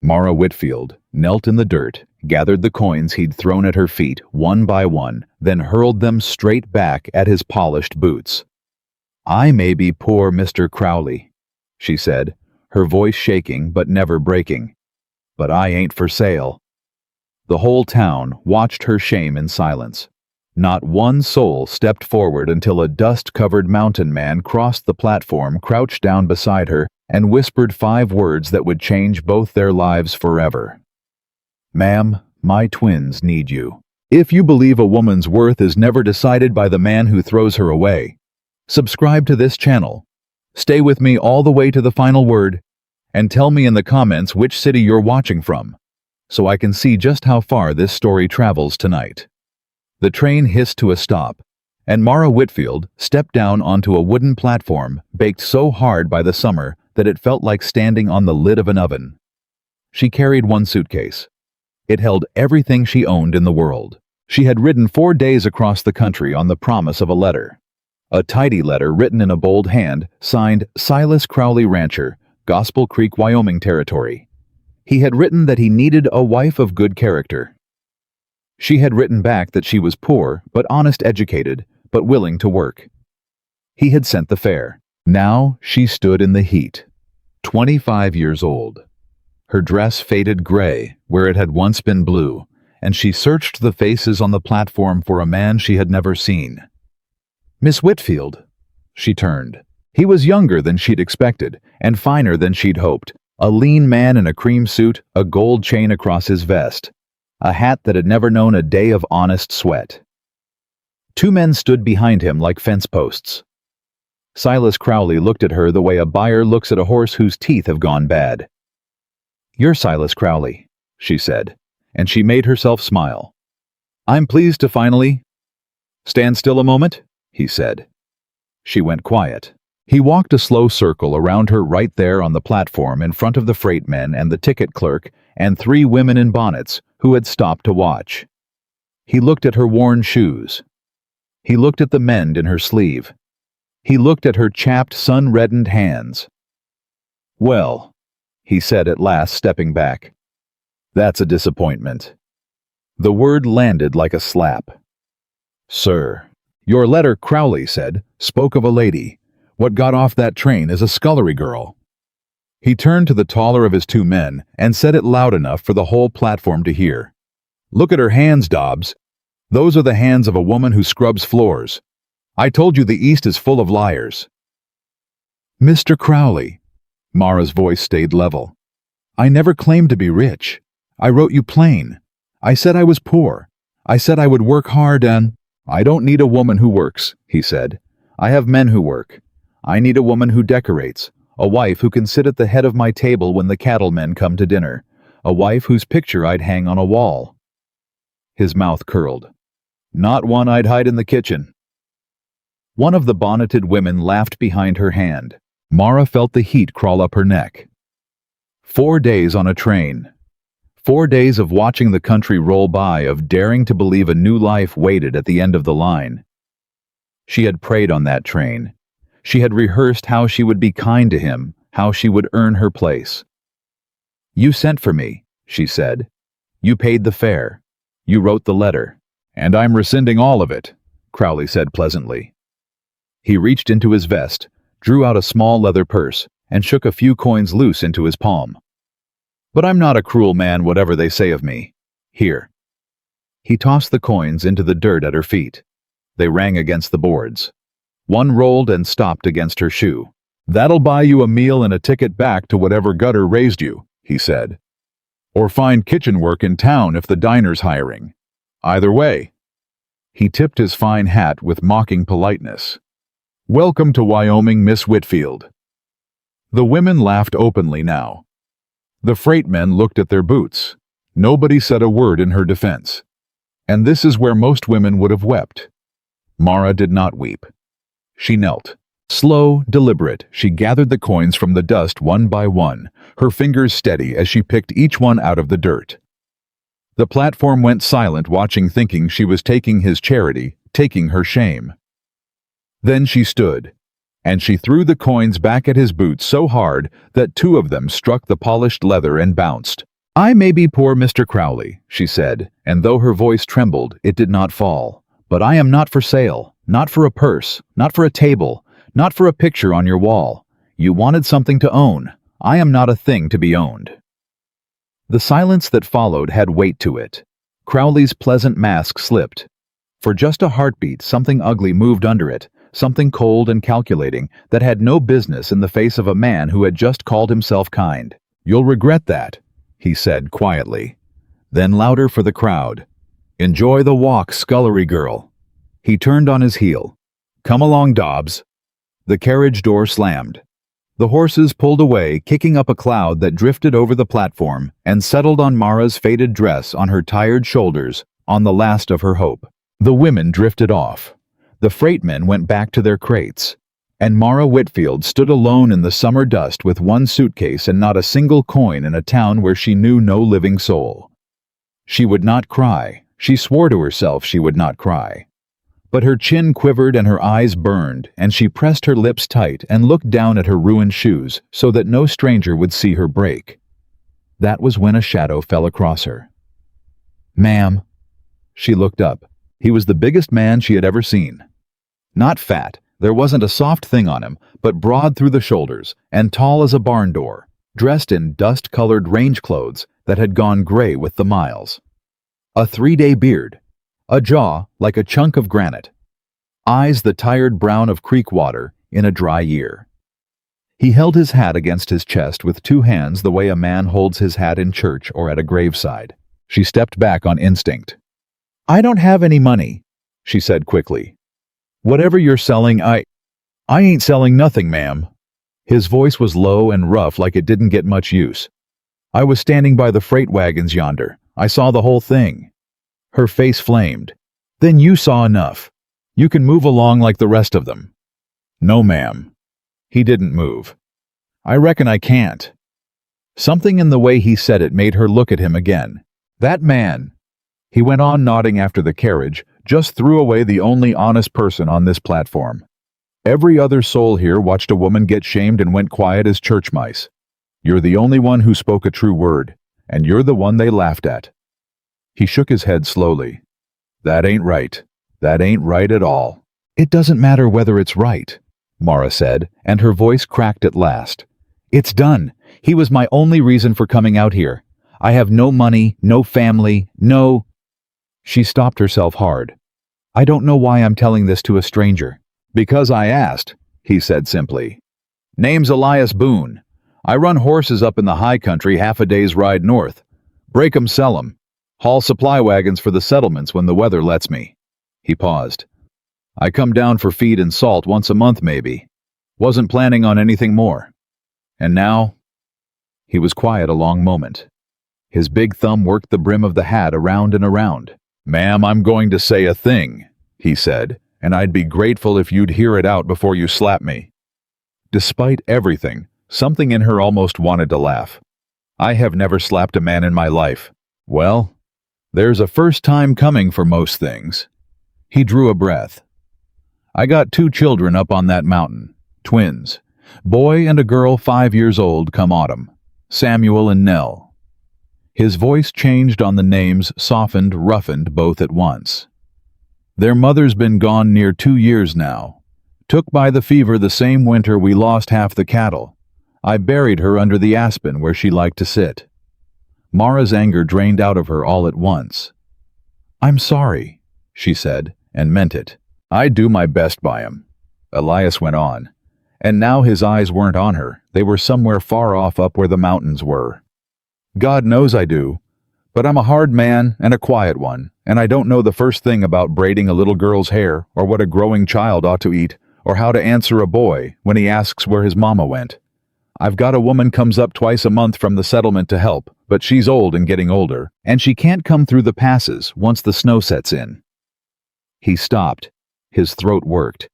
Mara Whitfield knelt in the dirt, gathered the coins he'd thrown at her feet one by one, then hurled them straight back at his polished boots. "I may be poor, Mr. Crowley," she said, her voice shaking but never breaking, "but I ain't for sale." The whole town watched her shame in silence. Not one soul stepped forward until a dust-covered mountain man crossed the platform, crouched down beside her, and whispered 5 words that would change both their lives forever. "Ma'am, my twins need you. If you believe a woman's worth is never decided by the man who throws her away, subscribe to this channel. Stay with me all the way to the final word, and tell me in the comments which city you're watching from, so I can see just how far this story travels tonight." The train hissed to a stop, and Mara Whitfield stepped down onto a wooden platform baked so hard by the summer that it felt like standing on the lid of an oven. She carried one suitcase. It held everything she owned in the world. She had ridden 4 days across the country on the promise of a letter. A tidy letter written in a bold hand, signed Silas Crowley Rancher, Gospel Creek, Wyoming Territory. He had written that he needed a wife of good character. She had written back that she was poor, but honest, educated, but willing to work. He had sent the fare. Now she stood in the heat. 25 years old. Her dress faded gray where it had once been blue, and she searched the faces on the platform for a man she had never seen. "Miss Whitfield." She turned. He was younger than she'd expected, and finer than she'd hoped. A lean man in a cream suit, a gold chain across his vest, a hat that had never known a day of honest sweat. 2 men stood behind him like fence posts. Silas Crowley looked at her the way a buyer looks at a horse whose teeth have gone bad. "You're Silas Crowley," she said, and she made herself smile. "I'm pleased to finally—" "Stand still a moment," he said. She went quiet. He walked a slow circle around her right there on the platform in front of the freight men and the ticket clerk and 3 women in bonnets who had stopped to watch. He looked at her worn shoes. He looked at the mend in her sleeve. He looked at her chapped, sun-reddened hands. "Well," he said at last, stepping back, "that's a disappointment." The word landed like a slap. "Sir, your letter," Crowley said, "spoke of a lady. What got off that train is a scullery girl." He turned to the taller of his 2 men and said it loud enough for the whole platform to hear. "Look at her hands, Dobbs. Those are the hands of a woman who scrubs floors. I told you the East is full of liars." "Mr. Crowley," Mara's voice stayed level, "I never claimed to be rich. I wrote you plain. I said I was poor. I said I would work hard and—" "I don't need a woman who works," he said. "I have men who work. I need a woman who decorates, a wife who can sit at the head of my table when the cattlemen come to dinner, a wife whose picture I'd hang on a wall." His mouth curled. "Not one I'd hide in the kitchen." One of the bonneted women laughed behind her hand. Mara felt the heat crawl up her neck. 4 days on a train. 4 days of watching the country roll by, of daring to believe a new life waited at the end of the line. She had prayed on that train. She had rehearsed how she would be kind to him, how she would earn her place. "You sent for me," she said. "You paid the fare. You wrote the letter. And I'm rescinding all of it," Crowley said pleasantly. He reached into his vest, drew out a small leather purse, and shook a few coins loose into his palm. "But I'm not a cruel man, whatever they say of me. Here." He tossed the coins into the dirt at her feet. They rang against the boards. One rolled and stopped against her shoe. "That'll buy you a meal and a ticket back to whatever gutter raised you," he said. "Or find kitchen work in town if the diner's hiring. Either way." He tipped his fine hat with mocking politeness. "Welcome to Wyoming, Miss Whitfield." The women laughed openly now. The freight men looked at their boots. Nobody said a word in her defense. And this is where most women would have wept. Mara did not weep. She knelt. Slow, deliberate, she gathered the coins from the dust one by one, her fingers steady as she picked each one out of the dirt. The platform went silent, watching, thinking she was taking his charity, taking her shame. Then she stood, and she threw the coins back at his boots so hard that 2 of them struck the polished leather and bounced. "I may be poor Mr. Crowley," she said, and though her voice trembled, it did not fall. "But I am not for sale, not for a purse, not for a table, not for a picture on your wall. You wanted something to own. I am not a thing to be owned." The silence that followed had weight to it. Crowley's pleasant mask slipped. For just a heartbeat, something ugly moved under it, something cold and calculating that had no business in the face of a man who had just called himself kind. "You'll regret that," he said quietly. Then louder for the crowd, "Enjoy the walk, scullery girl." He turned on his heel. "Come along, Dobbs." The carriage door slammed. The horses pulled away, kicking up a cloud that drifted over the platform and settled on Mara's faded dress, on her tired shoulders, on the last of her hope. The women drifted off. The freight men went back to their crates. And Mara Whitfield stood alone in the summer dust with one suitcase and not a single coin in a town where she knew no living soul. She would not cry. She swore to herself she would not cry. But her chin quivered and her eyes burned, and she pressed her lips tight and looked down at her ruined shoes so that no stranger would see her break. That was when a shadow fell across her. "Ma'am." She looked up. He was the biggest man she had ever seen. Not fat, there wasn't a soft thing on him, but broad through the shoulders and tall as a barn door, dressed in dust-colored range clothes that had gone gray with the miles. A 3-day beard. A jaw like a chunk of granite. Eyes the tired brown of creek water in a dry year. He held his hat against his chest with two hands the way a man holds his hat in church or at a graveside. She stepped back on instinct. "I don't have any money," she said quickly. "Whatever you're selling, I ain't selling nothing, ma'am." His voice was low and rough like it didn't get much use. "I was standing by the freight wagons yonder. I saw the whole thing." Her face flamed. "Then you saw enough. You can move along like the rest of them." "No, ma'am." He didn't move. "I reckon I can't." Something in the way he said it made her look at him again. "That man," he went on nodding after the carriage, "just threw away the only honest person on this platform. Every other soul here watched a woman get shamed and went quiet as church mice. You're the only one who spoke a true word, and you're the one they laughed at." He shook his head slowly. "That ain't right. That ain't right at all." "It doesn't matter whether it's right," Mara said, and her voice cracked at last. "It's done. He was my only reason for coming out here. I have no money, no family, no—" She stopped herself hard. "I don't know why I'm telling this to a stranger." "Because I asked," he said simply. "Name's Elias Boone. I run horses up in the high country half a day's ride north. Break 'em, sell 'em. Haul supply wagons for the settlements when the weather lets me." He paused. "I come down for feed and salt once a month maybe. Wasn't planning on anything more. And now—" He was quiet a long moment. His big thumb worked the brim of the hat around and around. "Ma'am, I'm going to say a thing," he said, "and I'd be grateful if you'd hear it out before you slap me." Despite everything, something in her almost wanted to laugh. "I have never slapped a man in my life." "Well, there's a first time coming for most things." He drew a breath. "I got 2 children up on that mountain, twins. Boy and a girl 5 years old come autumn. Samuel and Nell." His voice changed on the names, softened, roughened both at once. "Their mother's been gone near 2 years now. Took by the fever the same winter we lost half the cattle. I buried her under the aspen where she liked to sit." Mara's anger drained out of her all at once. "I'm sorry," she said, and meant it. "I do my best by him," Elias went on. And now his eyes weren't on her. They were somewhere far off up where the mountains were. "God knows I do. But I'm a hard man and a quiet one, and I don't know the first thing about braiding a little girl's hair or what a growing child ought to eat or how to answer a boy when he asks where his mama went. I've got a woman comes up twice a month from the settlement to help, but she's old and getting older, and she can't come through the passes once the snow sets in." He stopped. His throat worked.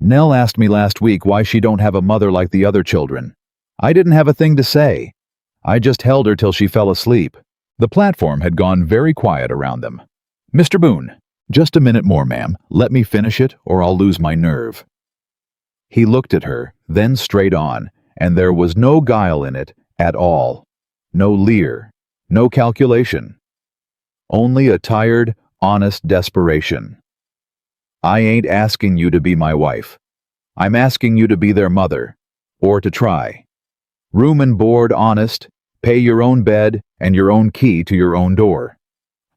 "Nell asked me last week why she don't have a mother like the other children. I didn't have a thing to say. I just held her till she fell asleep." The platform had gone very quiet around them. "Mr. Boone, just a minute more, ma'am. Let me finish it, or I'll lose my nerve." He looked at her, then straight on, and there was no guile in it at all. No leer, No calculation. Only a tired, honest desperation. I ain't asking you to be my wife. I'm asking you to be their mother, or to try. Room and board honest, pay your own bed and your own key to your own door.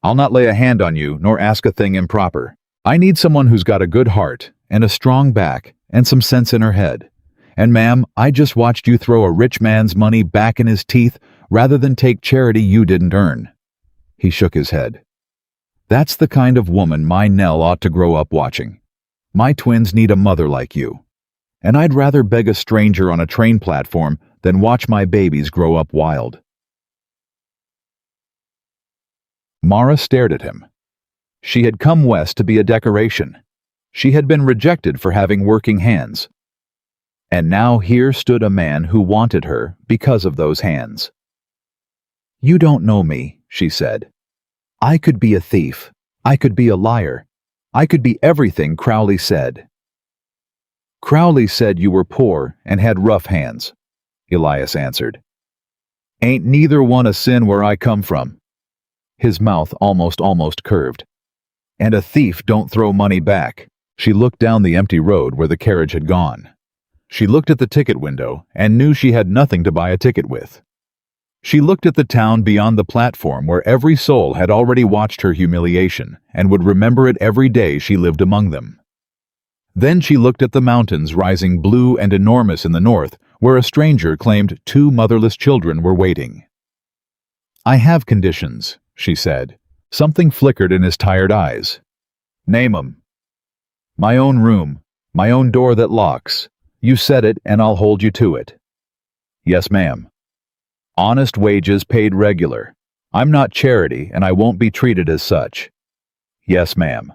I'll not lay a hand on you nor ask a thing improper. I need someone who's got a good heart and a strong back and some sense in her head. And ma'am, I just watched you throw a rich man's money back in his teeth rather than take charity you didn't earn. He shook his head. That's the kind of woman my Nell ought to grow up watching. My twins need a mother like you. And I'd rather beg a stranger on a train platform than watch my babies grow up wild. Mara stared at him. She had come west to be a decoration. She had been rejected for having working hands. And now here stood a man who wanted her because of those hands. You don't know me, she said. I could be a thief. I could be a liar. I could be everything Crowley said. Crowley said you were poor and had rough hands, Elias answered. Ain't neither one a sin where I come from. His mouth almost curved. And a thief don't throw money back. She looked down the empty road where the carriage had gone. She looked at the ticket window and knew she had nothing to buy a ticket with. She looked at the town beyond the platform where every soul had already watched her humiliation and would remember it every day she lived among them. Then she looked at the mountains rising blue and enormous in the north where a stranger claimed 2 motherless children were waiting. I have conditions, she said. Something flickered in his tired eyes. Name 'em. My own room, my own door that locks. You said it and I'll hold you to it. Yes, ma'am. Honest wages paid regular. I'm not charity and I won't be treated as such. Yes, ma'am.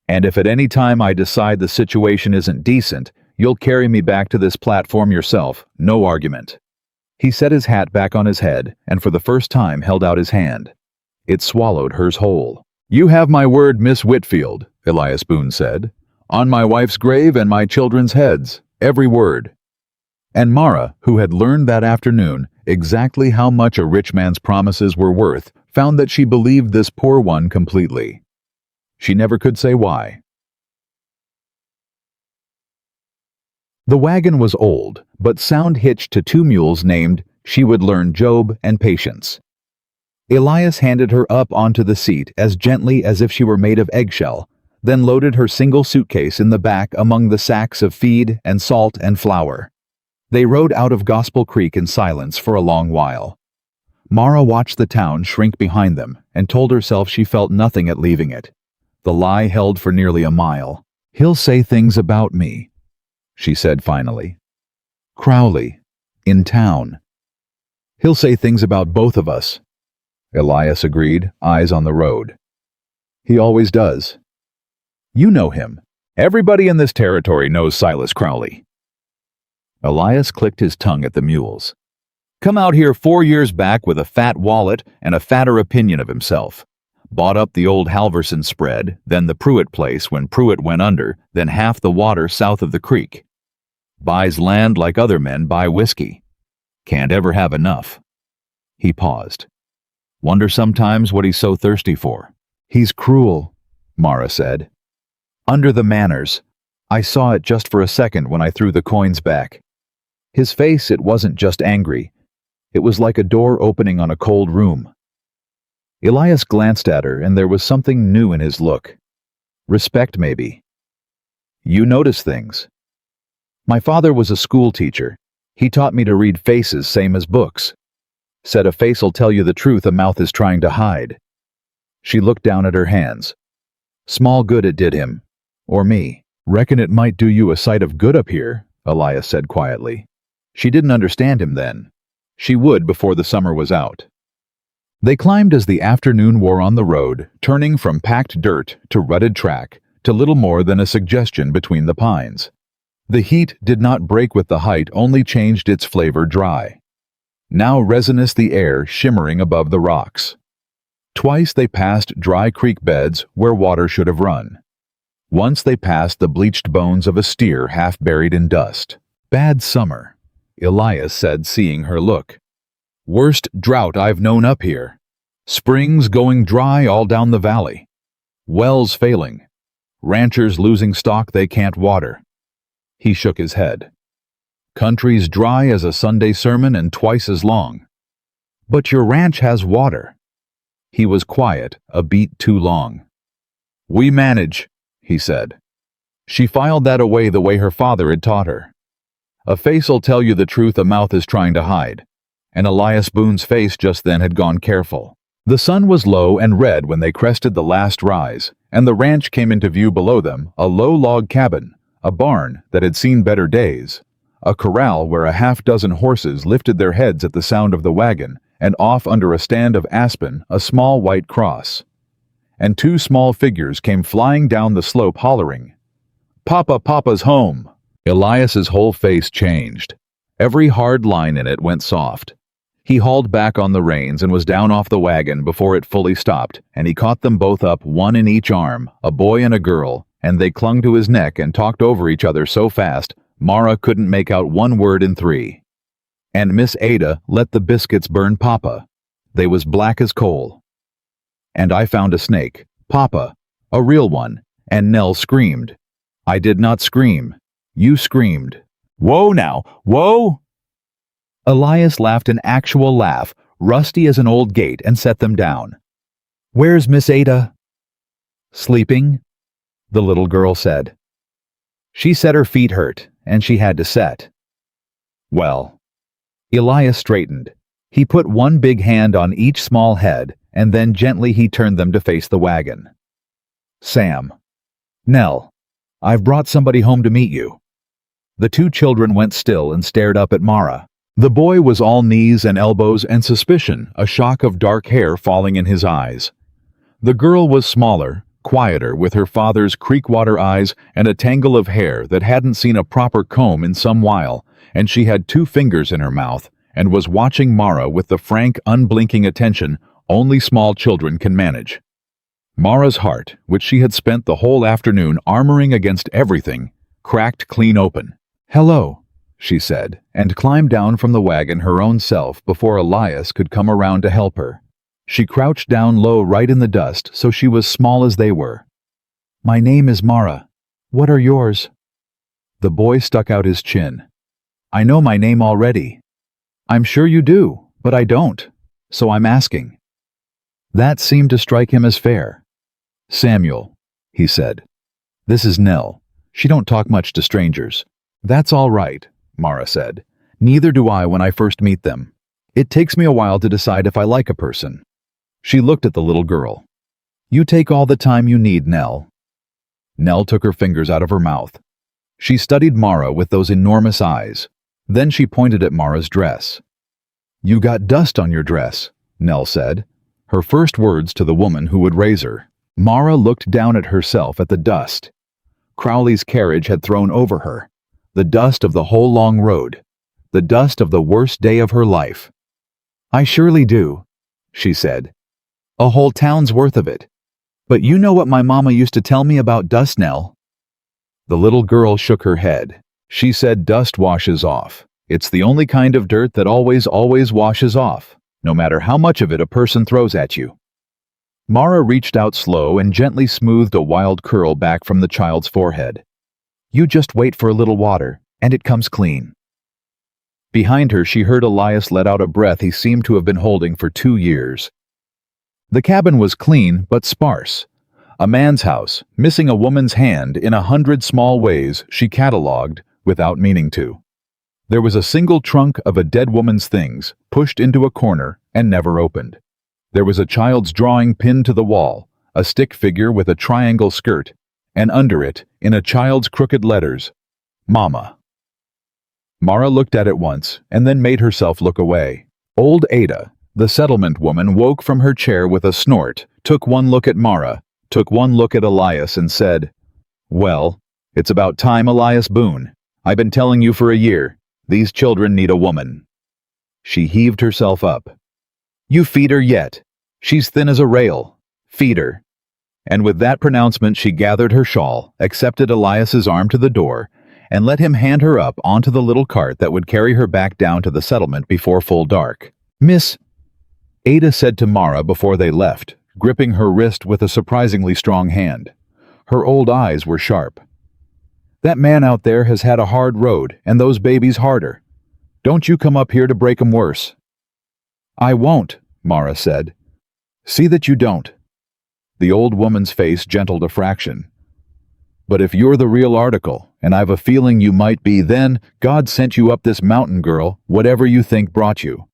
And if at any time I decide the situation isn't decent, you'll carry me back to this platform yourself, no argument. He set his hat back on his head and for the first time held out his hand. It swallowed hers whole. You have my word, Miss Whitfield, Elias Boone said. On my wife's grave and my children's heads, every word. And Mara, who had learned that afternoon exactly how much a rich man's promises were worth, found that she believed this poor one completely. She never could say why. The wagon was old, but sound hitched to 2 mules named She Would Learn Job and Patience. Elias handed her up onto the seat as gently as if she were made of eggshell, then loaded her single suitcase in the back among the sacks of feed and salt and flour. They rode out of Gospel Creek in silence for a long while. Mara watched the town shrink behind them and told herself she felt nothing at leaving it. The lie held for nearly a mile. He'll say things about me, she said finally. Crowley, in town. He'll say things about both of us, Elias agreed, eyes on the road. He always does. You know him. Everybody in this territory knows Silas Crowley. Elias clicked his tongue at the mules. Come out here 4 years back with a fat wallet and a fatter opinion of himself. Bought up the old Halverson spread, then the Pruitt place when Pruitt went under, then half the water south of the creek. Buys land like other men buy whiskey. Can't ever have enough. He paused. Wonder sometimes what he's so thirsty for. He's cruel, Mara said. Under the manners. I saw it just for a second when I threw the coins back. His face, it wasn't just angry. It was like a door opening on a cold room. Elias glanced at her and there was something new in his look. Respect, maybe. You notice things. My father was a school teacher. He taught me to read faces same as books. Said a face'll tell you the truth a mouth is trying to hide. She looked down at her hands. Small good it did him. Or me. Reckon it might do you a sight of good up here, Elias said quietly. She didn't understand him then. She would before the summer was out. They climbed as the afternoon wore on the road, turning from packed dirt to rutted track, to little more than a suggestion between the pines. The heat did not break with the height, only changed its flavor dry. Now resinous the air shimmering above the rocks. Twice they passed dry creek beds where water should have run. Once they passed the bleached bones of a steer half buried in dust. Bad summer, Elias said, seeing her look. Worst drought I've known up here. Springs going dry all down the valley. Wells failing. Ranchers losing stock they can't water. He shook his head. Country's dry as a Sunday sermon and twice as long. But your ranch has water. He was quiet, a beat too long. We manage, he said. She filed that away the way her father had taught her. A face'll tell you the truth a mouth is trying to hide. And Elias Boone's face just then had gone careful. The sun was low and red when they crested the last rise, and the ranch came into view below them, a low log cabin, a barn that had seen better days, a corral where a half-dozen horses lifted their heads at the sound of the wagon, and off under a stand of aspen a small white cross. And two small figures came flying down the slope hollering, "Papa, Papa's home!" Elias's whole face changed. Every hard line in it went soft. He hauled back on the reins and was down off the wagon before it fully stopped, and he caught them both up, one in each arm, a boy and a girl, and they clung to his neck and talked over each other so fast, Mara couldn't make out one word in three. And Miss Ada let the biscuits burn Papa. They was black as coal. And I found a snake, Papa, a real one, and Nell screamed. I did not scream. You screamed. Whoa now, whoa! Elias laughed an actual laugh, rusty as an old gate, and set them down. Where's Miss Ada? Sleeping, the little girl said. She said her feet hurt, and she had to set. Well, Elias straightened. He put one big hand on each small head, and then gently he turned them to face the wagon. Sam. Nell, I've brought somebody home to meet you. The two children went still and stared up at Mara. The boy was all knees and elbows and suspicion, a shock of dark hair falling in his eyes. The girl was smaller, quieter, with her father's creekwater eyes and a tangle of hair that hadn't seen a proper comb in some while, and she had 2 fingers in her mouth and was watching Mara with the frank, unblinking attention only small children can manage. Mara's heart, which she had spent the whole afternoon armoring against everything, cracked clean open. Hello, she said, and climbed down from the wagon her own self before Elias could come around to help her. She crouched down low right in the dust so she was small as they were. My name is Mara. What are yours? The boy stuck out his chin. I know my name already. I'm sure you do, but I don't, so I'm asking. That seemed to strike him as fair. Samuel, he said. This is Nell. She don't talk much to strangers. That's all right, Mara said. Neither do I when I first meet them. It takes me a while to decide if I like a person. She looked at the little girl. You take all the time you need, Nell. Nell took her fingers out of her mouth. She studied Mara with those enormous eyes. Then she pointed at Mara's dress. You got dust on your dress, Nell said, her first words to the woman who would raise her. Mara looked down at herself at the dust. Crowley's carriage had thrown over her. The dust of the whole long road. The dust of the worst day of her life. I surely do, she said. A whole town's worth of it. But you know what my mama used to tell me about dust, Nell? The little girl shook her head. She said dust washes off. It's the only kind of dirt that always washes off, no matter how much of it a person throws at you. Mara reached out slow and gently smoothed a wild curl back from the child's forehead. You just wait for a little water, and it comes clean. Behind her she heard Elias let out a breath he seemed to have been holding for 2 years. The cabin was clean but sparse. A man's house, missing a woman's hand in 100 small ways she catalogued without meaning to. There was a single trunk of a dead woman's things, pushed into a corner and never opened. There was a child's drawing pinned to the wall, a stick figure with a triangle skirt, and under it, in a child's crooked letters, Mama. Mara looked at it once, and then made herself look away. Old Ada, the settlement woman, woke from her chair with a snort, took one look at Mara, took one look at Elias, and said, Well, it's about time, Elias Boone. I've been telling you for a year. These children need a woman. She heaved herself up. You feed her yet. She's thin as a rail. Feed her. And with that pronouncement she gathered her shawl, accepted Elias's arm to the door, and let him hand her up onto the little cart that would carry her back down to the settlement before full dark. Miss, Ada said to Mara before they left, gripping her wrist with a surprisingly strong hand. Her old eyes were sharp. That man out there has had a hard road, and those babies harder. Don't you come up here to break 'em worse. I won't, Mara said. See that you don't. The old woman's face gentled a fraction. But if you're the real article, and I've a feeling you might be, then God sent you up this mountain, girl, whatever you think brought you.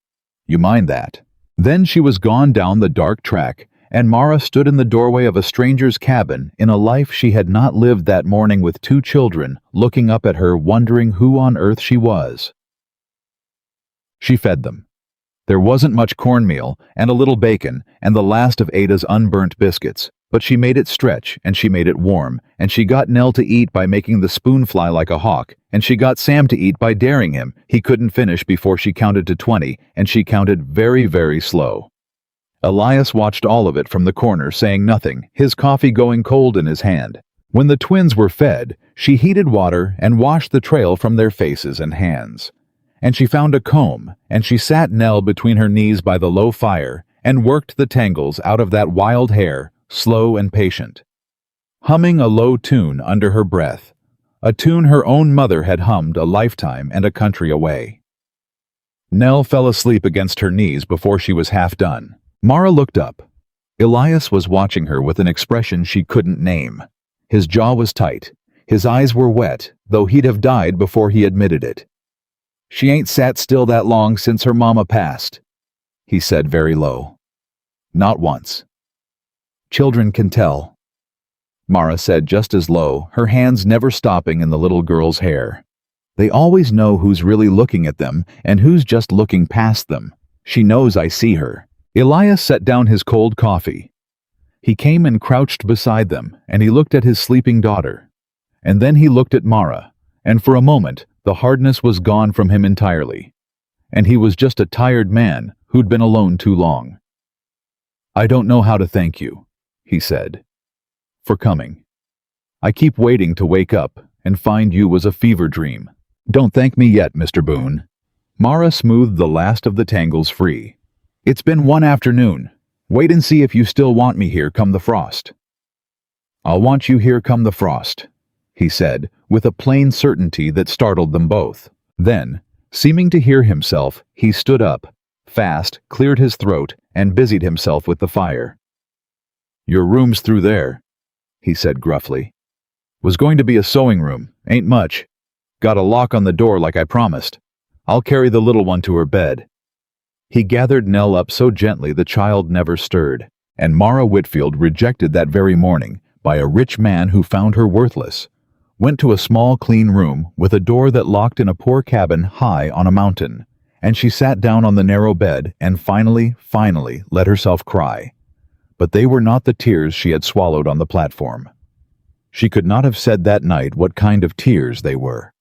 You mind that. Then she was gone down the dark track, and Mara stood in the doorway of a stranger's cabin in a life she had not lived that morning, with 2 children looking up at her, wondering who on earth she was. She fed them. There wasn't much cornmeal, and a little bacon, and the last of Ada's unburnt biscuits, but she made it stretch, and she made it warm, and she got Nell to eat by making the spoon fly like a hawk, and she got Sam to eat by daring him. He couldn't finish before she counted to 20, and she counted very, very slow. Elias watched all of it from the corner, saying nothing, his coffee going cold in his hand. When the twins were fed, she heated water and washed the trail from their faces and hands. And she found a comb, and she sat Nell between her knees by the low fire and worked the tangles out of that wild hair, slow and patient, humming a low tune under her breath, a tune her own mother had hummed a lifetime and a country away. Nell fell asleep against her knees before she was half done. Mara looked up. Elias was watching her with an expression she couldn't name. His jaw was tight. His eyes were wet, though he'd have died before he admitted it. She ain't sat still that long since her mama passed, he said very low. Not once. Children can tell, Mara said just as low, her hands never stopping in the little girl's hair. They always know who's really looking at them and who's just looking past them. She knows I see her. Elias set down his cold coffee. He came and crouched beside them, and he looked at his sleeping daughter. And then he looked at Mara, and for a moment the hardness was gone from him entirely, and he was just a tired man who'd been alone too long. I don't know how to thank you, he said, for coming. I keep waiting to wake up and find you was a fever dream. Don't thank me yet, Mr. Boone. Mara smoothed the last of the tangles free. It's been 1 afternoon. Wait and see if you still want me here come the frost. I'll want you here come the frost, he said, with a plain certainty that startled them both. Then, seeming to hear himself, he stood up, fast, cleared his throat, and busied himself with the fire. Your room's through there, he said gruffly. Was going to be a sewing room, ain't much. Got a lock on the door like I promised. I'll carry the little one to her bed. He gathered Nell up so gently the child never stirred, and Mara Whitfield, rejected that very morning by a rich man who found her worthless, went to a small clean room with a door that locked in a poor cabin high on a mountain, and she sat down on the narrow bed and finally let herself cry. But they were not the tears she had swallowed on the platform. She could not have said that night what kind of tears they were.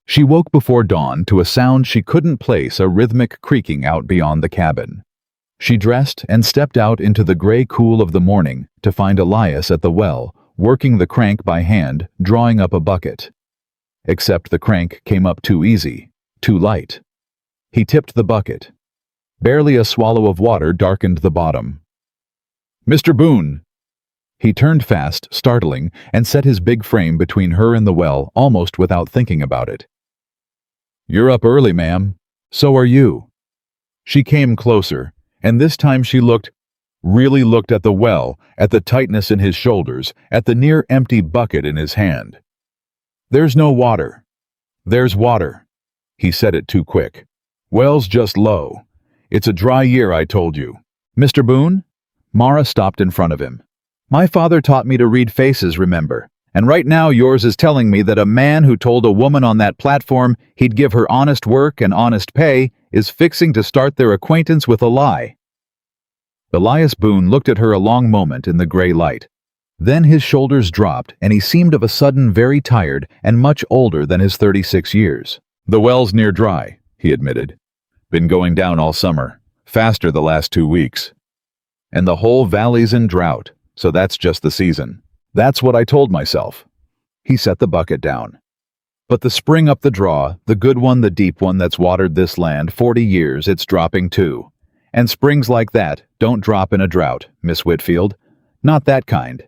She woke before dawn to a sound she couldn't place, a rhythmic creaking out beyond the cabin. She dressed and stepped out into the gray cool of the morning to find Elias at the well, working the crank by hand, drawing up a bucket. Except the crank came up too easy, too light. He tipped the bucket. Barely a swallow of water darkened the bottom. Mr. Boone! He turned fast, startling, and set his big frame between her and the well almost without thinking about it. You're up early, ma'am. So are you. She came closer, and this time she really looked at the well, at the tightness in his shoulders, at the near-empty bucket in his hand. There's no water. There's water. He said it too quick. Well's just low. It's a dry year, I told you. Mr. Boone? Mara stopped in front of him. My father taught me to read faces, remember? And right now yours is telling me that a man who told a woman on that platform he'd give her honest work and honest pay is fixing to start their acquaintance with a lie. Elias Boone looked at her a long moment in the gray light. Then his shoulders dropped, and he seemed of a sudden very tired and much older than his 36 years. The well's near dry, he admitted. Been going down all summer, faster the last 2 weeks. And the whole valley's in drought, so that's just the season. That's what I told myself. He set the bucket down. But the spring up the draw, the good one, the deep one that's watered this land 40 years, it's dropping too. And springs like that don't drop in a drought, Miss Whitfield. Not that kind.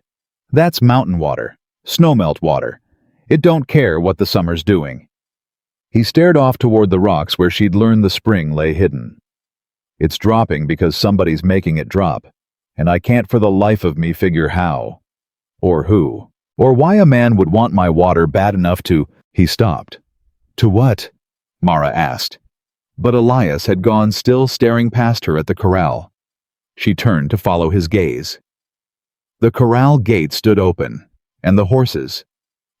That's mountain water, snowmelt water. It don't care what the summer's doing. He stared off toward the rocks where she'd learned the spring lay hidden. It's dropping because somebody's making it drop, and I can't for the life of me figure how, or who, or why a man would want my water bad enough to— He stopped. To what? Mara asked. But Elias had gone, still staring past her at the corral. She turned to follow his gaze. The corral gate stood open, and the horses,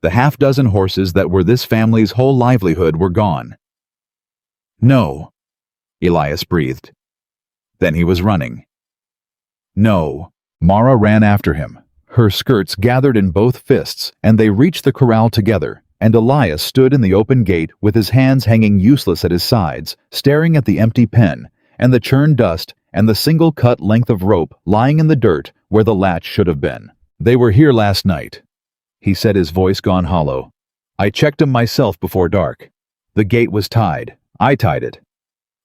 the half-dozen horses that were this family's whole livelihood, were gone. No, Elias breathed. Then he was running. No. Mara ran after him, her skirts gathered in both fists, and they reached the corral together, and Elias stood in the open gate with his hands hanging useless at his sides, staring at the empty pen, and the churned dust, and the single-cut length of rope lying in the dirt where the latch should have been. They were here last night, he said, his voice gone hollow. I checked 'em myself before dark. The gate was tied. I tied it.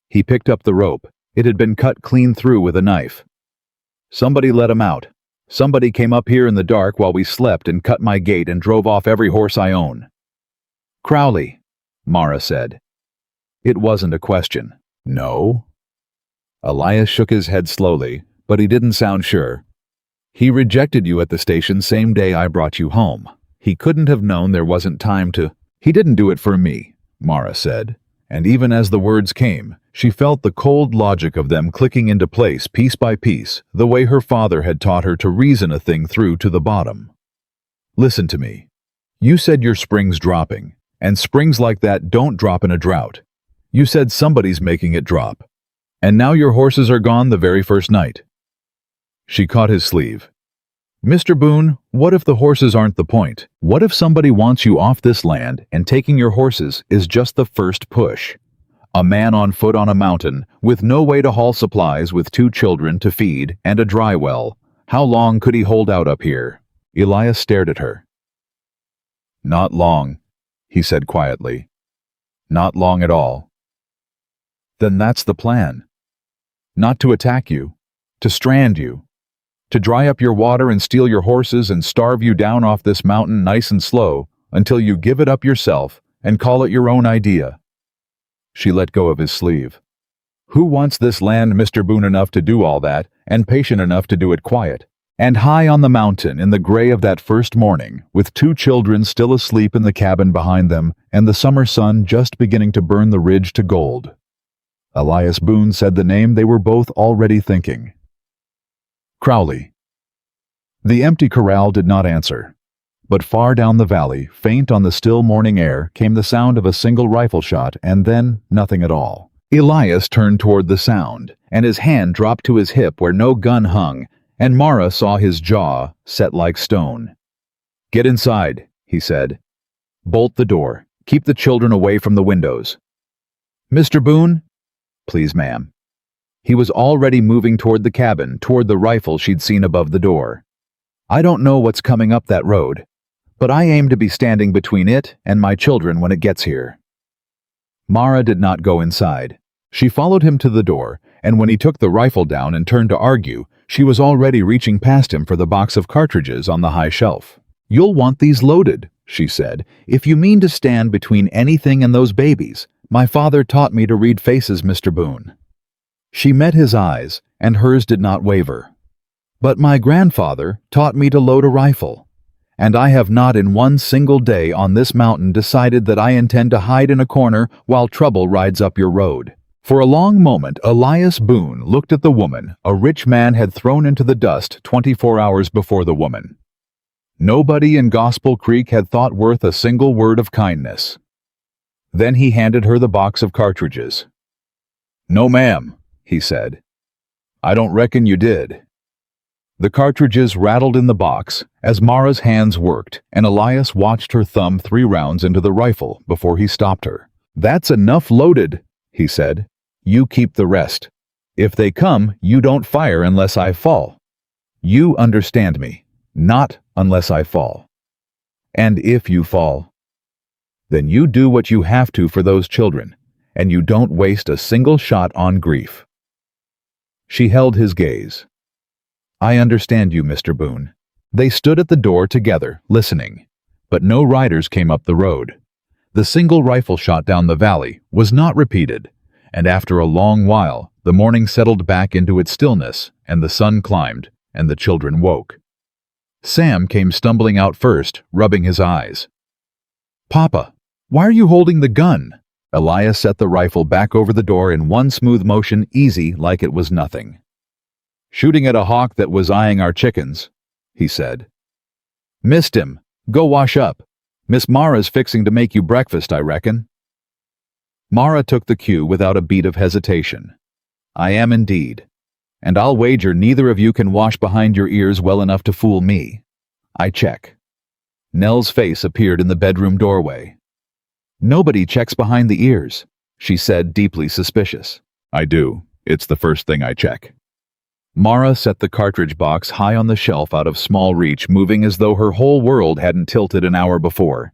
He picked up the rope. It had been cut clean through with a knife. Somebody let 'em out. Somebody came up here in the dark while we slept and cut my gate and drove off every horse I own. Crowley, Mara said. It wasn't a question. No? Elias shook his head slowly, but he didn't sound sure. He rejected you at the station same day I brought you home. He couldn't have known there wasn't time to— He didn't do it for me, Mara said, and even as the words came, she felt the cold logic of them clicking into place piece by piece, the way her father had taught her to reason a thing through to the bottom. Listen to me. You said your spring's dropping, and springs like that don't drop in a drought. You said somebody's making it drop. And now your horses are gone the very first night. She caught his sleeve. Mr. Boone, what if the horses aren't the point? What if somebody wants you off this land and taking your horses is just the first push? A man on foot on a mountain, with no way to haul supplies, with 2 children to feed and a dry well. How long could he hold out up here? Elias stared at her. Not long, he said quietly. Not long at all. Then that's the plan. Not to attack you, to strand you, to dry up your water and steal your horses and starve you down off this mountain nice and slow until you give it up yourself and call it your own idea. She let go of his sleeve. Who wants this land, Mr. Boone, enough to do all that, and patient enough to do it quiet? And high on the mountain in the gray of that first morning, with 2 children still asleep in the cabin behind them and the summer sun just beginning to burn the ridge to gold. Elias Boone said the name they were both already thinking. Crowley. The empty corral did not answer, but far down the valley, faint on the still morning air, came the sound of a single rifle shot, and then nothing at all. Elias turned toward the sound, and his hand dropped to his hip where no gun hung, and Mara saw his jaw set like stone. Get inside, he said. Bolt the door. Keep the children away from the windows. Mr. Boone? Please, ma'am. He was already moving toward the cabin, toward the rifle she'd seen above the door. I don't know what's coming up that road, but I aim to be standing between it and my children when it gets here. Mara did not go inside. She followed him to the door, and when he took the rifle down and turned to argue, she was already reaching past him for the box of cartridges on the high shelf. You'll want these loaded, she said, if you mean to stand between anything and those babies. My father taught me to read faces, Mr. Boone. She met his eyes, and hers did not waver. But my grandfather taught me to load a rifle, and I have not in one single day on this mountain decided that I intend to hide in a corner while trouble rides up your road. For a long moment, Elias Boone looked at the woman a rich man had thrown into the dust 24 hours before the woman. Nobody in Gospel Creek had thought worth a single word of kindness. Then he handed her the box of cartridges. No, ma'am, he said. I don't reckon you did. The cartridges rattled in the box as Mara's hands worked, and Elias watched her thumb 3 rounds into the rifle before he stopped her. That's enough loaded, he said. You keep the rest. If they come, you don't fire unless I fall. You understand me. Not unless I fall. And if you fall. Then you do what you have to for those children, and you don't waste a single shot on grief." She held his gaze. "I understand you, Mr. Boone." They stood at the door together, listening, but no riders came up the road. The single rifle shot down the valley was not repeated, and after a long while, the morning settled back into its stillness, and the sun climbed, and the children woke. Sam came stumbling out first, rubbing his eyes. "Papa, why are you holding the gun?" Elias set the rifle back over the door in one smooth motion, easy like it was nothing. "Shooting at a hawk that was eyeing our chickens," he said. "Missed him. Go wash up. Miss Mara's fixing to make you breakfast, I reckon." Mara took the cue without a beat of hesitation. "I am indeed. And I'll wager neither of you can wash behind your ears well enough to fool me. I check." Nell's face appeared in the bedroom doorway. "Nobody checks behind the ears," she said, deeply suspicious. "I do. It's the first thing I check." Mara set the cartridge box high on the shelf out of small reach, moving as though her whole world hadn't tilted an hour before.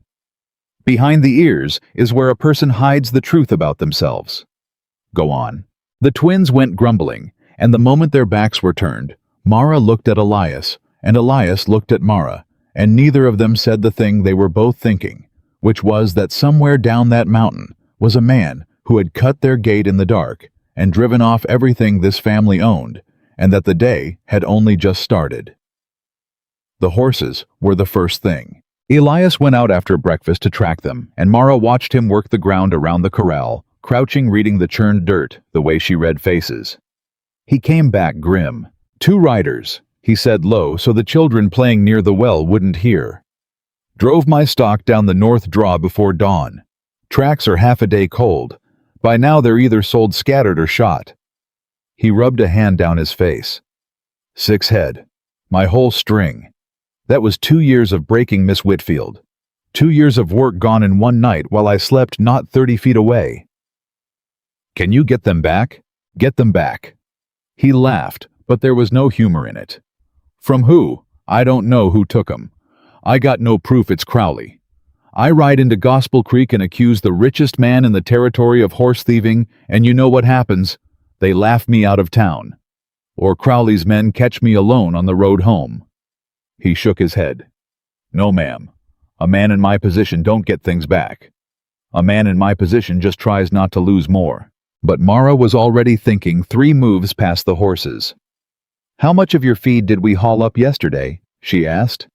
"Behind the ears is where a person hides the truth about themselves. Go on." The twins went grumbling, and the moment their backs were turned, Mara looked at Elias, and Elias looked at Mara, and neither of them said the thing they were both thinking, which was that somewhere down that mountain was a man who had cut their gate in the dark and driven off everything this family owned, and that the day had only just started. The horses were the first thing. Elias went out after breakfast to track them, and Mara watched him work the ground around the corral, crouching reading the churned dirt the way she read faces. He came back grim. "2 riders," he said low so the children playing near the well wouldn't hear. "Drove my stock down the north draw before dawn. Tracks are half a day cold. By now they're either sold scattered or shot." He rubbed a hand down his face. 6 head. My whole string. That was 2 years of breaking Miss Whitfield. 2 years of work gone in one night while I slept not 30 feet away. "Can you get them back? Get them back." He laughed, but there was no humor in it. "From who? I don't know who took 'em. I got no proof it's Crowley. I ride into Gospel Creek and accuse the richest man in the territory of horse thieving, and you know what happens. They laugh me out of town. Or Crowley's men catch me alone on the road home." He shook his head. "No, ma'am. A man in my position don't get things back. A man in my position just tries not to lose more." But Mara was already thinking 3 moves past the horses. "How much of your feed did we haul up yesterday?" she asked.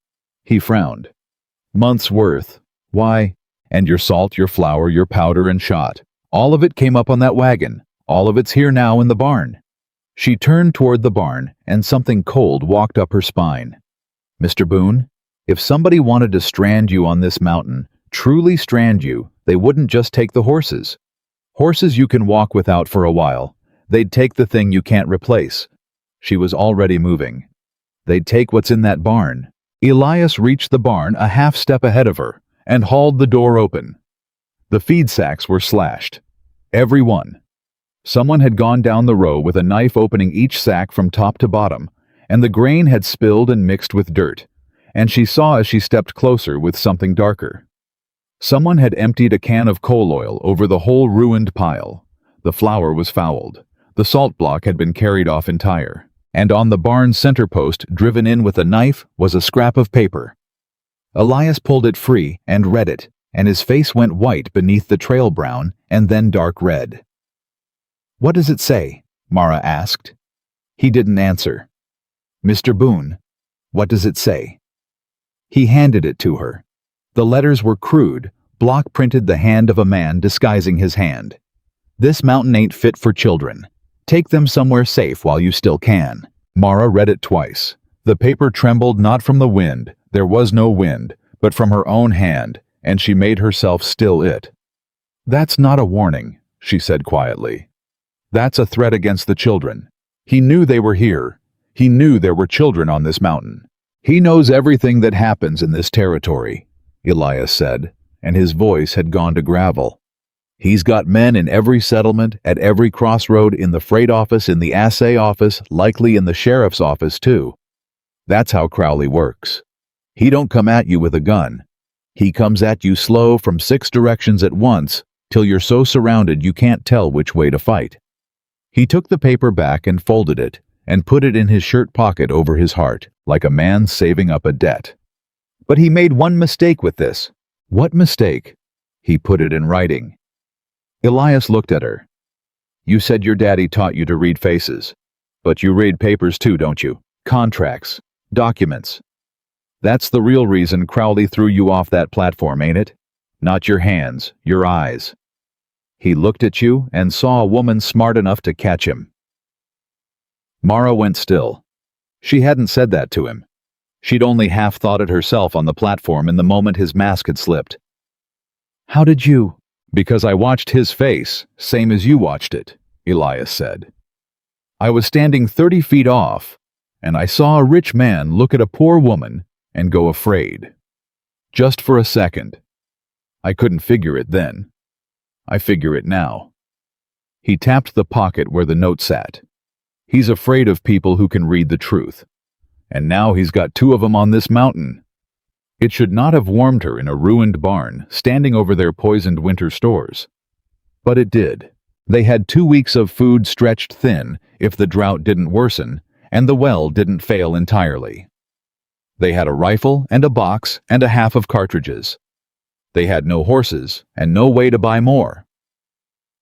He frowned. "Month's worth. Why? And your salt, your flour, your powder and shot. All of it came up on that wagon. All of it's here now in the barn." She turned toward the barn, and something cold walked up her spine. "Mr. Boone, if somebody wanted to strand you on this mountain, truly strand you, they wouldn't just take the horses. Horses you can walk without for a while. They'd take the thing you can't replace." She was already moving. "They'd take what's in that barn." Elias reached the barn a half step ahead of her and hauled the door open. The feed sacks were slashed. Every one. Someone had gone down the row with a knife opening each sack from top to bottom, and the grain had spilled and mixed with dirt, and she saw as she stepped closer with something darker. Someone had emptied a can of coal oil over the whole ruined pile. The flour was fouled. The salt block had been carried off entire, and on the barn's center post, driven in with a knife, was a scrap of paper. Elias pulled it free and read it, and his face went white beneath the trail brown and then dark red. "What does it say?" Mara asked. He didn't answer. "Mr. Boone, what does it say?" He handed it to her. The letters were crude, block-printed the hand of a man disguising his hand. "This mountain ain't fit for children. Take them somewhere safe while you still can." Mara read it twice. The paper trembled not from the wind, there was no wind, but from her own hand, and she made herself still it. "That's not a warning," she said quietly. "That's a threat against the children. He knew they were here. He knew there were children on this mountain. He knows everything that happens in this territory," Elias said, and his voice had gone to gravel. "He's got men in every settlement, at every crossroad, in the freight office, in the assay office, likely in the sheriff's office too. That's how Crowley works. He don't come at you with a gun. He comes at you slow from 6 directions at once, till you're so surrounded you can't tell which way to fight. He took the paper back and folded it, and put it in his shirt pocket over his heart, like a man saving up a debt. But he made one mistake with this. What mistake? He put it in writing. Elias looked at her. You said your daddy taught you to read faces. But you read papers too, don't you? Contracts. Documents. That's the real reason Crowley threw you off that platform, ain't it? Not your hands, your eyes. He looked at you and saw a woman smart enough to catch him. Mara went still. She hadn't said that to him. She'd only half thought it herself on the platform in the moment his mask had slipped. How did you? Because I watched his face, same as you watched it, Elias said. I was standing 30 feet off, and I saw a rich man look at a poor woman and go afraid. Just for a second. I couldn't figure it then. I figure it now. He tapped the pocket where the note sat. He's afraid of people who can read the truth. And now he's got 2 of them on this mountain. It should not have warmed her in a ruined barn, standing over their poisoned winter stores. But it did. They had 2 weeks of food stretched thin if the drought didn't worsen, and the well didn't fail entirely. They had a rifle and a box and a half of cartridges. They had no horses and no way to buy more.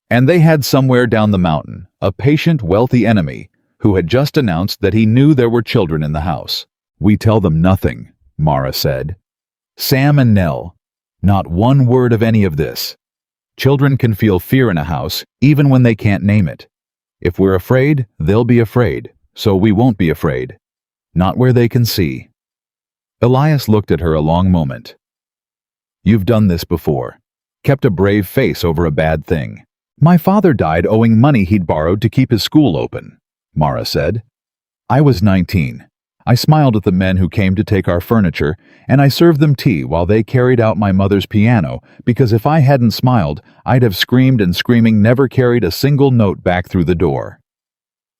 And they had somewhere down the mountain a patient, wealthy enemy who had just announced that he knew there were children in the house. We tell them nothing, Mara said. Sam and Nell, not one word of any of this. Children can feel fear in a house even when they can't name it. If we're afraid, they'll be afraid, so we won't be afraid. Not where they can see. Elias looked at her a long moment. You've done this before. Kept a brave face over a bad thing. My father died owing money he'd borrowed to keep his school open, Mara said. I was 19. I smiled at the men who came to take our furniture, and I served them tea while they carried out my mother's piano, because if I hadn't smiled, I'd have screamed, and screaming never carried a single note back through the door.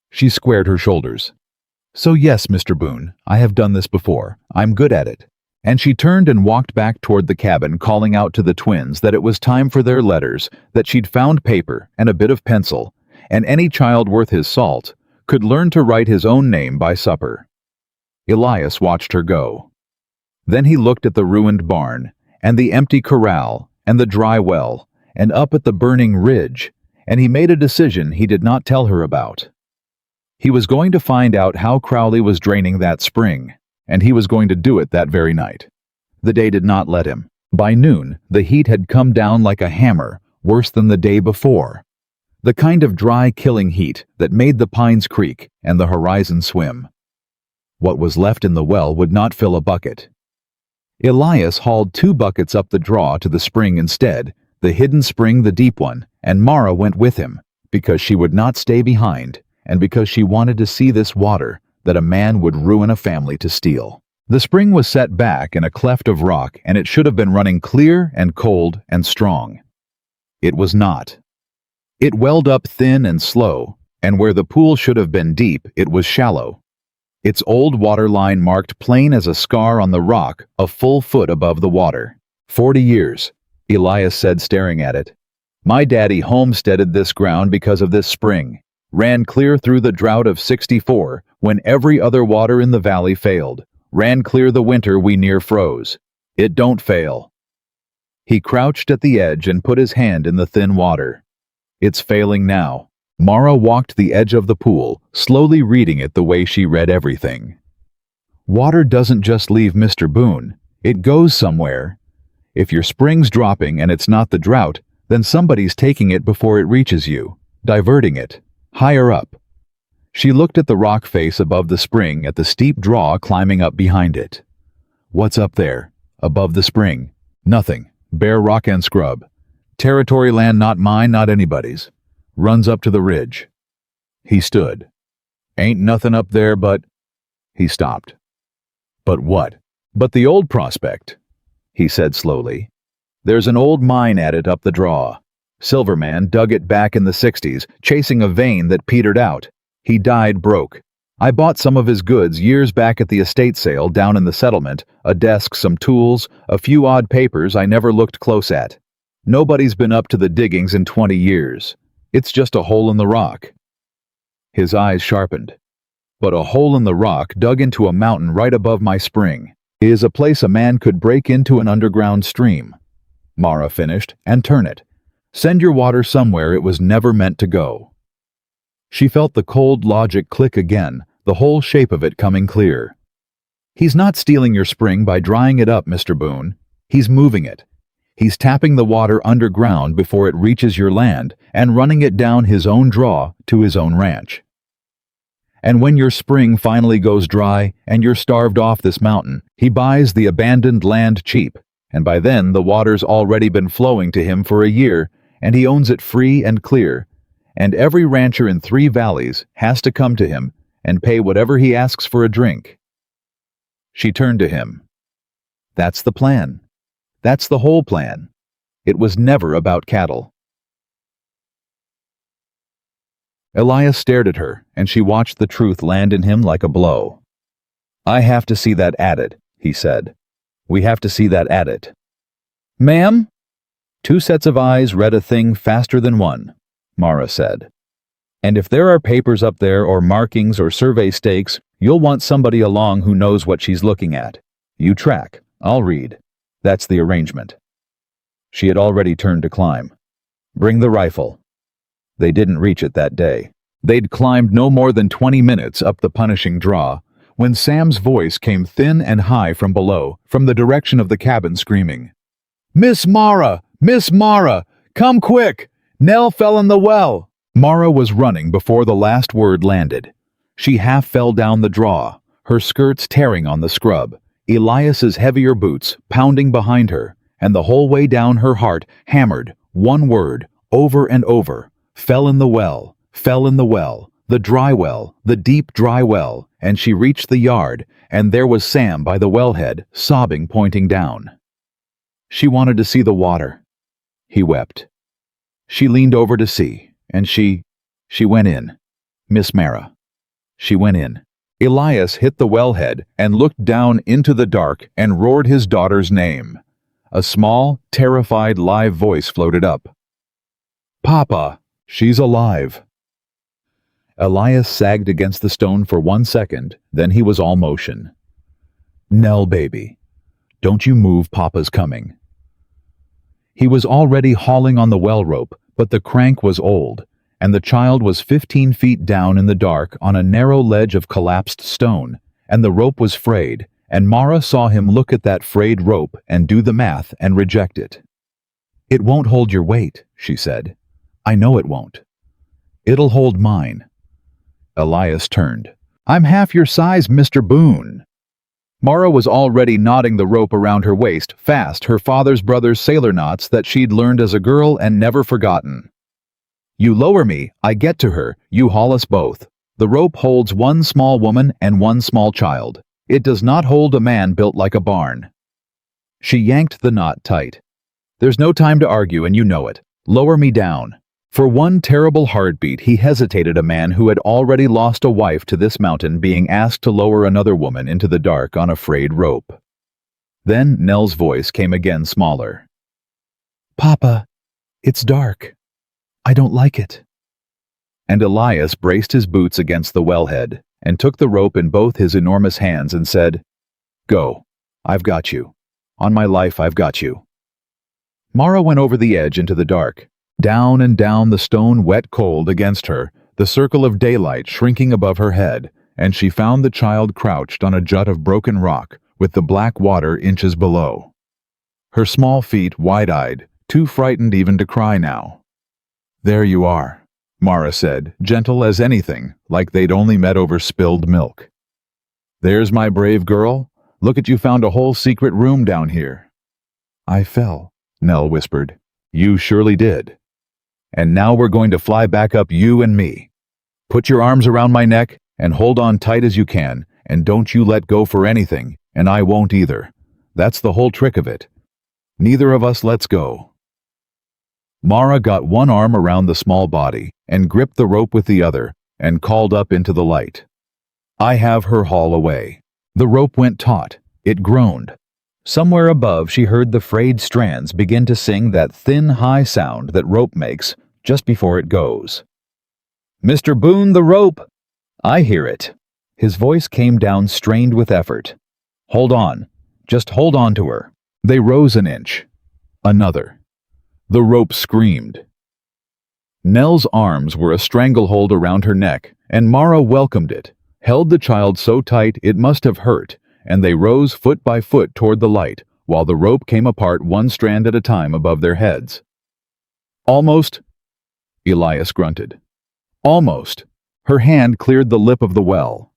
She squared her shoulders. So yes, Mr. Boone, I have done this before. I'm good at it. And she turned and walked back toward the cabin, calling out to the twins that it was time for their letters, that she'd found paper and a bit of pencil, and any child worth his salt could learn to write his own name by supper. Elias watched her go. Then he looked at the ruined barn, and the empty corral, and the dry well, and up at the burning ridge, and he made a decision he did not tell her about. He was going to find out how Crowley was draining that spring, and he was going to do it that very night. The day did not let him. By noon, the heat had come down like a hammer, worse than the day before. The kind of dry, killing heat that made the pines creak and the horizon swim. What was left in the well would not fill a bucket. Elias hauled 2 buckets up the draw to the spring instead, the hidden spring, the deep one, and Mara went with him, because she would not stay behind, and because she wanted to see this water that a man would ruin a family to steal. The spring was set back in a cleft of rock, and it should have been running clear and cold and strong. It was not. It welled up thin and slow, and where the pool should have been deep, it was shallow. Its old water line marked plain as a scar on the rock a full foot above the water. 40 years, Elias said, staring at it. My daddy homesteaded this ground because of this spring. Ran clear through the drought of '64 when every other water in the valley failed. Ran clear the winter we near froze. It don't fail. He crouched at the edge and put his hand in the thin water. It's failing now. Mara walked the edge of the pool, slowly reading it the way she read everything. Water doesn't just leave Mr. Boone. It goes somewhere. If your spring's dropping and it's not the drought, then somebody's taking it before it reaches you, diverting it. Higher up. She looked at the rock face above the spring, at the steep draw climbing up behind it. What's up there, above the spring? Nothing. Bare rock and scrub. Territory land not mine, not anybody's. Runs up to the ridge. He stood. Ain't nothing up there but... He stopped. But what? But the old prospect, he said slowly. There's an old mine at it up the draw. Silverman dug it back in the '60s, chasing a vein that petered out. He died broke. I bought some of his goods years back at the estate sale down in the settlement, a desk, some tools, a few odd papers I never looked close at. Nobody's been up to the diggings in 20 years. It's just a hole in the rock." His eyes sharpened. "But a hole in the rock dug into a mountain right above my spring is a place a man could break into an underground stream," Mara finished, "and turn it. Send your water somewhere it was never meant to go." She felt the cold logic click again, the whole shape of it coming clear. "He's not stealing your spring by drying it up, Mr. Boone. He's moving it. He's tapping the water underground before it reaches your land and running it down his own draw to his own ranch. And when your spring finally goes dry and you're starved off this mountain, he buys the abandoned land cheap, and by then the water's already been flowing to him for a year, and he owns it free and clear, and every rancher in 3 valleys has to come to him and pay whatever he asks for a drink." She turned to him. "That's the plan. That's the whole plan. It was never about cattle." Elias stared at her, and she watched the truth land in him like a blow. "I have to see that added," he said. "We have to see that added." "Ma'am?" 2 sets of eyes read a thing faster than one, Mara said. "And if there are papers up there or markings or survey stakes, you'll want somebody along who knows what she's looking at. You track, I'll read. That's the arrangement." She had already turned to climb. "Bring the rifle." They didn't reach it that day. They'd climbed no more than 20 minutes up the punishing draw when Sam's voice came thin and high from below, from the direction of the cabin, screaming, "Miss Mara! Miss Mara! Come quick! Nell fell in the well!" Mara was running before the last word landed. She half fell down the draw, her skirts tearing on the scrub, Elias's heavier boots pounding behind her, and the whole way down her heart hammered one word over and over: "Fell in the well, fell in the well, the dry well, the deep dry well," and she reached the yard, and there was Sam by the wellhead, sobbing, pointing down. She wanted to see the water. He wept. She leaned over to see, and she went in. Miss Mara. She went in. Elias hit the wellhead and looked down into the dark and roared his daughter's name. A small, terrified, live voice floated up. "Papa, she's alive." Elias sagged against the stone for 1 second, then he was all motion. "Nell, baby, don't you move, Papa's coming." He was already hauling on the well rope, but the crank was old, and the child was 15 feet down in the dark on a narrow ledge of collapsed stone, and the rope was frayed, and Mara saw him look at that frayed rope and do the math and reject it. "It won't hold your weight," she said. "I know it won't." "It'll hold mine." Elias turned. "I'm half your size, Mr. Boone." Mara was already knotting the rope around her waist, fast, her father's brother's sailor knots that she'd learned as a girl and never forgotten. "You lower me, I get to her, you haul us both. The rope holds 1 small woman and 1 small child. It does not hold a man built like a barn." She yanked the knot tight. "There's no time to argue, and you know it. Lower me down." For 1 terrible heartbeat he hesitated, a man who had already lost a wife to this mountain being asked to lower another woman into the dark on a frayed rope. Then Nell's voice came again, smaller. "Papa, it's dark. I don't like it." And Elias braced his boots against the wellhead and took the rope in both his enormous hands and said, "Go. I've got you. On my life, I've got you." Mara went over the edge into the dark. Down and down the stone, wet cold against her, the circle of daylight shrinking above her head, and she found the child crouched on a jut of broken rock with the black water inches below. Her small feet wide-eyed, too frightened even to cry now. "There you are," Mara said, gentle as anything, like they'd only met over spilled milk. "There's my brave girl. Look at you, found a whole secret room down here." "I fell," Nell whispered. "You surely did. And now we're going to fly back up, you and me. Put your arms around my neck and hold on tight as you can, and don't you let go for anything, and I won't either. That's the whole trick of it. Neither of us lets go." Mara got 1 arm around the small body and gripped the rope with the other and called up into the light. I have her haul away. The rope went taut. It groaned. Somewhere above she heard the frayed strands begin to sing that thin, high sound that rope makes just before it goes. "Mr. Boone, the rope!" "I hear it." His voice came down strained with effort. "Hold on. Just hold on to her." They rose an inch. Another. The rope screamed. Nell's arms were a stranglehold around her neck, and Mara welcomed it, held the child so tight it must have hurt, and they rose foot by foot toward the light, while the rope came apart one strand at a time above their heads. "Almost," Elias grunted. "Almost." Her hand cleared the lip of the well.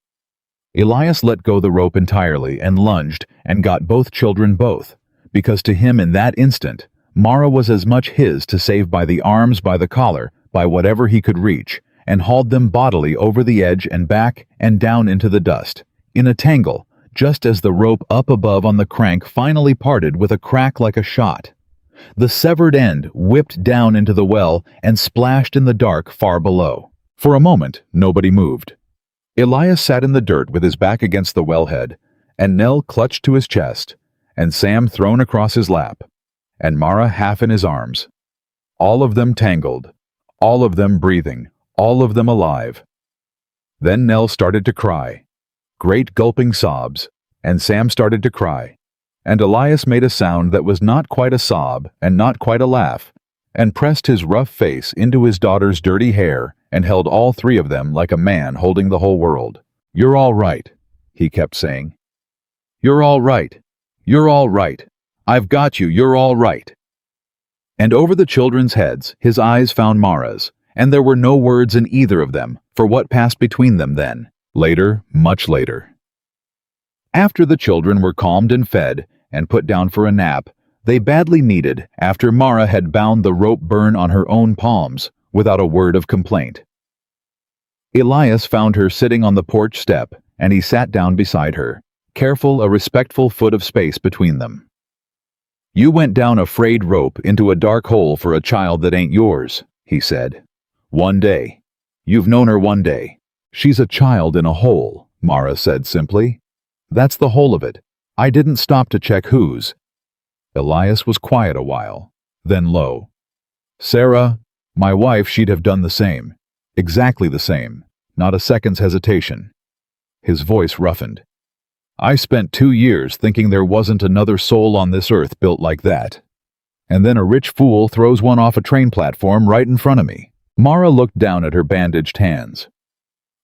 Elias let go the rope entirely and lunged and got both children both, because to him in that instant, Mara was as much his to save by the arms, by the collar, by whatever he could reach, and hauled them bodily over the edge and back and down into the dust, in a tangle, just as the rope up above on the crank finally parted with a crack like a shot. The severed end whipped down into the well and splashed in the dark far below. For a moment, nobody moved. Elias sat in the dirt with his back against the wellhead, and Nell clutched to his chest, and Sam thrown across his lap, and Mara half in his arms. All of them tangled, all of them breathing, all of them alive. Then Nell started to cry. Great gulping sobs, and Sam started to cry, and Elias made a sound that was not quite a sob and not quite a laugh, and pressed his rough face into his daughter's dirty hair and held all three of them like a man holding the whole world. "You're all right," he kept saying. "You're all right. You're all right. I've got you. You're all right." And over the children's heads his eyes found Mara's, and there were no words in either of them for what passed between them then. Later, much later. After the children were calmed and fed and put down for a nap, they badly needed after Mara had bound the rope burn on her own palms without a word of complaint. Elias found her sitting on the porch step, and he sat down beside her, careful a respectful foot of space between them. "You went down a frayed rope into a dark hole for a child that ain't yours," he said. "One day. You've known her one day. She's a child in a hole," Mara said simply. "That's the whole of it. I didn't stop to check whose." Elias was quiet a while, then low. "Sarah, my wife, she'd have done the same. Exactly the same. Not a second's hesitation." His voice roughened. "I spent 2 years thinking there wasn't another soul on this earth built like that. And then a rich fool throws one off a train platform right in front of me." Mara looked down at her bandaged hands.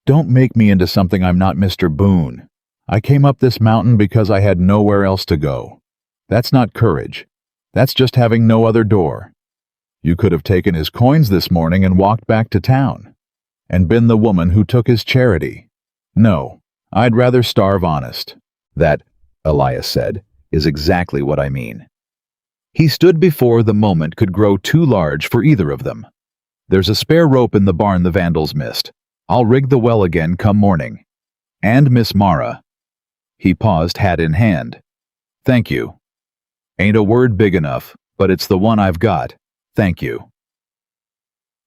"Don't make me into something I'm not, Mr. Boone. I came up this mountain because I had nowhere else to go. That's not courage. That's just having no other door. You could have taken his coins this morning and walked back to town, and been the woman who took his charity. No, I'd rather starve honest. That," Elias said, "is exactly what I mean." He stood before the moment could grow too large for either of them. "There's a spare rope in the barn the vandals missed. I'll rig the well again come morning. And Miss Mara." He paused, hat in hand. "Thank you. Ain't a word big enough, but it's the one I've got. Thank you."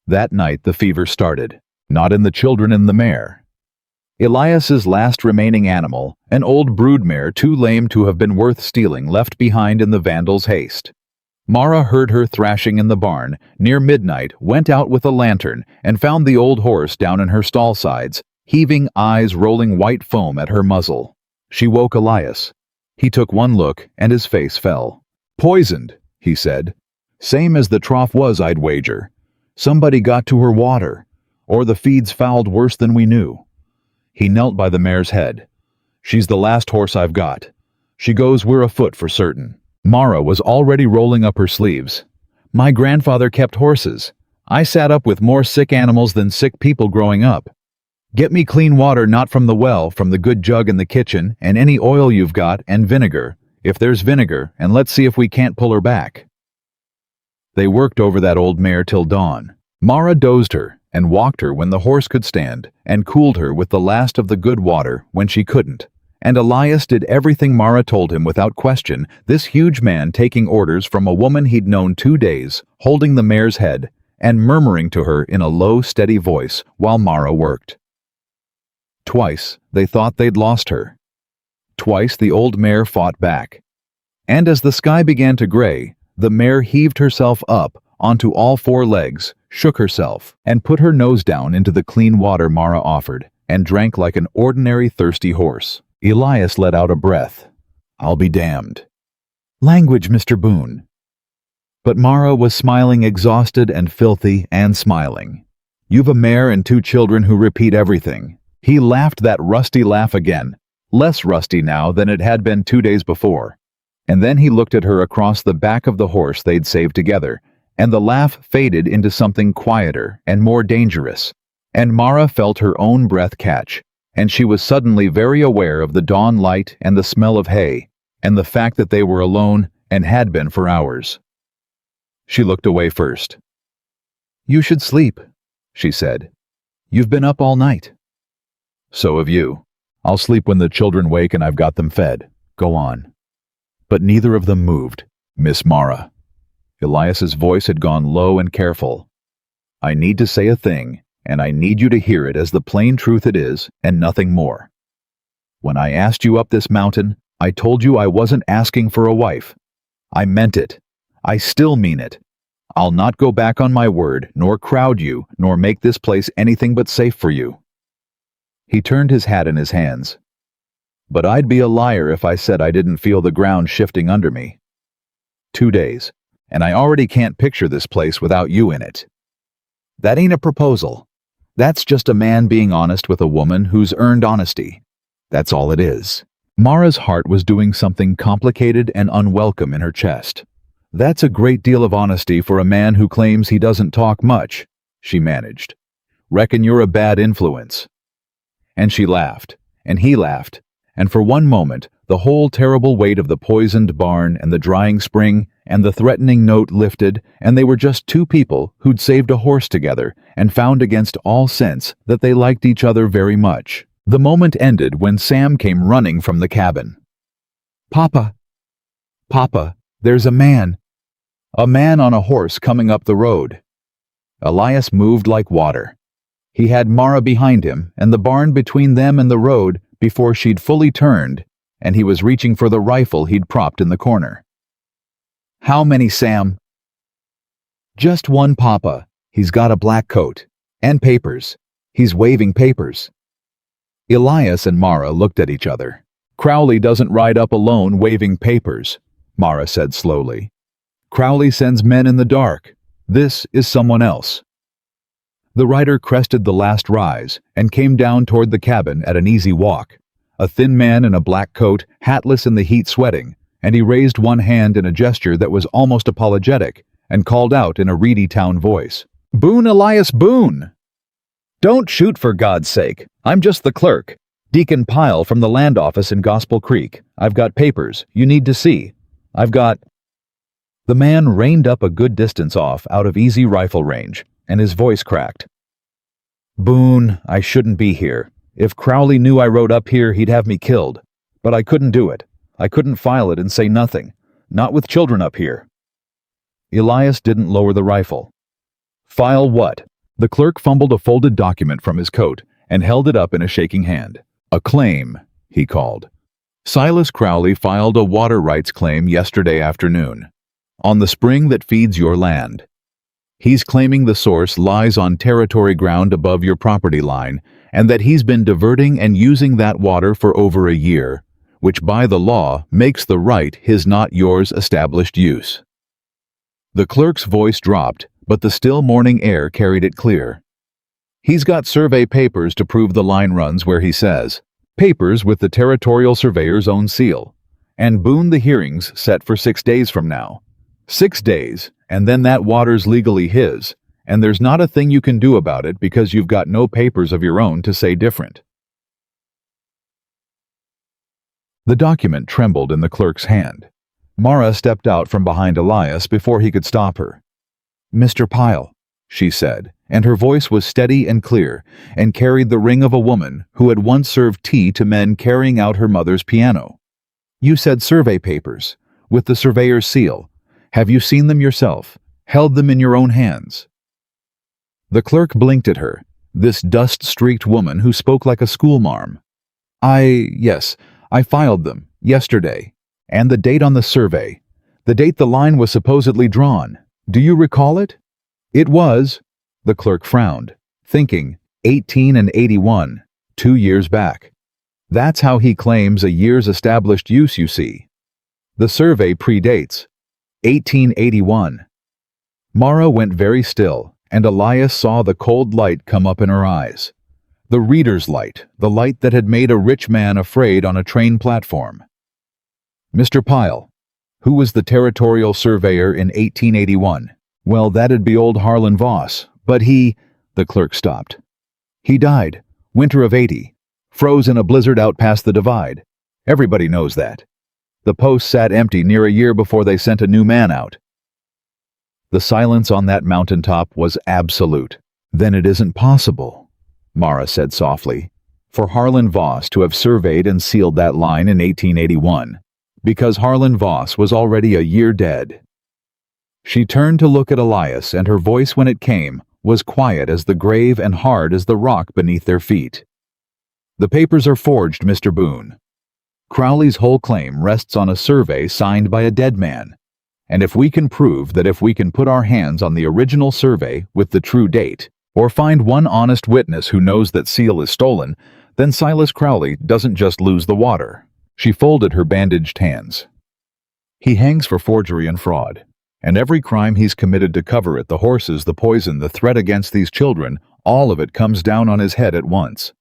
That night the fever started, not in the children in the mare. Elias's last remaining animal, an old broodmare too lame to have been worth stealing, left behind in the vandals' haste. Mara heard her thrashing in the barn, near midnight, went out with a lantern, and found the old horse down in her stall sides, heaving eyes rolling white foam at her muzzle. She woke Elias. He took one look, and his face fell. "Poisoned," he said. "Same as the trough was, I'd wager. Somebody got to her water, or the feed's fouled worse than we knew." He knelt by the mare's head. "She's the last horse I've got. She goes we're afoot for certain." Mara was already rolling up her sleeves. "My grandfather kept horses. I sat up with more sick animals than sick people growing up. Get me clean water, not from the well, from the good jug in the kitchen, and any oil you've got, and vinegar, if there's vinegar, and let's see if we can't pull her back." They worked over that old mare till dawn. Mara dozed her, and walked her when the horse could stand, and cooled her with the last of the good water when she couldn't. And Elias did everything Mara told him without question, this huge man taking orders from a woman he'd known 2 days, holding the mare's head, and murmuring to her in a low, steady voice while Mara worked. twice they thought they'd lost her. Twice the old mare fought back. And as the sky began to gray, the mare heaved herself up onto all four legs, shook herself, and put her nose down into the clean water Mara offered, and drank like an ordinary thirsty horse. Elias let out a breath. "I'll be damned." "Language, Mr. Boone." But Mara was smiling, exhausted and filthy, and smiling. "You've a mare and 2 children who repeat everything." He laughed that rusty laugh again, less rusty now than it had been 2 days before. And then he looked at her across the back of the horse they'd saved together, and the laugh faded into something quieter and more dangerous, and Mara felt her own breath catch, and she was suddenly very aware of the dawn light and the smell of hay, and the fact that they were alone and had been for hours. She looked away first. "You should sleep," she said. "You've been up all night." "So have you. I'll sleep when the children wake and I've got them fed. Go on." But neither of them moved. "Miss Mara." Elias's voice had gone low and careful. "I need to say a thing, and I need you to hear it as the plain truth it is, and nothing more. When I asked you up this mountain, I told you I wasn't asking for a wife. I meant it. I still mean it. I'll not go back on my word, nor crowd you, nor make this place anything but safe for you." He turned his hat in his hands. "But I'd be a liar if I said I didn't feel the ground shifting under me. 2 days, and I already can't picture this place without you in it. That ain't a proposal. That's just a man being honest with a woman who's earned honesty. That's all it is." Mara's heart was doing something complicated and unwelcome in her chest. "That's a great deal of honesty for a man who claims he doesn't talk much," she managed. "Reckon you're a bad influence." And she laughed, and he laughed, and for one moment the whole terrible weight of the poisoned barn and the drying spring and the threatening note lifted, and they were just 2 people who'd saved a horse together and found against all sense that they liked each other very much. The moment ended when Sam came running from the cabin. "Papa! Papa, there's a man! A man on a horse coming up the road." Elias moved like water. He had Mara behind him and the barn between them and the road before she'd fully turned, and he was reaching for the rifle he'd propped in the corner. "How many, Sam?" "Just one, Papa. He's got a black coat. And papers. He's waving papers." Elias and Mara looked at each other. "Crowley doesn't ride up alone waving papers," Mara said slowly. "Crowley sends men in the dark. This is someone else." The rider crested the last rise and came down toward the cabin at an easy walk, a thin man in a black coat, hatless in the heat, sweating, and he raised one hand in a gesture that was almost apologetic and called out in a reedy town voice, "Boone, Elias Boone!" "Don't shoot, for God's sake. I'm just the clerk. Deacon Pyle from the land office in Gospel Creek. I've got papers you need to see. I've got—" The man reined up a good distance off out of easy rifle range, and his voice cracked. "Boone, I shouldn't be here. If Crowley knew I rode up here, he'd have me killed. But I couldn't do it. I couldn't file it and say nothing. Not with children up here." Elias didn't lower the rifle. "File what?" The clerk fumbled a folded document from his coat and held it up in a shaking hand. "A claim," he called. "Silas Crowley filed a water rights claim yesterday afternoon, on the spring that feeds your land. He's claiming the source lies on territory ground above your property line, and that he's been diverting and using that water for over a year, which by the law makes the right his not yours established use." The clerk's voice dropped, but the still morning air carried it clear. "He's got survey papers to prove the line runs where he says, papers with the territorial surveyor's own seal, and Boone, the hearing's set for 6 days from now. 6 days, and then that water's legally his, and there's not a thing you can do about it because you've got no papers of your own to say different." The document trembled in the clerk's hand. Mara stepped out from behind Elias before he could stop her. "Mr. Pyle," she said, and her voice was steady and clear, and carried the ring of a woman who had once served tea to men carrying out her mother's piano. "You said survey papers, with the surveyor's seal. Have you seen them yourself? Held them in your own hands?" The clerk blinked at her, This dust-streaked woman who spoke like a schoolmarm. Yes, I filed them, yesterday. And the date on the survey. The date the line was supposedly drawn. Do you recall it? It was, the clerk frowned, thinking, 18 and 81, 2 years back. That's how he claims a year's established use, you see. The survey predates 1881. Mara went very still, and Elias saw the cold light come up in her eyes. The reader's light, the light that had made a rich man afraid on a train platform. Mr. Pyle, who was the territorial surveyor in 1881? Well, that'd be old Harlan Voss, but the clerk stopped. He died, winter of 80, froze in a blizzard out past the divide. Everybody knows that. The post sat empty near a year before they sent a new man out. The silence on that mountaintop was absolute. Then it isn't possible, Mara said softly, for Harlan Voss to have surveyed and sealed that line in 1881, because Harlan Voss was already a year dead. She turned to look at Elias, and her voice when it came was quiet as the grave and hard as the rock beneath their feet. The papers are forged, Mr. Boone. Crowley's whole claim rests on a survey signed by a dead man. And if we can prove that if we can put our hands on the original survey with the true date, or find one honest witness who knows that seal is stolen, then Silas Crowley doesn't just lose the water. She folded her bandaged hands. He hangs for forgery and fraud, and every crime he's committed to cover it, the horses, the poison, the threat against these children, all of it comes down on his head at once.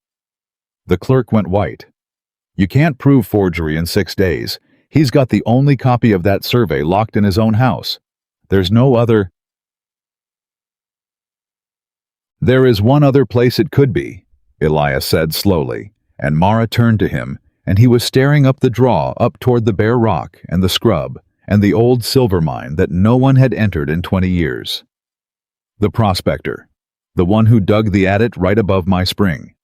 The clerk went white. You can't prove forgery in 6 days. He's got the only copy of that survey locked in his own house. There's no other. There is one other place it could be, Elias said slowly, and Mara turned to him, and he was staring up the draw, up toward the bare rock and the scrub and the old silver mine that no one had entered in 20 years. The prospector, the one who dug the adit right above my spring.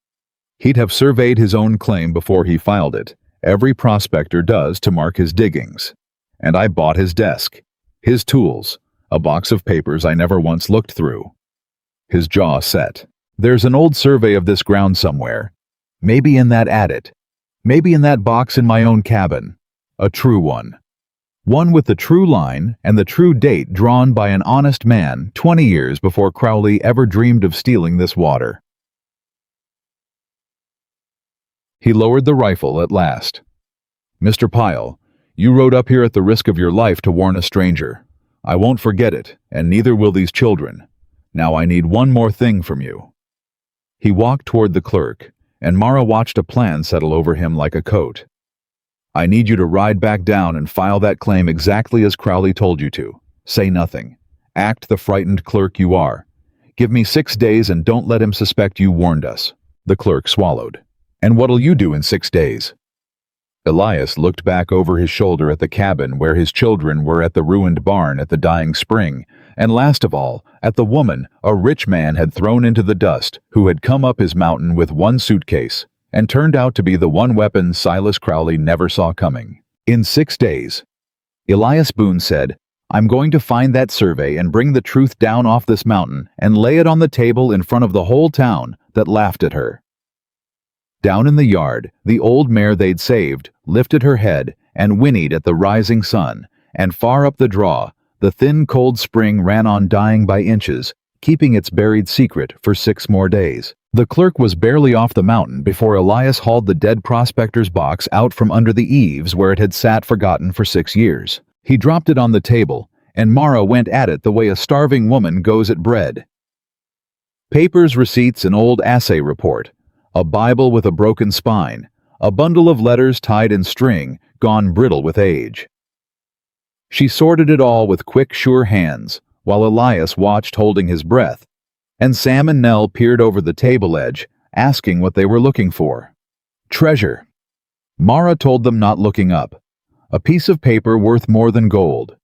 He'd have surveyed his own claim before he filed it. Every prospector does to mark his diggings. And I bought his desk, his tools, a box of papers I never once looked through. His jaw set. There's an old survey of this ground somewhere. Maybe in that adit. Maybe in that box in my own cabin. A true one. One with the true line and the true date drawn by an honest man 20 years before Crowley ever dreamed of stealing this water. He lowered the rifle at last. Mr. Pyle, you rode up here at the risk of your life to warn a stranger. I won't forget it, and neither will these children. Now I need one more thing from you. He walked toward the clerk, and Mara watched a plan settle over him like a coat. I need you to ride back down and file that claim exactly as Crowley told you to. Say nothing. Act the frightened clerk you are. Give me 6 days and don't let him suspect you warned us. The clerk swallowed. And what'll you do in 6 days? Elias looked back over his shoulder at the cabin where his children were, at the ruined barn at the dying spring, and last of all, at the woman a rich man had thrown into the dust, who had come up his mountain with one suitcase, and turned out to be the one weapon Silas Crowley never saw coming. In 6 days, Elias Boone said, I'm going to find that survey and bring the truth down off this mountain and lay it on the table in front of the whole town that laughed at her. Down in the yard, the old mare they'd saved lifted her head and whinnied at the rising sun, and far up the draw, the thin cold spring ran on dying by inches, keeping its buried secret for 6 more days. The clerk was barely off the mountain before Elias hauled the dead prospector's box out from under the eaves where it had sat forgotten for 6 years. He dropped it on the table, and Mara went at it the way a starving woman goes at bread. Papers, receipts, an old assay report, a Bible with a broken spine, a bundle of letters tied in string, gone brittle with age. She sorted it all with quick, sure hands, while Elias watched holding his breath, and Sam and Nell peered over the table edge, asking what they were looking for. Treasure. Mara told them, not looking up. A piece of paper worth more than gold.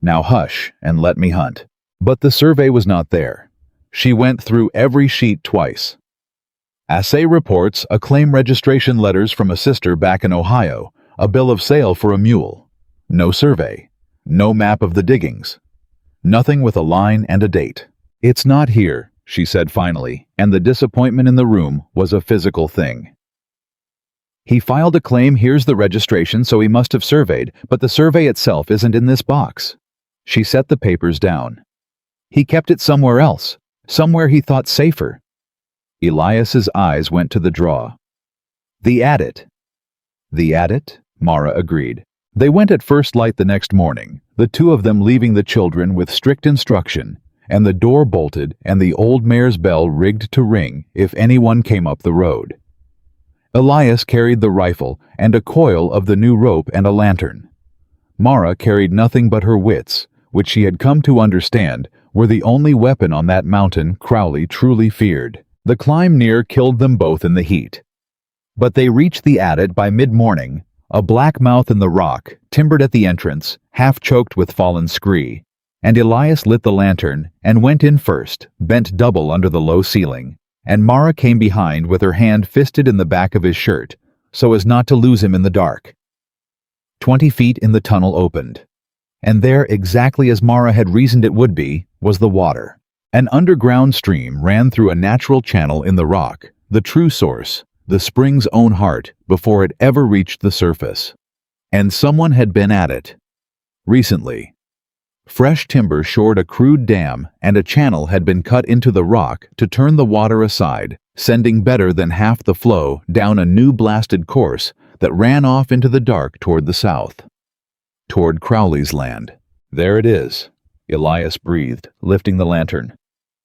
Now hush and let me hunt. But the survey was not there. She went through every sheet twice. Assay reports, a claim registration letters from a sister back in Ohio, a bill of sale for a mule. No survey. No map of the diggings. Nothing with a line and a date. It's not here, she said finally, and the disappointment in the room was a physical thing. He filed a claim. Here's the registration, so he must have surveyed, but the survey itself isn't in this box. She set the papers down. He kept it somewhere else, somewhere he thought safer. Elias's eyes went to the draw. The adit. The adit? Mara agreed. They went at first light the next morning, the two of them leaving the children with strict instruction, and the door bolted and the old mare's bell rigged to ring if anyone came up the road. Elias carried the rifle and a coil of the new rope and a lantern. Mara carried nothing but her wits, which she had come to understand were the only weapon on that mountain Crowley truly feared. The climb near killed them both in the heat. But they reached the adit by mid-morning, a black mouth in the rock, timbered at the entrance, half choked with fallen scree, and Elias lit the lantern and went in first, bent double under the low ceiling, and Mara came behind with her hand fisted in the back of his shirt, so as not to lose him in the dark. 20 feet in the tunnel opened, and there, exactly as Mara had reasoned it would be, was the water. An underground stream ran through a natural channel in the rock, the true source, the spring's own heart, before it ever reached the surface. And someone had been at it. Recently. Fresh timber shored a crude dam, and a channel had been cut into the rock to turn the water aside, sending better than half the flow down a new blasted course that ran off into the dark toward the south. Toward Crowley's land. There it is, Elias breathed, lifting the lantern.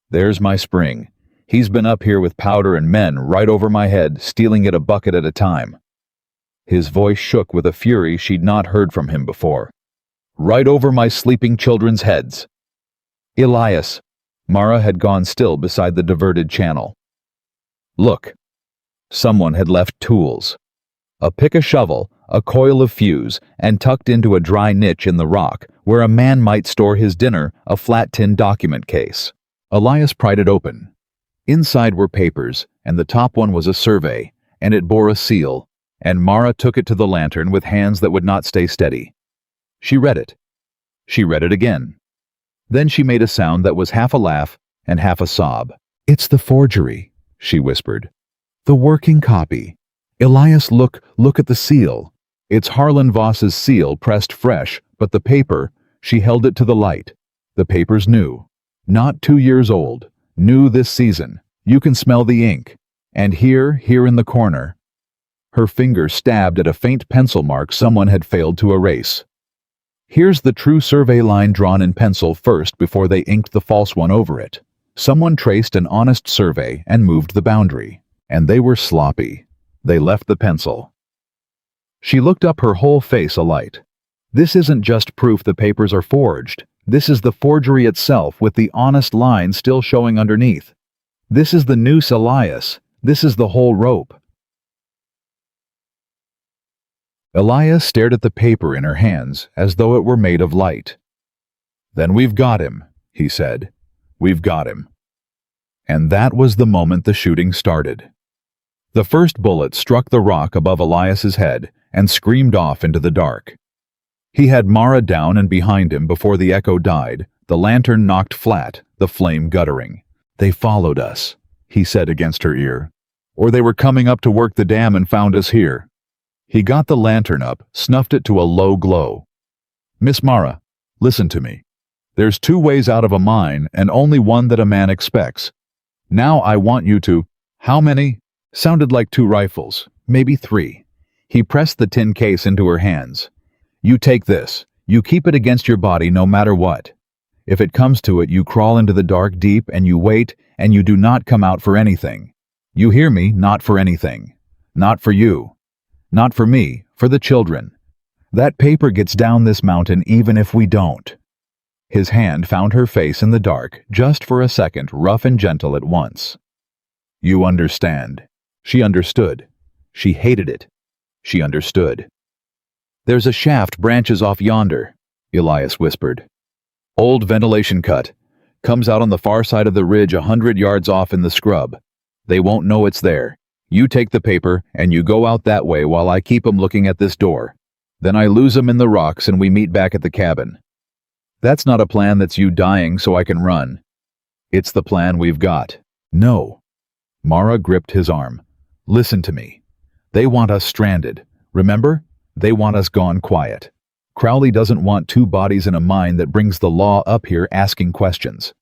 There's my spring. He's been up here with powder and men right over my head, stealing it a bucket at a time. His voice shook with a fury she'd not heard from him before. Right over my sleeping children's heads. Elias. Mara had gone still beside the diverted channel. Look. Someone had left tools. A pick, a shovel, a coil of fuse, and tucked into a dry niche in the rock, where a man might store his dinner, a flat tin document case. Elias pried it open. Inside were papers, and the top one was a survey, and it bore a seal, and Mara took it to the lantern with hands that would not stay steady. She read it. She read it again. Then she made a sound that was half a laugh and half a sob. It's the forgery, she whispered. The working copy. Elias, look at the seal. It's Harlan Voss's seal pressed fresh, but the paper, she held it to the light. The paper's new. Not 2 years old. New this season. You can smell the ink. And here in the corner. Her finger stabbed at a faint pencil mark someone had failed to erase. Here's the true survey line drawn in pencil first before they inked the false one over it. Someone traced an honest survey and moved the boundary. And they were sloppy. They left the pencil. She looked up, her whole face alight. This isn't just proof the papers are forged. This is the forgery itself with the honest line still showing underneath. This is the noose, Elias. This is the whole rope. Elias stared at the paper in her hands as though it were made of light. Then we've got him, he said. We've got him. And that was the moment the shooting started. The first bullet struck the rock above Elias's head and screamed off into the dark. He had Mara down and behind him before the echo died, the lantern knocked flat, the flame guttering. They followed us, he said against her ear. Or they were coming up to work the dam and found us here. He got the lantern up, snuffed it to a low glow. Miss Mara, listen to me. There's 2 ways out of a mine and only one that a man expects. Now I want you to... How many? Sounded like 2 rifles, maybe 3. He pressed the tin case into her hands. You take this. You keep it against your body no matter what. If it comes to it, you crawl into the dark deep and you wait, and you do not come out for anything. You hear me? Not for anything. Not for you. Not for me, for the children. That paper gets down this mountain even if we don't. His hand found her face in the dark, just for a second, rough and gentle at once. You understand. She understood. She hated it. She understood. There's a shaft branches off yonder, Elias whispered. Old ventilation cut. Comes out on the far side of the ridge 100 yards off in the scrub. They won't know it's there. You take the paper and you go out that way while I keep 'em looking at this door. Then I lose 'em in the rocks and we meet back at the cabin. That's not a plan, that's you dying so I can run. It's the plan we've got. No. Mara gripped his arm. Listen to me. They want us stranded. Remember? They want us gone quiet. Crowley doesn't want two bodies in a mine that brings the law up here asking questions.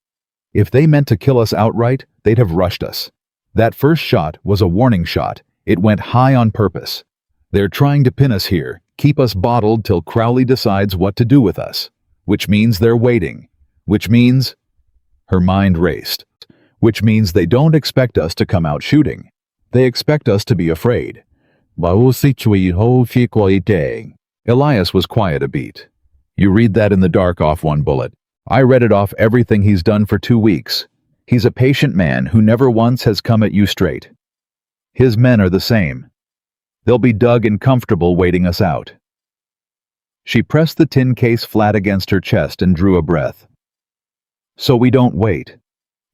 If they meant to kill us outright, they'd have rushed us. That first shot was a warning shot. It went high on purpose. They're trying to pin us here, keep us bottled till Crowley decides what to do with us. Which means they're waiting. Which means... Her mind raced. Which means they don't expect us to come out shooting. They expect us to be afraid. Elias was quiet a beat. You read that in the dark off one bullet. I read it off everything he's done for 2 weeks. He's a patient man who never once has come at you straight. His men are the same. They'll be dug and comfortable waiting us out. She pressed the tin case flat against her chest and drew a breath. So we don't wait.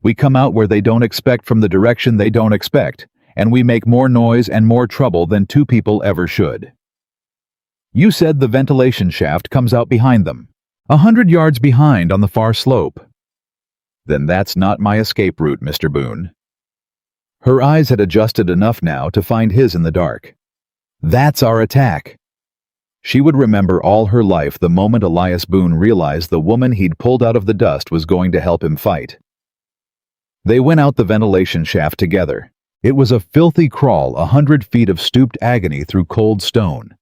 We come out where they don't expect from the direction they don't expect, and we make more noise and more trouble than two people ever should. You said the ventilation shaft comes out behind them, 100 yards behind on the far slope. Then that's not my escape route, Mr. Boone. Her eyes had adjusted enough now to find his in the dark. That's our attack. She would remember all her life the moment Elias Boone realized the woman he'd pulled out of the dust was going to help him fight. They went out the ventilation shaft together. It was a filthy crawl, 100 feet of stooped agony through cold stone.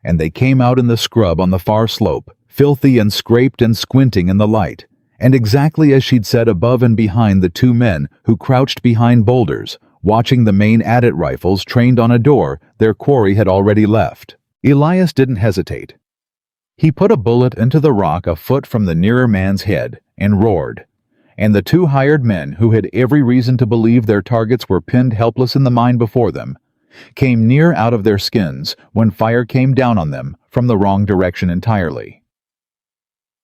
And they came out in the scrub on the far slope, filthy and scraped and squinting in the light, and exactly as she'd said above and behind the two men who crouched behind boulders, watching the main adit rifles trained on a door their quarry had already left. Elias didn't hesitate. He put a bullet into the rock a foot from the nearer man's head and roared, and the two hired men who had every reason to believe their targets were pinned helpless in the mine before them, came near out of their skins when fire came down on them from the wrong direction entirely.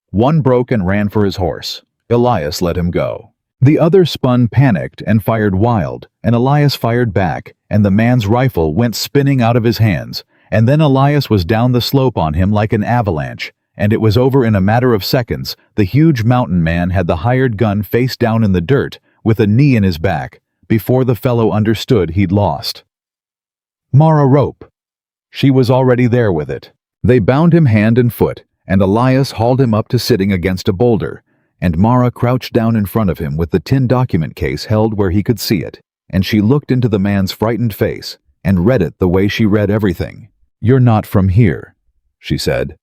One broke and ran for his horse. Elias let him go. The other spun panicked and fired wild, and Elias fired back, and the man's rifle went spinning out of his hands, and then Elias was down the slope on him like an avalanche, and it was over in a matter of seconds. The huge mountain man had the hired gun face down in the dirt, with a knee in his back, before the fellow understood he'd lost. Mara rope. She was already there with it. They bound him hand and foot, and Elias hauled him up to sitting against a boulder, and Mara crouched down in front of him with the tin document case held where he could see it, and she looked into the man's frightened face, and read it the way she read everything. You're not from here, she said.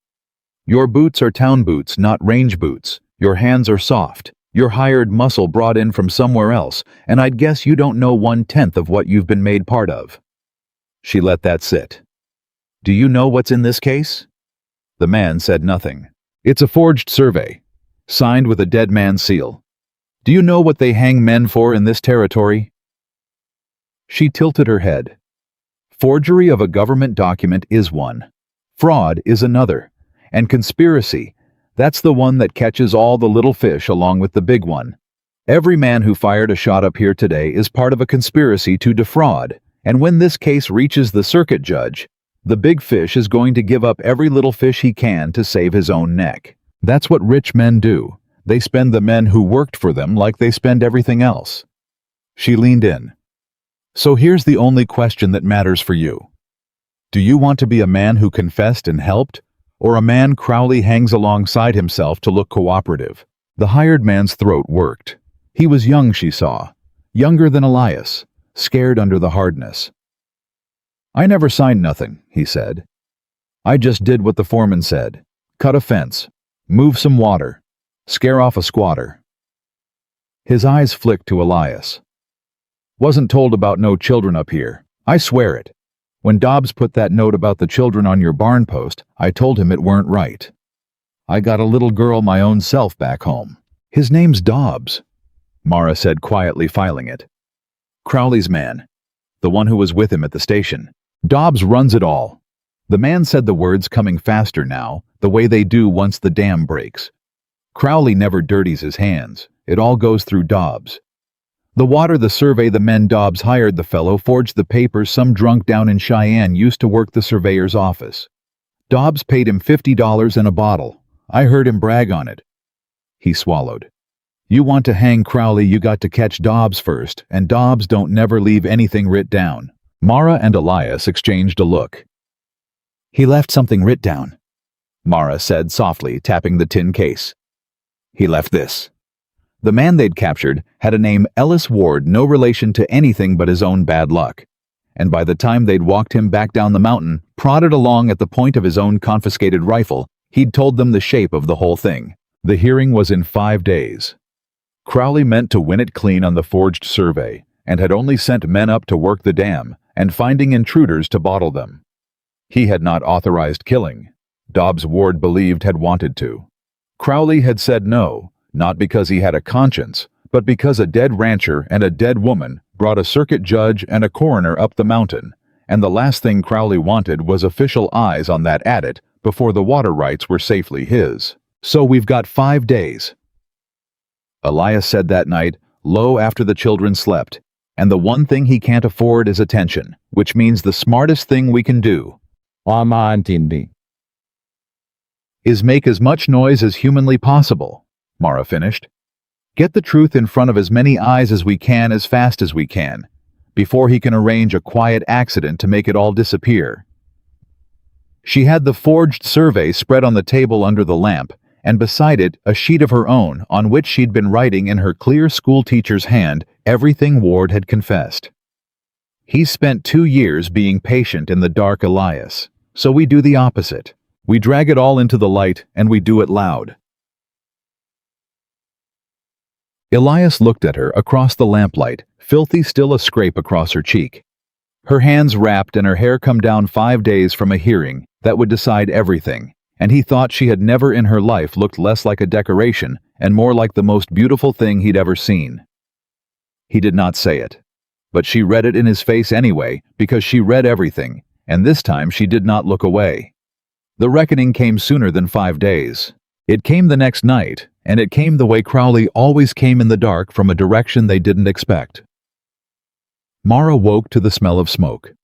Your boots are town boots, not range boots. Your hands are soft. You're hired muscle brought in from somewhere else, and I'd guess you don't know 1/10 of what you've been made part of. She let that sit. Do you know what's in this case? The man said nothing. It's a forged survey, signed with a dead man's seal. Do you know what they hang men for in this territory? She tilted her head. Forgery of a government document is one. Fraud is another. And conspiracy, that's the one that catches all the little fish along with the big one. Every man who fired a shot up here today is part of a conspiracy to defraud, and when this case reaches the circuit judge, the big fish is going to give up every little fish he can to save his own neck. That's what rich men do. They spend the men who worked for them like they spend everything else. She leaned in. So here's the only question that matters for you. Do you want to be a man who confessed and helped, or a man Crowley hangs alongside himself to look cooperative? The hired man's throat worked. He was young, she saw. Younger than Elias, scared under the hardness. I never signed nothing, he said. I just did what the foreman said. Cut a fence. Move some water. Scare off a squatter. His eyes flicked to Elias. Wasn't told about no children up here. I swear it. When Dobbs put that note about the children on your barn post, I told him it weren't right. I got a little girl my own self back home. His name's Dobbs, Mara said quietly, filing it. Crowley's man. The one who was with him at the station. Dobbs runs it all. The man said the words coming faster now, the way they do once the dam breaks. Crowley never dirties his hands. It all goes through Dobbs. The water, the survey, the men Dobbs hired, the fellow forged the papers some drunk down in Cheyenne used to work the surveyor's office. Dobbs paid him $50 and a bottle. I heard him brag on it. He swallowed. You want to hang Crowley, you got to catch Dobbs first, and Dobbs don't never leave anything writ down." Mara and Elias exchanged a look. "He left something writ down," Mara said softly, tapping the tin case. "He left this." The man they'd captured had a name Ellis Ward, no relation to anything but his own bad luck. And by the time they'd walked him back down the mountain, prodded along at the point of his own confiscated rifle, he'd told them the shape of the whole thing. The hearing was in 5 days. Crowley meant to win it clean on the forged survey, and had only sent men up to work the dam, and finding intruders to bottle them. He had not authorized killing. Dobbs Ward believed had wanted to. Crowley had said no, not because he had a conscience, but because a dead rancher and a dead woman brought a circuit judge and a coroner up the mountain, and the last thing Crowley wanted was official eyes on that adit before the water rights were safely his. "So we've got 5 days." Elias said that night, low after the children slept, "And the one thing he can't afford is attention, which means the smartest thing we can do is make as much noise as humanly possible," Mara finished. "Get the truth in front of as many eyes as we can as fast as we can, before he can arrange a quiet accident to make it all disappear." She had the forged survey spread on the table under the lamp, and beside it a sheet of her own on which she'd been writing in her clear schoolteacher's hand everything Ward had confessed. "He spent 2 years being patient in the dark, Elias, so we do the opposite. We drag it all into the light, and we do it loud." Elias looked at her across the lamplight, filthy still a scrape across her cheek. Her hands wrapped and her hair come down 5 days from a hearing that would decide everything, and he thought she had never in her life looked less like a decoration and more like the most beautiful thing he'd ever seen. He did not say it, but she read it in his face anyway, because she read everything, and this time she did not look away. The reckoning came sooner than 5 days. It came the next night, and it came the way Crowley always came in the dark, from a direction they didn't expect. Mara woke to the smell of smoke.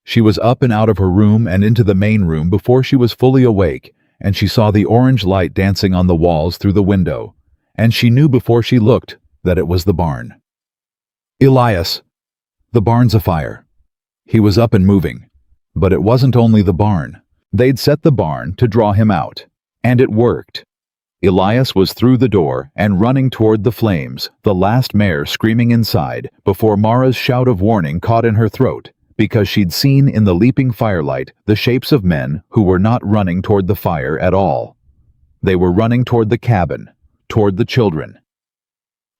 She was up and out of her room and into the main room before she was fully awake, and she saw the orange light dancing on the walls through the window, and she knew before she looked that it was the barn. "Elias, the barn's afire." He was up and moving, but it wasn't only the barn. They'd set the barn to draw him out, and it worked. Elias was through the door and running toward the flames, the last mare screaming inside, before Mara's shout of warning caught in her throat, because she'd seen in the leaping firelight the shapes of men who were not running toward the fire at all. They were running toward the cabin, toward the children.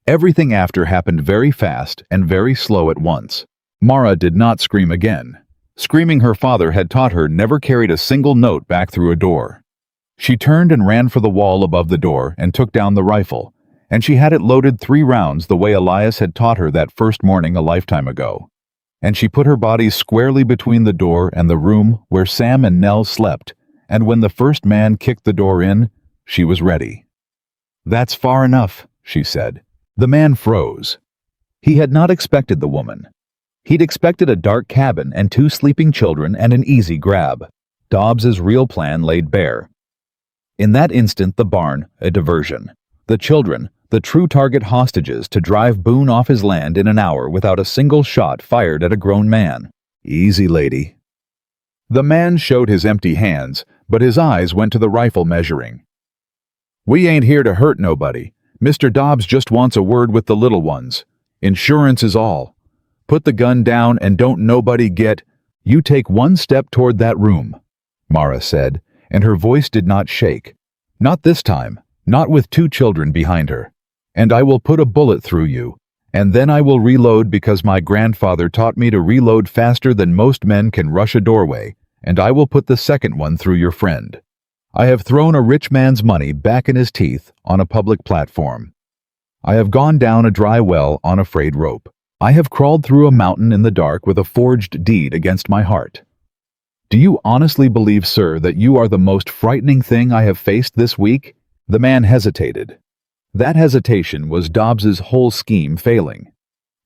Everything after happened very fast and very slow at once. Mara did not scream again. Screaming her father had taught her never carried a single note back through a door. She turned and ran for the wall above the door and took down the rifle, and she had it loaded 3 rounds the way Elias had taught her that first morning a lifetime ago. And she put her body squarely between the door and the room where Sam and Nell slept, and when the first man kicked the door in, she was ready. "That's far enough," she said. The man froze. He had not expected the woman. He'd expected a dark cabin and 2 sleeping children and an easy grab. Dobbs's real plan laid bare. In that instant, the barn, a diversion. The children, the true target hostages to drive Boone off his land in an hour without a single shot fired at a grown man. "Easy, lady." The man showed his empty hands, but his eyes went to the rifle measuring. "We ain't here to hurt nobody. Mr. Dobbs just wants a word with the little ones. Insurance is all. Put the gun down and don't nobody get—" "You take 1 step toward that room," Mara said, and her voice did not shake. "Not this time, not with 2 children behind her. And I will put a bullet through you, and then I will reload because my grandfather taught me to reload faster than most men can rush a doorway, and I will put the second one through your friend. I have thrown a rich man's money back in his teeth on a public platform. I have gone down a dry well on a frayed rope. I have crawled through a mountain in the dark with a forged deed against my heart. Do you honestly believe, sir, that you are the most frightening thing I have faced this week?" The man hesitated. That hesitation was Dobbs's whole scheme failing.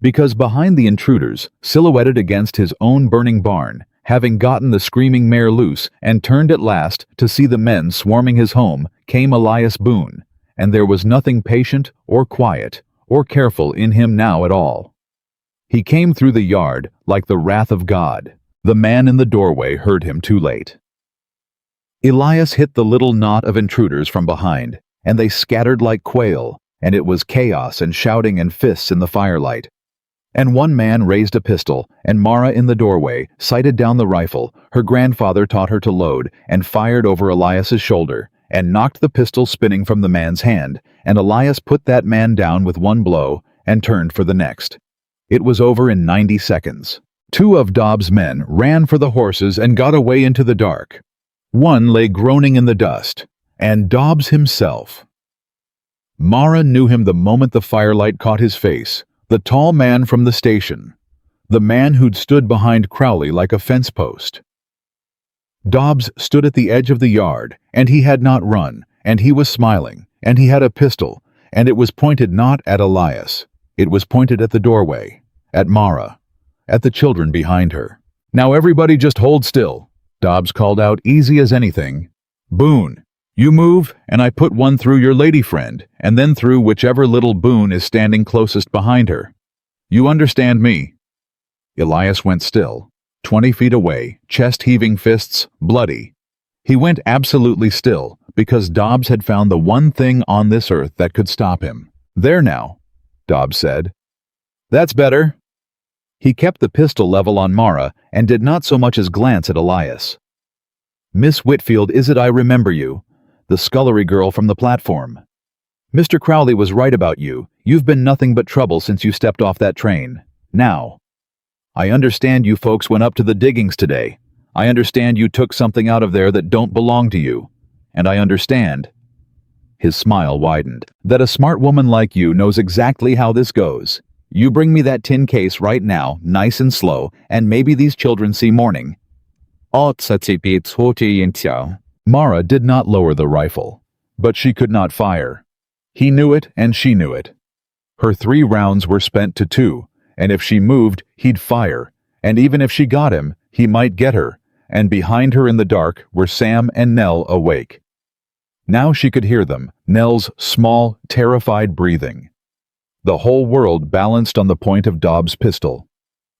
Because behind the intruders, silhouetted against his own burning barn, having gotten the screaming mare loose and turned at last to see the men swarming his home, came Elias Boone, and there was nothing patient or quiet or careful in him now at all. He came through the yard like the wrath of God. The man in the doorway heard him too late. Elias hit the little knot of intruders from behind, and they scattered like quail, and it was chaos and shouting and fists in the firelight. And one man raised a pistol, and Mara in the doorway sighted down the rifle her grandfather taught her to load and fired over Elias's shoulder, and knocked the pistol spinning from the man's hand, and Elias put that man down with one blow and turned for the next. It was over in 90 seconds. 2 of Dobbs' men ran for the horses and got away into the dark. One lay groaning in the dust, and Dobbs himself. Mara knew him the moment the firelight caught his face, the tall man from the station, the man who'd stood behind Crowley like a fence post. Dobbs stood at the edge of the yard, and he had not run, and he was smiling, and he had a pistol, and it was pointed not at Elias. It was pointed at the doorway, at Mara, at the children behind her. "Now everybody just hold still," Dobbs called out, easy as anything. "Boone, you move, and I put one through your lady friend, and then through whichever little Boone is standing closest behind her. You understand me?" Elias went still, 20 feet away, chest-heaving fists, bloody. He went absolutely still, because Dobbs had found the one thing on this earth that could stop him. "There now," Dobbs said. "That's better." He kept the pistol level on Mara and did not so much as glance at Elias. "Miss Whitfield, is it I remember you? The scullery girl from the platform. Mr. Crowley was right about you. You've been nothing but trouble since you stepped off that train. Now, I understand you folks went up to the diggings today. I understand you took something out of there that don't belong to you. And I understand," his smile widened, "that a smart woman like you knows exactly how this goes. You bring me that tin case right now, nice and slow, and maybe these children see morning." Mara did not lower the rifle, but she could not fire. He knew it, and she knew it. Her 3 rounds were spent to 2, and if she moved, he'd fire, and even if she got him, he might get her, and behind her in the dark were Sam and Nell awake. Now she could hear them, Nell's small, terrified breathing. The whole world balanced on the point of Dobbs' pistol.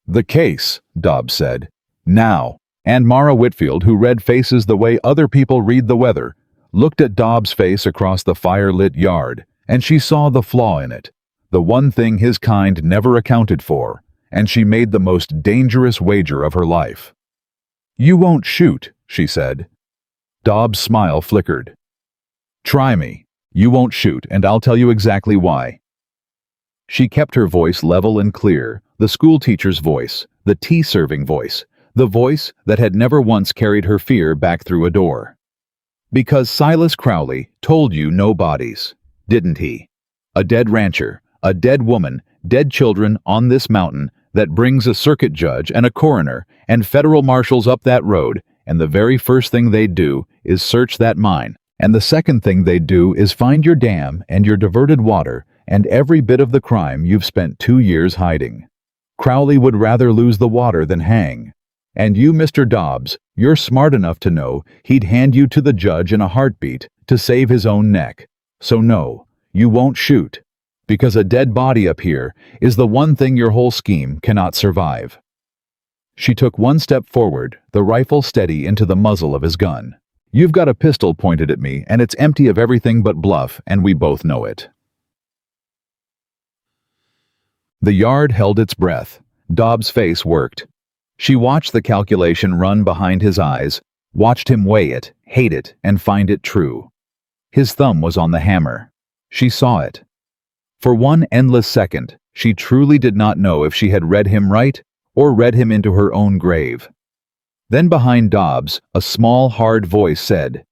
"The case," Dobbs said. "Now." And Mara Whitfield, who read faces the way other people read the weather, looked at Dobbs' face across the fire-lit yard, and she saw the flaw in it, the one thing his kind never accounted for, and she made the most dangerous wager of her life. "You won't shoot," she said. Dobbs' smile flickered. "Try me. You won't shoot, and I'll tell you exactly why." She kept her voice level and clear, the schoolteacher's voice, the tea-serving voice, the voice that had never once carried her fear back through a door. "Because Silas Crowley told you no bodies, didn't he? A dead rancher, a dead woman, dead children on this mountain that brings a circuit judge and a coroner and federal marshals up that road, and the very first thing they'd do is search that mine, and the second thing they'd do is find your dam and your diverted water and every bit of the crime you've spent 2 years hiding. Crowley would rather lose the water than hang. And you, Mr. Dobbs, you're smart enough to know he'd hand you to the judge in a heartbeat to save his own neck. So no, you won't shoot, because a dead body up here is the one thing your whole scheme cannot survive." She took one step forward, the rifle steady into the muzzle of his gun. "You've got a pistol pointed at me, and it's empty of everything but bluff, and we both know it." The yard held its breath. Dobbs' face worked. She watched the calculation run behind his eyes, watched him weigh it, hate it, and find it true. His thumb was on the hammer. She saw it. For one endless second, she truly did not know if she had read him right or read him into her own grave. Then behind Dobbs, a small, hard voice said,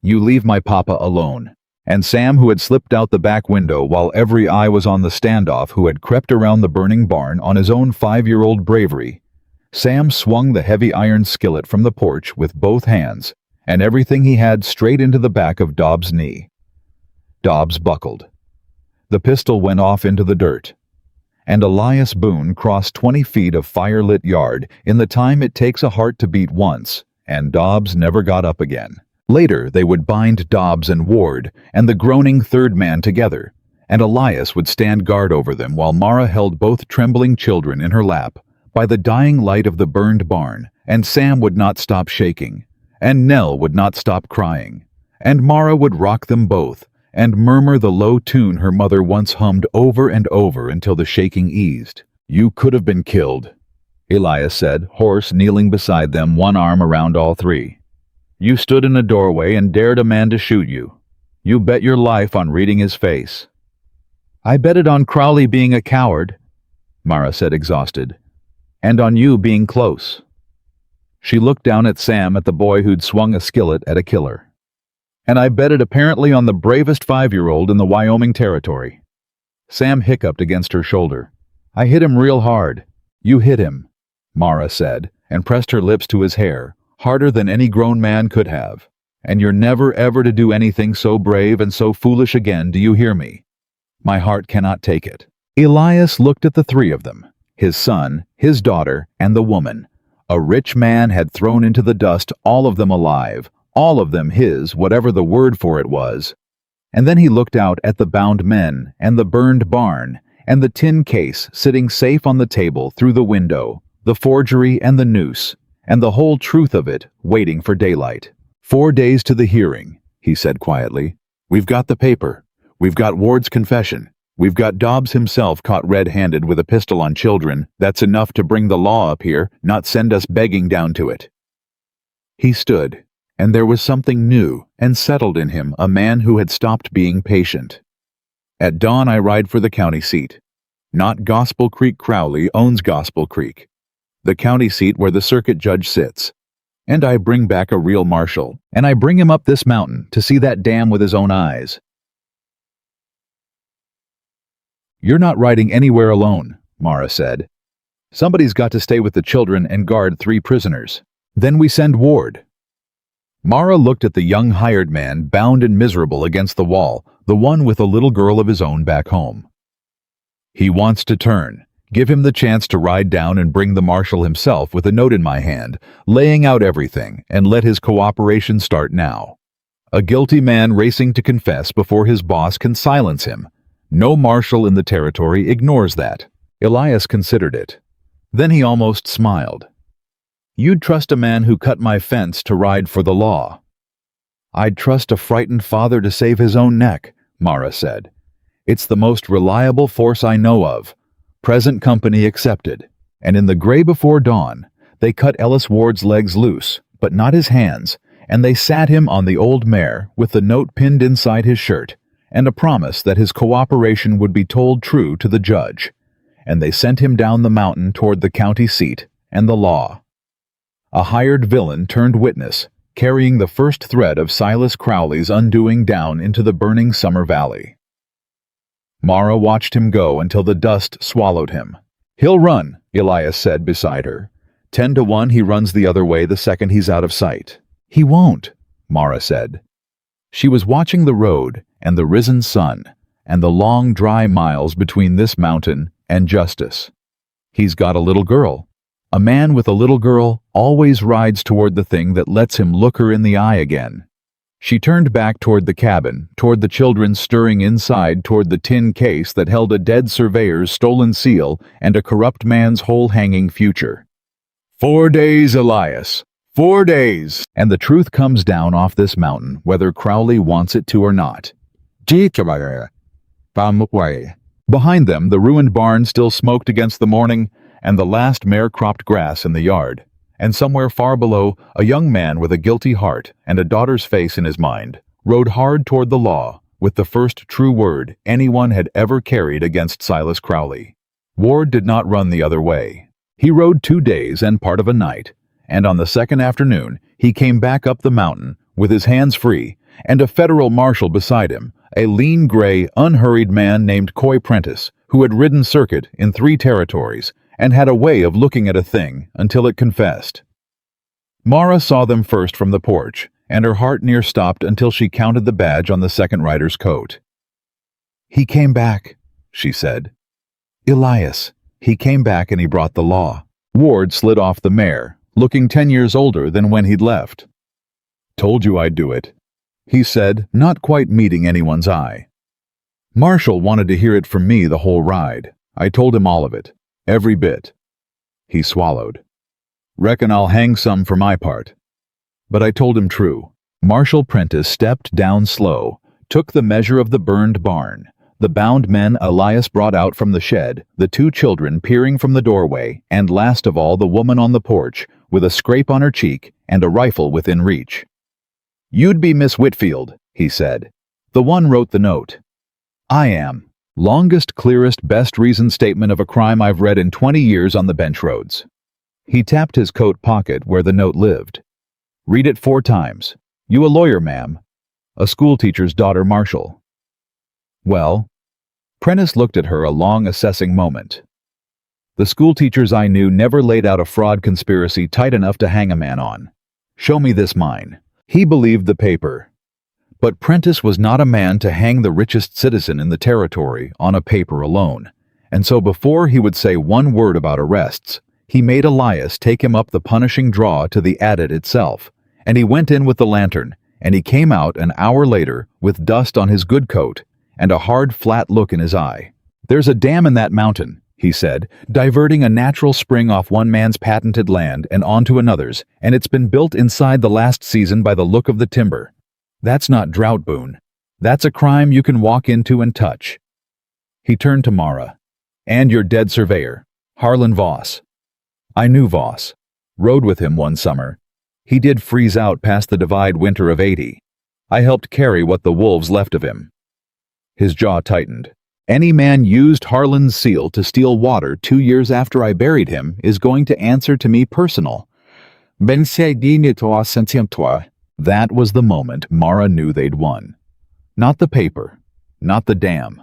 "You leave my papa alone." And Sam, who had slipped out the back window while every eye was on the standoff, who had crept around the burning barn on his own 5-year-old bravery, Sam swung the heavy iron skillet from the porch with both hands, and everything he had straight into the back of Dobbs' knee. Dobbs buckled. The pistol went off into the dirt, and Elias Boone crossed 20 feet of fire-lit yard in the time it takes a heart to beat once, and Dobbs never got up again. Later, they would bind Dobbs and Ward and the groaning third man together, and Elias would stand guard over them while Mara held both trembling children in her lap by the dying light of the burned barn, and Sam would not stop shaking, and Nell would not stop crying, and Mara would rock them both and murmur the low tune her mother once hummed over and over until the shaking eased. "You could have been killed," Elias said, hoarse, kneeling beside them, one arm around all three. "You stood in a doorway and dared a man to shoot you. You bet your life on reading his face." "I bet it on Crowley being a coward," Mara said, exhausted, "and on you being close." She looked down at Sam, at the boy who'd swung a skillet at a killer. "And I bet it apparently on the bravest 5-year-old in the Wyoming Territory." Sam hiccuped against her shoulder. "I hit him real hard." "You hit him," Mara said, and pressed her lips to his hair, harder than any grown man could have. "And you're never ever to do anything so brave and so foolish again, do you hear me? My heart cannot take it." Elias looked at the three of them, his son, his daughter, and the woman. A rich man had thrown into the dust all of them alive, all of them his, whatever the word for it was. And then he looked out at the bound men, and the burned barn, and the tin case sitting safe on the table through the window, the forgery and the noose, and the whole truth of it, waiting for daylight. 4 days to the hearing, he said quietly. We've got the paper. We've got Ward's confession. We've got Dobbs himself caught red-handed with a pistol on children. That's enough to bring the law up here, not send us begging down to it. He stood, and there was something new and settled in him, a man who had stopped being patient. At dawn I ride for the county seat. Not Gospel Creek Crowley owns Gospel Creek, the county seat where the circuit judge sits. And I bring back a real marshal, and I bring him up this mountain to see that dam with his own eyes. You're not riding anywhere alone, Mara said. Somebody's got to stay with the children and guard 3 prisoners. Then we send Ward. Mara looked at the young hired man, bound and miserable against the wall, the one with a little girl of his own back home. He wants to turn. Give him the chance to ride down and bring the marshal himself with a note in my hand, laying out everything, and let his cooperation start now. A guilty man racing to confess before his boss can silence him. No marshal in the territory ignores that. Elias considered it. Then he almost smiled. You'd trust a man who cut my fence to ride for the law. I'd trust a frightened father to save his own neck, Mara said. It's the most reliable force I know of, present company accepted. And in the gray before dawn, they cut Ellis Ward's legs loose, but not his hands, and they sat him on the old mare with the note pinned inside his shirt, and a promise that his cooperation would be told true to the judge, and they sent him down the mountain toward the county seat and the law. A hired villain turned witness, carrying the first thread of Silas Crowley's undoing down into the burning summer valley. Mara watched him go until the dust swallowed him. He'll run, Elias said beside her. 10 to 1 he runs the other way the second he's out of sight. He won't, Mara said. She was watching the road and the risen sun and the long dry miles between this mountain and justice. He's got a little girl. A man with a little girl always rides toward the thing that lets him look her in the eye again. She turned back toward the cabin, toward the children stirring inside, toward the tin case that held a dead surveyor's stolen seal and a corrupt man's whole hanging future. 4 days, Elias. 4 days, and the truth comes down off this mountain, whether Crowley wants it to or not. Behind them, the ruined barn still smoked against the morning, and the last mare-cropped grass in the yard. And somewhere far below, a young man with a guilty heart and a daughter's face in his mind rode hard toward the law with the first true word anyone had ever carried against Silas Crowley. Ward did not run the other way. He rode 2 days and part of a night, and on the second afternoon he came back up the mountain with his hands free and a federal marshal beside him, a lean, gray, unhurried man named Coy Prentice, who had ridden circuit in 3 territories and had a way of looking at a thing until it confessed. Mara saw them first from the porch, and her heart near stopped until she counted the badge on the second rider's coat. He came back, she said. Elias, he came back and he brought the law. Ward slid off the mare, looking 10 years older than when he'd left. Told you I'd do it, he said, not quite meeting anyone's eye. Marshall wanted to hear it from me the whole ride. I told him all of it. Every bit. He swallowed. Reckon I'll hang some for my part. But I told him true. Marshall Prentice stepped down slow, took the measure of the burned barn, the bound men Elias brought out from the shed, the two children peering from the doorway, and last of all the woman on the porch, with a scrape on her cheek and a rifle within reach. "You'd be Miss Whitfield," he said. "The one wrote the note." "I am." Longest, clearest, best reasoned statement of a crime I've read in 20 years on the bench roads. He tapped his coat pocket where the note lived. "Read it 4 times. You a lawyer, ma'am?" "A schoolteacher's daughter, Marshall." "Well?" Prentice looked at her a long, assessing moment. "The schoolteachers I knew never laid out a fraud conspiracy tight enough to hang a man on. Show me this mine." He believed the paper. But Prentice was not a man to hang the richest citizen in the territory on a paper alone, and so before he would say one word about arrests, he made Elias take him up the punishing draw to the adit itself, and he went in with the lantern, and he came out an hour later with dust on his good coat and a hard, flat look in his eye. "There's a dam in that mountain," he said, "diverting a natural spring off one man's patented land and onto another's, and it's been built inside the last season by the look of the timber. That's not drought, Boone. That's a crime you can walk into and touch." He turned to Mara. "And your dead surveyor, Harlan Voss." I knew Voss. Rode with him one summer. He did freeze out past the Divide winter of '80. I helped carry what the wolves left of him. His jaw tightened. "Any man used Harlan's seal to steal water 2 years after I buried him is going to answer to me personal." That was the moment Mara knew they'd won. Not the paper, not the dam.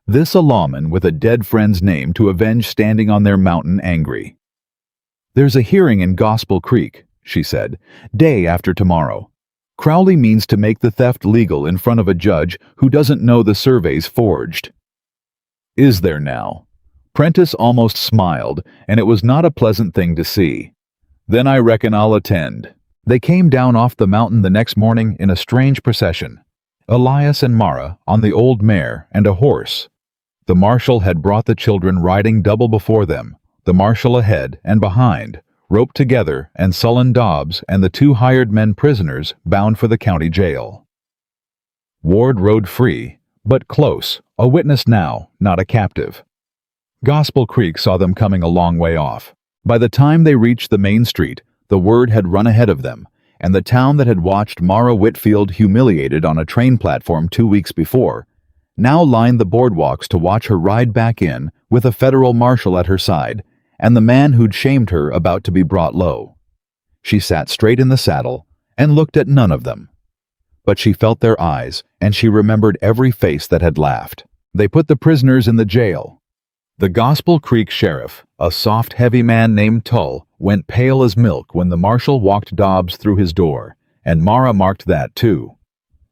This a lawman with a dead friend's name to avenge standing on their mountain angry. "There's a hearing in Gospel Creek," she said, "day after tomorrow. Crowley means to make the theft legal in front of a judge who doesn't know the survey's forged." "Is there now?" Prentice almost smiled, and it was not a pleasant thing to see. "Then I reckon I'll attend." They came down off the mountain the next morning in a strange procession. Elias and Mara on the old mare and a horse. The marshal had brought the children riding double before them, the marshal ahead and behind, roped together, and sullen Dobbs and the 2 hired men prisoners bound for the county jail. Ward rode free, but close, a witness now, not a captive. Gospel Creek saw them coming a long way off. By the time they reached the main street, the word had run ahead of them, and the town that had watched Mara Whitfield humiliated on a train platform 2 weeks before now lined the boardwalks to watch her ride back in with a federal marshal at her side and the man who'd shamed her about to be brought low. She sat straight in the saddle and looked at none of them. But she felt their eyes, and she remembered every face that had laughed. They put the prisoners in the jail. The Gospel Creek sheriff, a soft, heavy man named Tull, went pale as milk when the marshal walked Dobbs through his door, and Mara marked that too.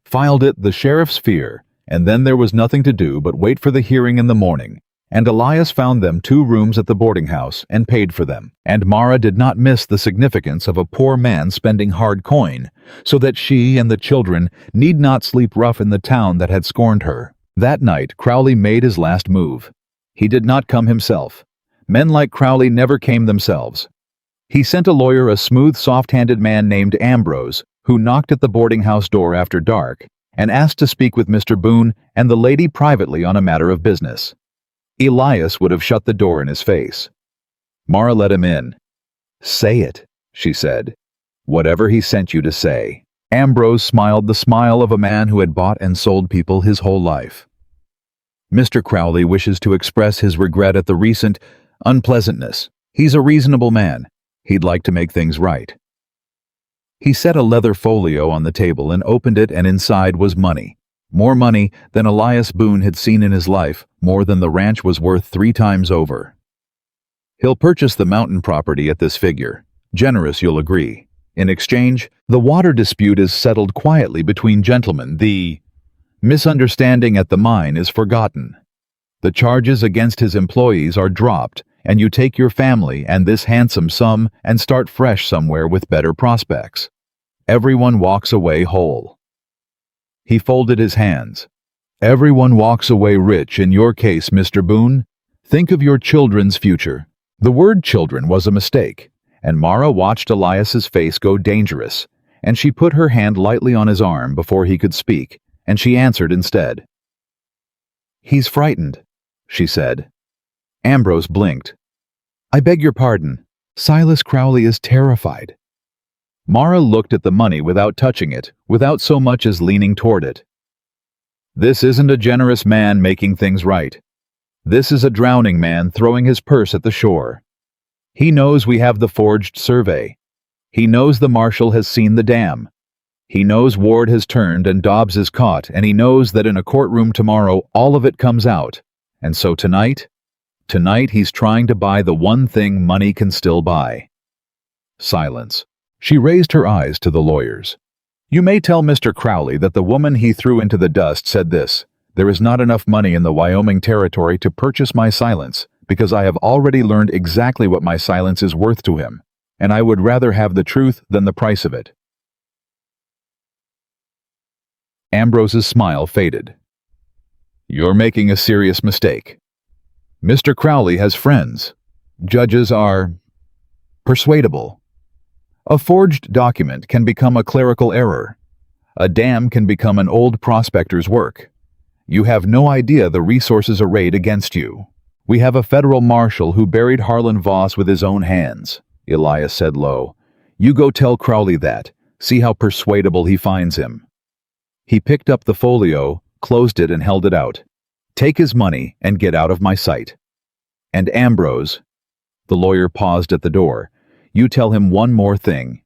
Filed it the sheriff's fear, and then there was nothing to do but wait for the hearing in the morning, and Elias found them 2 rooms at the boarding house and paid for them, and Mara did not miss the significance of a poor man spending hard coin, so that she and the children need not sleep rough in the town that had scorned her. That night Crowley made his last move. He did not come himself. Men like Crowley never came themselves. He sent a lawyer, a smooth, soft-handed man named Ambrose, who knocked at the boarding house door after dark and asked to speak with Mr. Boone and the lady privately on a matter of business. Elias would have shut the door in his face. Mara let him in. "Say it," she said. "Whatever he sent you to say." Ambrose smiled the smile of a man who had bought and sold people his whole life. "Mr. Crowley wishes to express his regret at the recent unpleasantness. He's a reasonable man. He'd like to make things right." He set a leather folio on the table and opened it, and inside was money. More money than Elias Boone had seen in his life, more than the ranch was worth 3 times over. "He'll purchase the mountain property at this figure. Generous, you'll agree. In exchange, the water dispute is settled quietly between gentlemen. The misunderstanding at the mine is forgotten. The charges against his employees are dropped, and you take your family and this handsome sum and start fresh somewhere with better prospects. Everyone walks away whole. He folded his hands. Everyone walks away rich in your case, Mr. Boone. Think of your children's future. The word children was a mistake, and Mara watched Elias's face go dangerous, and she put her hand lightly on his arm before he could speak, and she answered instead. He's frightened, she said. Ambrose blinked. I beg your pardon. Silas Crowley is terrified. Mara looked at the money without touching it, without so much as leaning toward it. This isn't a generous man making things right. This is a drowning man throwing his purse at the shore. He knows we have the forged survey. He knows the marshal has seen the dam. He knows Ward has turned and Dobbs is caught, and he knows that in a courtroom tomorrow all of it comes out. And so tonight he's trying to buy the one thing money can still buy. Silence. She raised her eyes to the lawyers. You may tell Mr. Crowley that the woman he threw into the dust said this: there is not enough money in the Wyoming territory to purchase my silence, because I have already learned exactly what my silence is worth to him, and I would rather have the truth than the price of it. Ambrose's smile faded. You're making a serious mistake. Mr. Crowley has friends. Judges are persuadable. A forged document can become a clerical error. A dam can become an old prospector's work. You have no idea the resources arrayed against you. We have a federal marshal who buried Harlan Voss with his own hands, Elias said low. You go tell Crowley that. See how persuadable he finds him. He picked up the folio, closed it, and held it out. Take his money and get out of my sight. And Ambrose, the lawyer paused at the door, you tell him one more thing.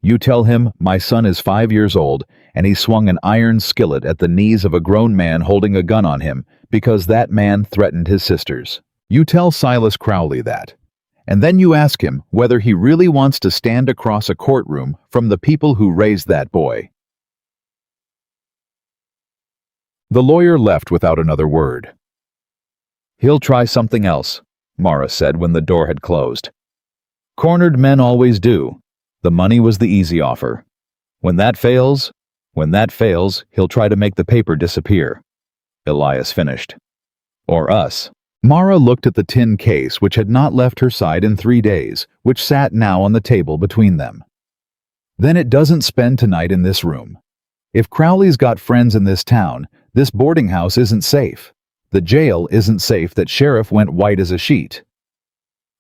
You tell him my son is 5 years old and he swung an iron skillet at the knees of a grown man holding a gun on him because that man threatened his sisters. You tell Silas Crowley that. And then you ask him whether he really wants to stand across a courtroom from the people who raised that boy. The lawyer left without another word. He'll try something else, Mara said when the door had closed. Cornered men always do. The money was the easy offer. When that fails, he'll try to make the paper disappear. Elias finished. Or us. Mara looked at the tin case which had not left her side in 3 days, which sat now on the table between them. Then it doesn't spend tonight in this room. If Crowley's got friends in this town, this boarding house isn't safe. The jail isn't safe that sheriff went white as a sheet.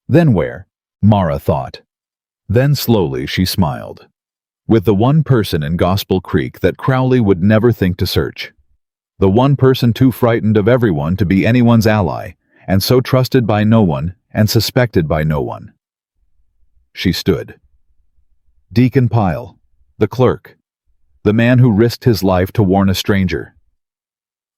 Then where? Mara thought. Then slowly she smiled. With the one person in Gospel Creek that Crowley would never think to search. The one person too frightened of everyone to be anyone's ally, and so trusted by no one and suspected by no one. She stood. Deacon Pyle, the clerk, the man who risked his life to warn a stranger.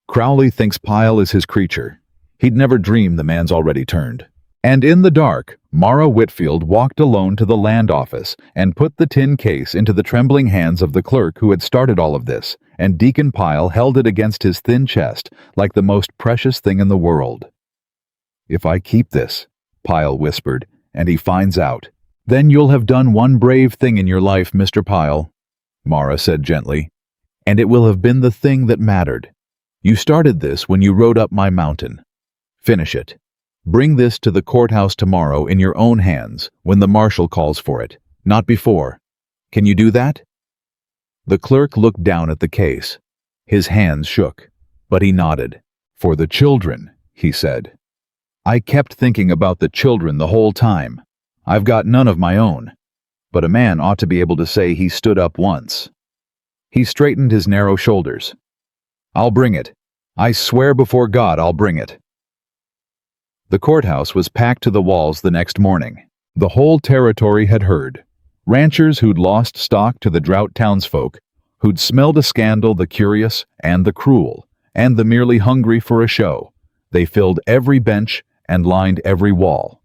Crowley thinks Pyle is his creature. He'd never dream the man's already turned. And in the dark, Mara Whitfield walked alone to the land office and put the tin case into the trembling hands of the clerk who had started all of this, and Deacon Pyle held it against his thin chest like the most precious thing in the world. If I keep this, Pyle whispered, and he finds out, then you'll have done one brave thing in your life, Mr. Pyle, Mara said gently, and it will have been the thing that mattered. You started this when you rode up my mountain. Finish it. Bring this to the courthouse tomorrow in your own hands when the marshal calls for it, not before. Can you do that? The clerk looked down at the case. His hands shook, but he nodded. For the children, he said. I kept thinking about the children the whole time. I've got none of my own. But a man ought to be able to say he stood up once. He straightened his narrow shoulders. I'll bring it. I swear before God I'll bring it. The courthouse was packed to the walls the next morning. The whole territory had heard. Ranchers who'd lost stock to the drought townsfolk, who'd smelled a scandal, the curious and the cruel, and the merely hungry for a show. They filled every bench and lined every wall.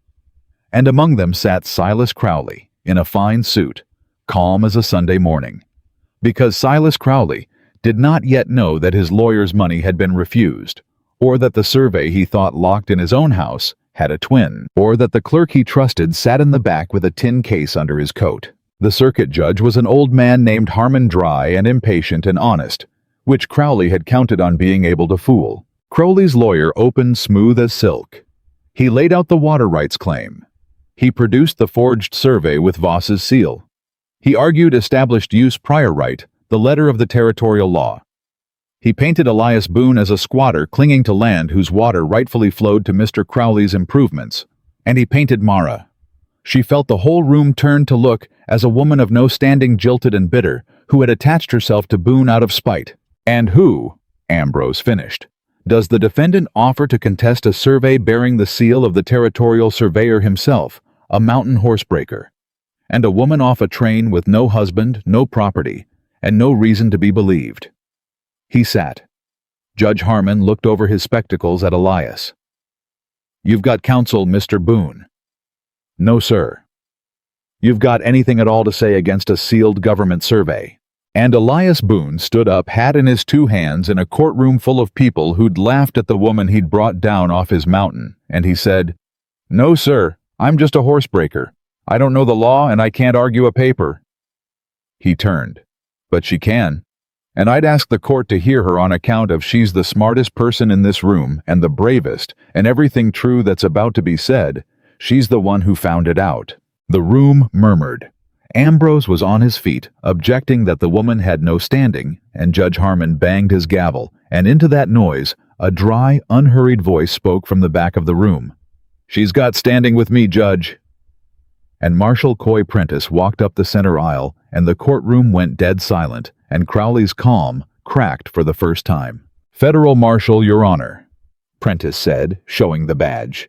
And among them sat Silas Crowley, in a fine suit, calm as a Sunday morning. Because Silas Crowley did not yet know that his lawyer's money had been refused, or that the survey he thought locked in his own house had a twin, or that the clerk he trusted sat in the back with a tin case under his coat. The circuit judge was an old man named Harmon, dry and impatient and honest, which Crowley had counted on being able to fool. Crowley's lawyer opened smooth as silk. He laid out the water rights claim. He produced the forged survey with Voss's seal. He argued established use prior right, the letter of the territorial law. He painted Elias Boone as a squatter clinging to land whose water rightfully flowed to Mr. Crowley's improvements. And he painted Mara. She felt the whole room turned to look as a woman of no standing, jilted and bitter, who had attached herself to Boone out of spite. And who, Ambrose finished, does the defendant offer to contest a survey bearing the seal of the territorial surveyor himself, a mountain horsebreaker, and a woman off a train with no husband, no property, and no reason to be believed? He sat. Judge Harmon looked over his spectacles at Elias. "You've got counsel, Mr. Boone." "No, sir." "You've got anything at all to say against a sealed government survey?" And Elias Boone stood up, hat in his two hands, in a courtroom full of people who'd laughed at the woman he'd brought down off his mountain, and he said, "No, sir, I'm just a horsebreaker. I don't know the law and I can't argue a paper." He turned. "But she can. And I'd ask the court to hear her on account of she's the smartest person in this room and the bravest, and everything true that's about to be said. She's the one who found it out." The room murmured. Ambrose was on his feet, objecting that the woman had no standing, and Judge Harmon banged his gavel, and into that noise, a dry, unhurried voice spoke from the back of the room. "She's got standing with me, Judge." And Marshal Coy Prentice walked up the center aisle, and the courtroom went dead silent, and Crowley's calm cracked for the first time. "Federal Marshal, Your Honor," Prentice said, showing the badge.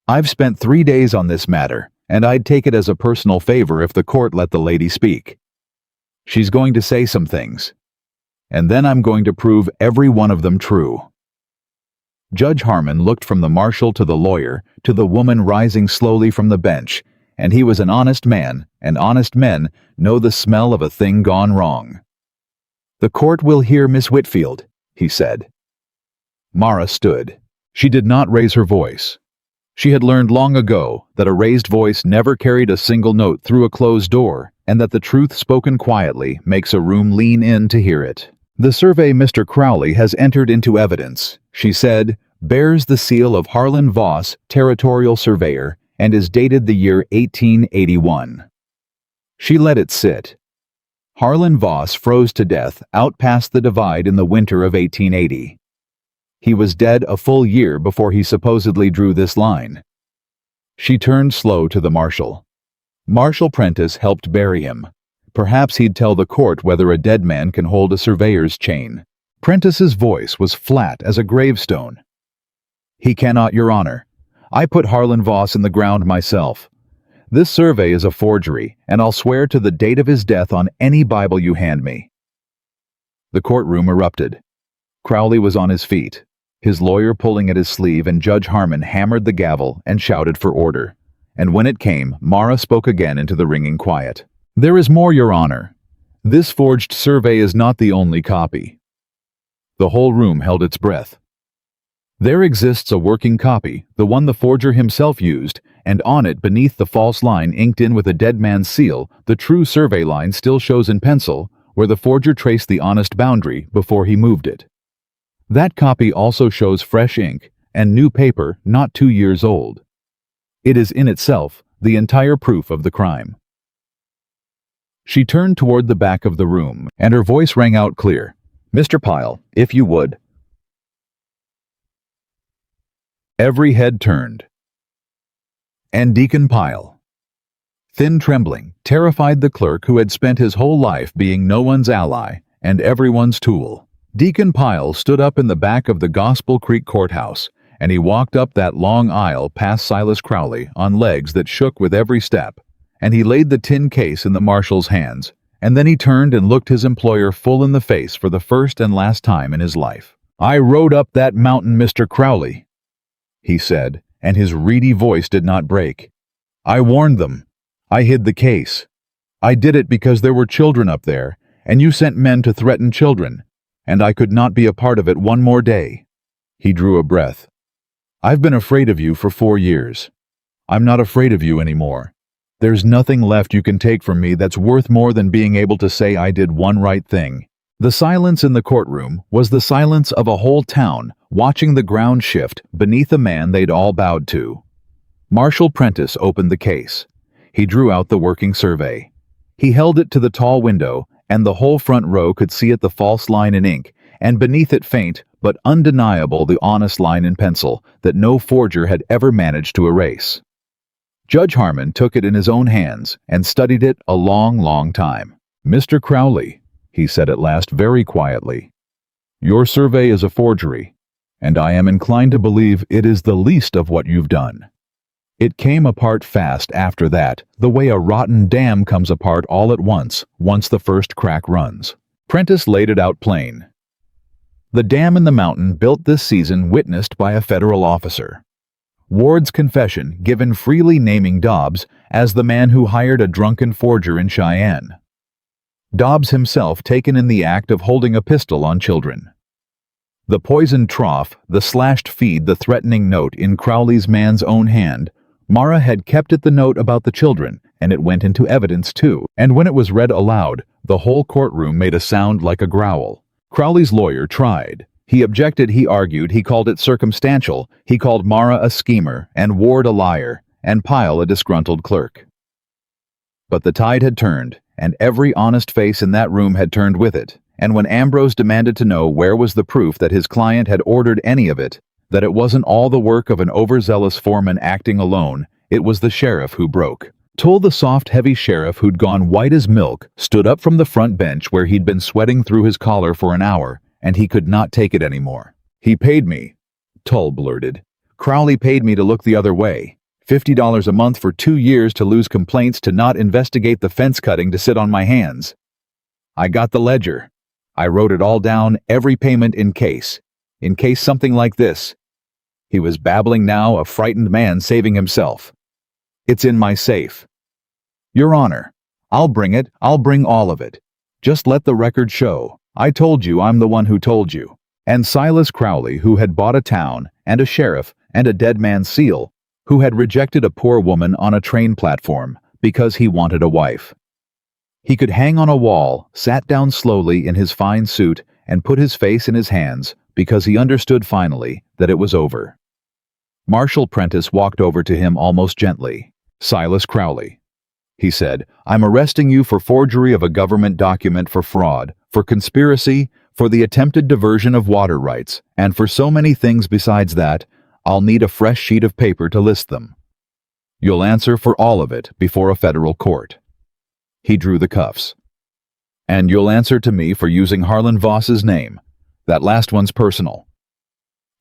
"I've spent 3 days on this matter, and I'd take it as a personal favor if the court let the lady speak. She's going to say some things, and then I'm going to prove every one of them true." Judge Harmon looked from the marshal to the lawyer to the woman rising slowly from the bench, and he was an honest man, and honest men know the smell of a thing gone wrong. "The court will hear Miss Whitfield," he said. Mara stood. She did not raise her voice. She had learned long ago that a raised voice never carried a single note through a closed door, and that the truth spoken quietly makes a room lean in to hear it. "The survey Mr. Crowley has entered into evidence," she said, "bears the seal of Harlan Voss, territorial surveyor, and is dated the year 1881. She let it sit. Harlan Voss froze to death out past the divide in the winter of 1880. He was dead a full year before he supposedly drew this line. She turned slow to the marshal. Marshal Prentice helped bury him. Perhaps he'd tell the court whether a dead man can hold a surveyor's chain. Prentice's voice was flat as a gravestone. "He cannot, Your Honor. I put Harlan Voss in the ground myself. This survey is a forgery, and I'll swear to the date of his death on any Bible you hand me." The courtroom erupted. Crowley was on his feet, his lawyer pulling at his sleeve, and Judge Harmon hammered the gavel and shouted for order. And when it came, Mara spoke again into the ringing quiet. "There is more, Your Honor. This forged survey is not the only copy." The whole room held its breath. "There exists a working copy, the one the forger himself used, and on it, beneath the false line inked in with a dead man's seal, the true survey line still shows in pencil, where the forger traced the honest boundary before he moved it. That copy also shows fresh ink and new paper not 2 years old. It is in itself the entire proof of the crime." She turned toward the back of the room, and her voice rang out clear. "Mr. Pyle, if you would." Every head turned. And Deacon Pyle. Thin, trembling, terrified the clerk who had spent his whole life being no one's ally and everyone's tool. Deacon Pyle stood up in the back of the Gospel Creek Courthouse, and he walked up that long aisle past Silas Crowley on legs that shook with every step, and he laid the tin case in the marshal's hands, and then he turned and looked his employer full in the face for the first and last time in his life. "I rode up that mountain, Mr. Crowley," he said, and his reedy voice did not break. "I warned them. I hid the case. I did it because there were children up there, and you sent men to threaten children, and I could not be a part of it one more day." He drew a breath. "I've been afraid of you for 4 years. I'm not afraid of you anymore. There's nothing left you can take from me that's worth more than being able to say I did one right thing." The silence in the courtroom was the silence of a whole town watching the ground shift beneath a man they'd all bowed to. Marshal Prentice opened the case. He drew out the working survey. He held it to the tall window, and the whole front row could see it the false line in ink, and beneath it faint but undeniable the honest line in pencil that no forger had ever managed to erase. Judge Harmon took it in his own hands and studied it a long, long time. "Mr. Crowley," he said at last very quietly, "your survey is a forgery, and I am inclined to believe it is the least of what you've done. It came apart fast after that, the way a rotten dam comes apart all at once the first crack runs." Prentice laid it out plain. The dam in the mountain built this season witnessed by a federal officer. Ward's confession given freely naming Dobbs as the man who hired a drunken forger in Cheyenne. Dobbs himself taken in the act of holding a pistol on children. The poisoned trough, the slashed feed, the threatening note in Crowley's man's own hand. Mara had kept it the note about the children, and it went into evidence too, and when it was read aloud, the whole courtroom made a sound like a growl. Crowley's lawyer tried. He objected, he argued, he called it circumstantial, he called Mara a schemer, and Ward a liar, and Pyle a disgruntled clerk. But the tide had turned, and every honest face in that room had turned with it, and when Ambrose demanded to know where was the proof that his client had ordered any of it, that it wasn't all the work of an overzealous foreman acting alone, it was the sheriff who broke. Tull, the soft, heavy sheriff who'd gone white as milk, stood up from the front bench where he'd been sweating through his collar for an hour, and he could not take it anymore. "He paid me," Tull blurted. "Crowley paid me to look the other way. $50 a month for 2 years to lose complaints, to not investigate the fence cutting, to sit on my hands. I got the ledger. I wrote it all down, every payment in case something like this." He was babbling now, a frightened man saving himself. "It's in my safe. Your Honor, I'll bring it, I'll bring all of it. Just let the record show. I told you I'm the one who told you." And Silas Crowley, who had bought a town, and a sheriff, and a dead man's seal, who had rejected a poor woman on a train platform because he wanted a wife. He could hang on a wall, sat down slowly in his fine suit, and put his face in his hands because he understood finally that it was over. Marshal Prentice walked over to him almost gently. "Silas Crowley," he said, "I'm arresting you for forgery of a government document, for fraud, for conspiracy, for the attempted diversion of water rights, and for so many things besides that. I'll need a fresh sheet of paper to list them. You'll answer for all of it before a federal court." He drew the cuffs. "And you'll answer to me for using Harlan Voss's name. That last one's personal."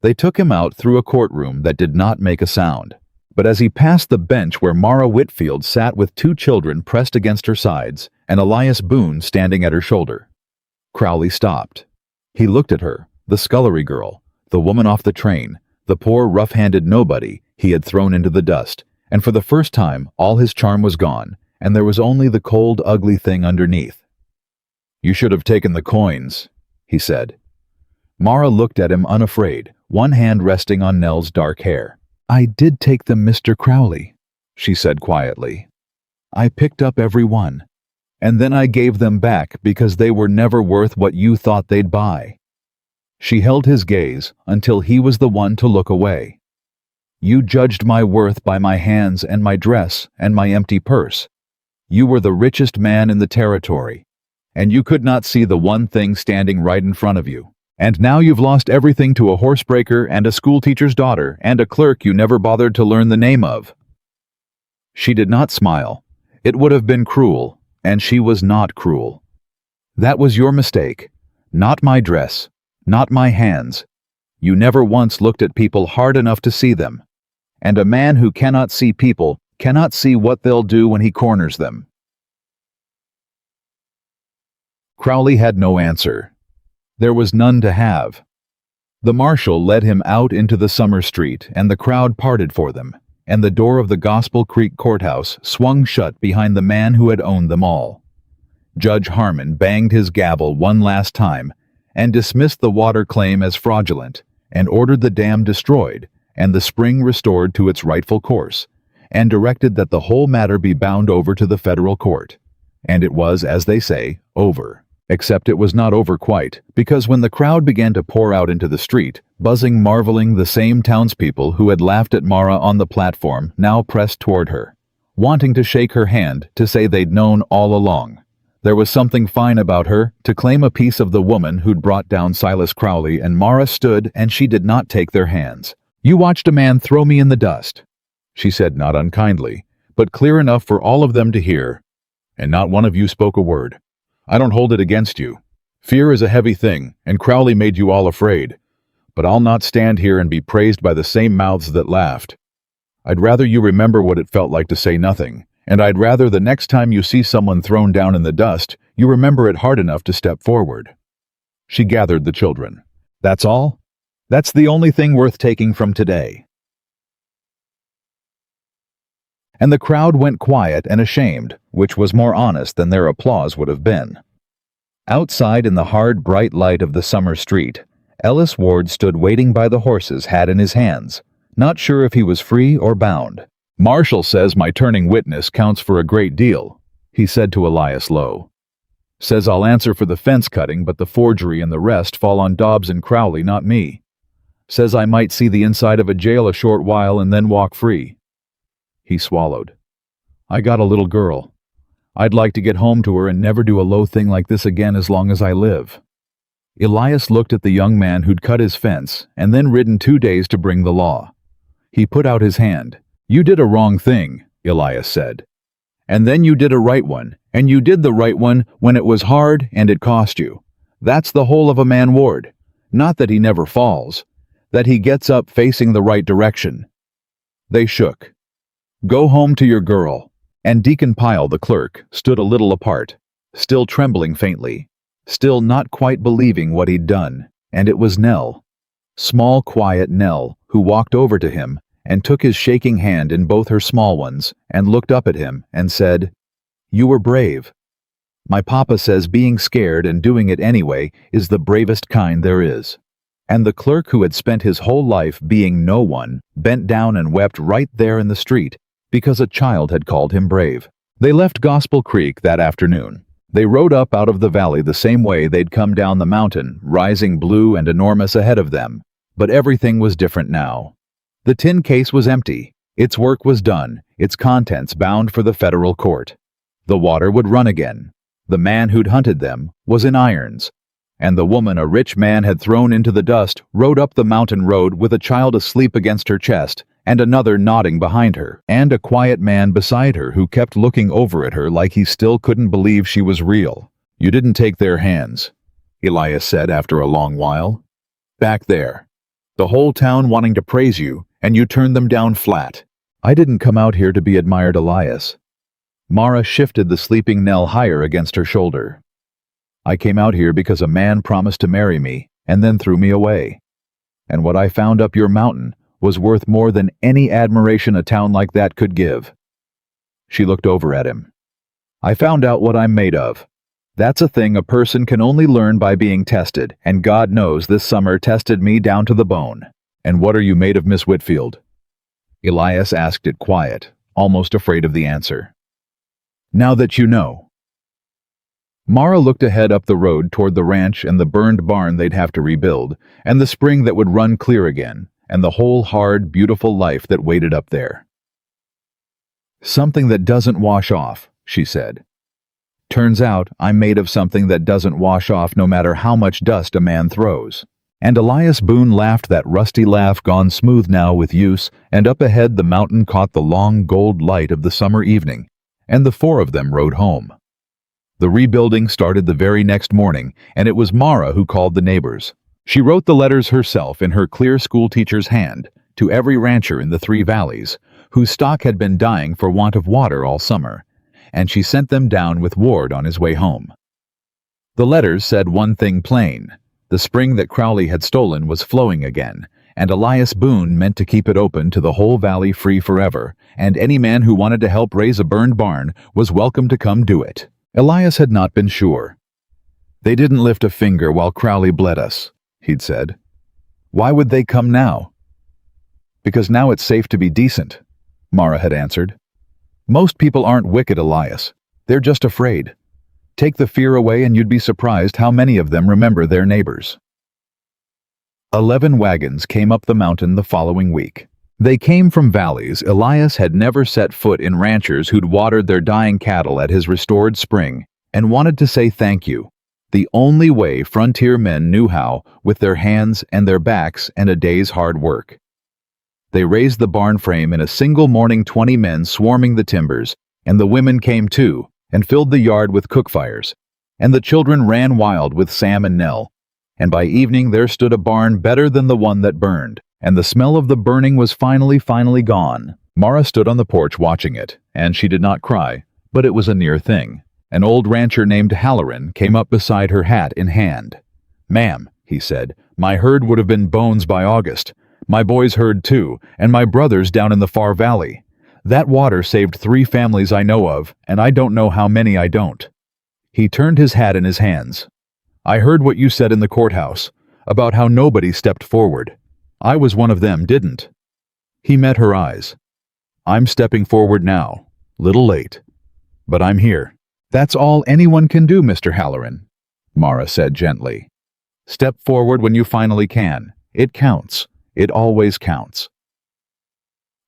They took him out through a courtroom that did not make a sound. But as he passed the bench where Mara Whitfield sat with 2 children pressed against her sides and Elias Boone standing at her shoulder, Crowley stopped. He looked at her, the scullery girl, the woman off the train, the poor rough-handed nobody he had thrown into the dust, and for the first time all his charm was gone, and there was only the cold, ugly thing underneath. "You should have taken the coins," he said. Mara looked at him unafraid, one hand resting on Nell's dark hair. "I did take them, Mr. Crowley," she said quietly. "I picked up every one, and then I gave them back because they were never worth what you thought they'd buy." She held his gaze until he was the one to look away. "You judged my worth by my hands and my dress and my empty purse. You were the richest man in the territory, and you could not see the one thing standing right in front of you. And now you've lost everything to a horsebreaker and a schoolteacher's daughter and a clerk you never bothered to learn the name of." She did not smile. It would have been cruel, and she was not cruel. "That was your mistake. Not my dress. Not my hands. You never once looked at people hard enough to see them. And a man who cannot see people cannot see what they'll do when he corners them." Crowley had no answer. There was none to have. The marshal led him out into the summer street, and the crowd parted for them, and the door of the Gospel Creek courthouse swung shut behind the man who had owned them all. Judge Harmon banged his gavel one last time and dismissed the water claim as fraudulent, and ordered the dam destroyed and the spring restored to its rightful course, and directed that the whole matter be bound over to the federal court. And it was, as they say, over. Except it was not over quite, because when the crowd began to pour out into the street, buzzing, marveling, the same townspeople who had laughed at Mara on the platform now pressed toward her, wanting to shake her hand, to say they'd known all along. There was something fine about her, to claim a piece of the woman who'd brought down Silas Crowley, and Mara stood, and she did not take their hands. "You watched a man throw me in the dust," she said, not unkindly, but clear enough for all of them to hear. "And not one of you spoke a word. I don't hold it against you. Fear is a heavy thing, and Crowley made you all afraid. But I'll not stand here and be praised by the same mouths that laughed. I'd rather you remember what it felt like to say nothing, and I'd rather the next time you see someone thrown down in the dust, you remember it hard enough to step forward." She gathered the children. "That's all? That's the only thing worth taking from today." And the crowd went quiet and ashamed, which was more honest than their applause would have been. Outside in the hard, bright light of the summer street, Ellis Ward stood waiting by the horses, hat in his hands, not sure if he was free or bound. "Marshall says my turning witness counts for a great deal," he said to Elias Lowe. "Says I'll answer for the fence cutting, but the forgery and the rest fall on Dobbs and Crowley, not me. Says I might see the inside of a jail a short while and then walk free." He swallowed. "I got a little girl. I'd like to get home to her and never do a low thing like this again as long as I live." Elias looked at the young man who'd cut his fence and then ridden 2 days to bring the law. He put out his hand. "You did a wrong thing," Elias said. "And then you did a right one, and you did the right one when it was hard and it cost you. That's the whole of a man, Ward. Not that he never falls, that he gets up facing the right direction." They shook. "Go home to your girl." And Deacon Pyle, the clerk, stood a little apart, still trembling faintly, still not quite believing what he'd done, and it was Nell, small, quiet Nell, who walked over to him and took his shaking hand in both her small ones and looked up at him and said, "You were brave. My papa says being scared and doing it anyway is the bravest kind there is." And the clerk, who had spent his whole life being no one, bent down and wept right there in the street, because a child had called him brave. They left Gospel Creek that afternoon. They rode up out of the valley the same way they'd come down the mountain, rising blue and enormous ahead of them. But everything was different now. The tin case was empty. Its work was done, its contents bound for the federal court. The water would run again. The man who'd hunted them was in irons. And the woman a rich man had thrown into the dust rode up the mountain road with a child asleep against her chest, and another nodding behind her, and a quiet man beside her who kept looking over at her like he still couldn't believe she was real. "You didn't take their hands," Elias said after a long while. "Back there. The whole town wanting to praise you, and you turned them down flat." "I didn't come out here to be admired, Elias." Mara shifted the sleeping Nell higher against her shoulder. "I came out here because a man promised to marry me, and then threw me away. And what I found up your mountain was worth more than any admiration a town like that could give." She looked over at him. "I found out what I'm made of. That's a thing a person can only learn by being tested, and God knows this summer tested me down to the bone." "And what are you made of, Miss Whitfield?" Elias asked it quiet, almost afraid of the answer. "Now that you know." Mara looked ahead up the road toward the ranch and the burned barn they'd have to rebuild, and the spring that would run clear again, and the whole hard, beautiful life that waited up there. "Something that doesn't wash off," she said. "Turns out I'm made of something that doesn't wash off no matter how much dust a man throws." And Elias Boone laughed that rusty laugh gone smooth now with use, and up ahead the mountain caught the long gold light of the summer evening, and the four of them rode home. The rebuilding started the very next morning, and it was Mara who called the neighbors. She wrote the letters herself in her clear schoolteacher's hand to every rancher in the 3 valleys, whose stock had been dying for want of water all summer, and she sent them down with Ward on his way home. The letters said one thing plain: the spring that Crowley had stolen was flowing again, and Elias Boone meant to keep it open to the whole valley free forever, and any man who wanted to help raise a burned barn was welcome to come do it. Elias had not been sure. "They didn't lift a finger while Crowley bled us," he'd said. "Why would they come now?" "Because now it's safe to be decent. Mara had answered. Most people aren't wicked, Elias. They're just afraid. Take the fear away and you'd be surprised how many of them remember their neighbors. 11 wagons came up the mountain the following week. They came from valleys Elias had never set foot in, ranchers who'd watered their dying cattle at his restored spring and wanted to say thank you, the only way frontier men knew how, with their hands and their backs and a day's hard work. They raised the barn frame in a single morning, 20 men swarming the timbers, and the women came too and filled the yard with cook fires, and the children ran wild with Sam and Nell. And by evening there stood a barn better than the one that burned, and the smell of the burning was finally gone. Mara stood on the porch watching it, and she did not cry, but it was a near thing. An old rancher named Halloran came up beside her, hat in hand. "Ma'am," he said, "my herd would have been bones by August. My boys' herd too, and my brother's down in the far valley. That water saved 3 families I know of, and I don't know how many I don't." He turned his hat in his hands. "I heard what you said in the courthouse, about how nobody stepped forward. I was one of them, didn't?" He met her eyes. "I'm stepping forward now. Little late. But I'm here." "That's all anyone can do, Mr. Halloran," Mara said gently. "Step forward when you finally can. It counts. It always counts."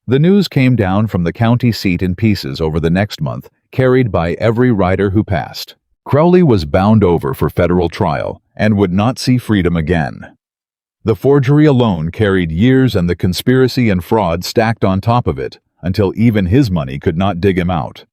The news came down from the county seat in pieces over the next month, carried by every rider who passed. Crowley was bound over for federal trial and would not see freedom again. The forgery alone carried years, and the conspiracy and fraud stacked on top of it, until even his money could not dig him out.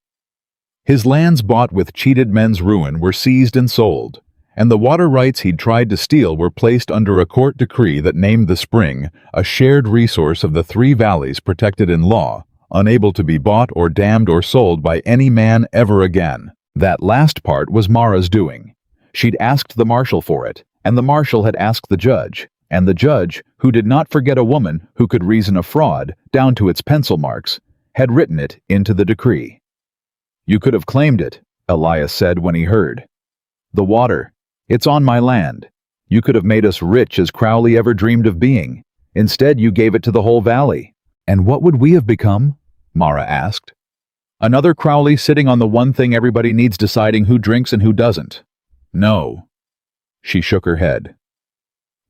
His lands bought with cheated men's ruin were seized and sold, and the water rights he'd tried to steal were placed under a court decree that named the spring a shared resource of the 3 valleys protected in law, unable to be bought or dammed or sold by any man ever again. That last part was Mara's doing. She'd asked the marshal for it, and the marshal had asked the judge, and the judge, who did not forget a woman who could reason a fraud down to its pencil marks, had written it into the decree. "You could have claimed it," Elias said when he heard. "The water, it's on my land. You could have made us rich as Crowley ever dreamed of being. Instead, you gave it to the whole valley." "And what would we have become?" Mara asked. "Another Crowley sitting on the one thing everybody needs, deciding who drinks and who doesn't." "No." She shook her head.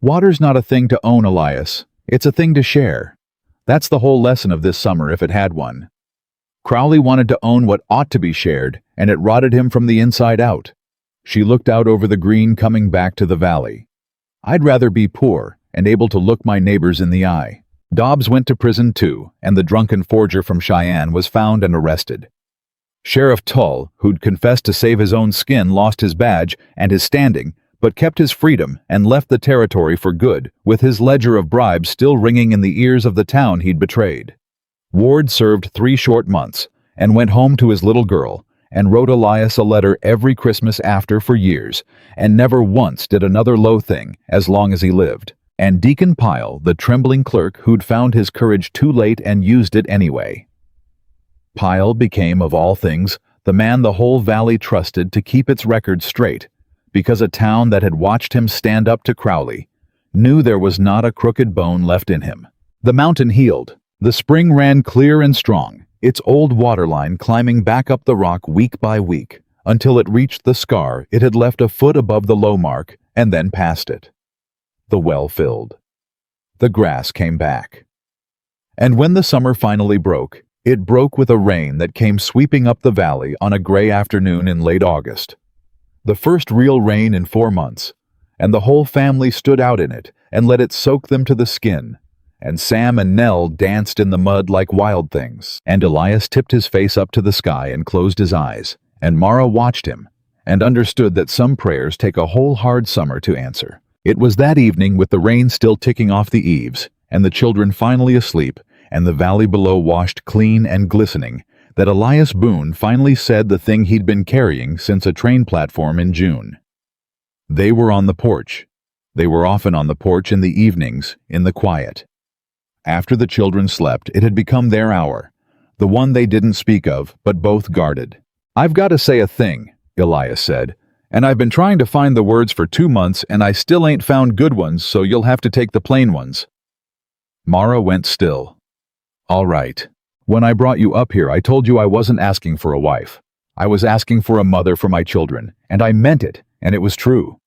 "Water's not a thing to own, Elias. It's a thing to share. That's the whole lesson of this summer, if it had one. Crowley wanted to own what ought to be shared, and it rotted him from the inside out." She looked out over the green, coming back to the valley. "I'd rather be poor and able to look my neighbors in the eye." Dobbs went to prison too, and the drunken forger from Cheyenne was found and arrested. Sheriff Tull, who'd confessed to save his own skin, lost his badge and his standing, but kept his freedom and left the territory for good, with his ledger of bribes still ringing in the ears of the town he'd betrayed. Ward served 3 short months and went home to his little girl, and wrote Elias a letter every Christmas after for years, and never once did another low thing as long as he lived. And Deacon Pyle, the trembling clerk who'd found his courage too late and used it anyway. Pyle became, of all things, the man the whole valley trusted to keep its record straight, because a town that had watched him stand up to Crowley knew there was not a crooked bone left in him. The mountain healed. The spring ran clear and strong, its old waterline climbing back up the rock week by week, until it reached the scar it had left a foot above the low mark, and then past it. The well filled. The grass came back. And when the summer finally broke, it broke with a rain that came sweeping up the valley on a gray afternoon in late August. The first real rain in 4 months, and the whole family stood out in it and let it soak them to the skin. And Sam and Nell danced in the mud like wild things, and Elias tipped his face up to the sky and closed his eyes, and Mara watched him, and understood that some prayers take a whole hard summer to answer. It was that evening, with the rain still ticking off the eaves, and the children finally asleep, and the valley below washed clean and glistening, that Elias Boone finally said the thing he'd been carrying since a train platform in June. They were on the porch. They were often on the porch in the evenings, in the quiet. After the children slept, it had become their hour, the one they didn't speak of, but both guarded. "I've got to say a thing," Elias said, "and I've been trying to find the words for 2 months, and I still ain't found good ones, so you'll have to take the plain ones." Mara went still. "All right. When I brought you up here, I told you I wasn't asking for a wife. I was asking for a mother for my children, and I meant it, and it was true."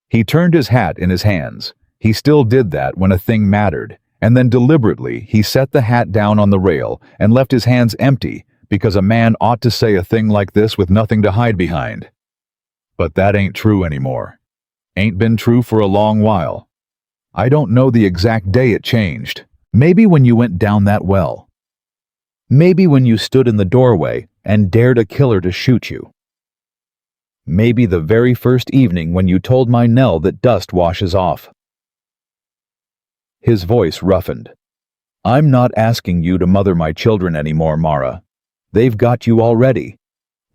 He turned his hat in his hands. He still did that when a thing mattered, and then deliberately he set the hat down on the rail and left his hands empty, because a man ought to say a thing like this with nothing to hide behind. But that ain't true anymore. Ain't been true for a long while. I don't know the exact day it changed. Maybe when you went down that well. Maybe when you stood in the doorway and dared a killer to shoot you. Maybe the very first evening when you told my Nell that dust washes off. His voice roughened. "I'm not asking you to mother my children anymore, Mara. They've got you already.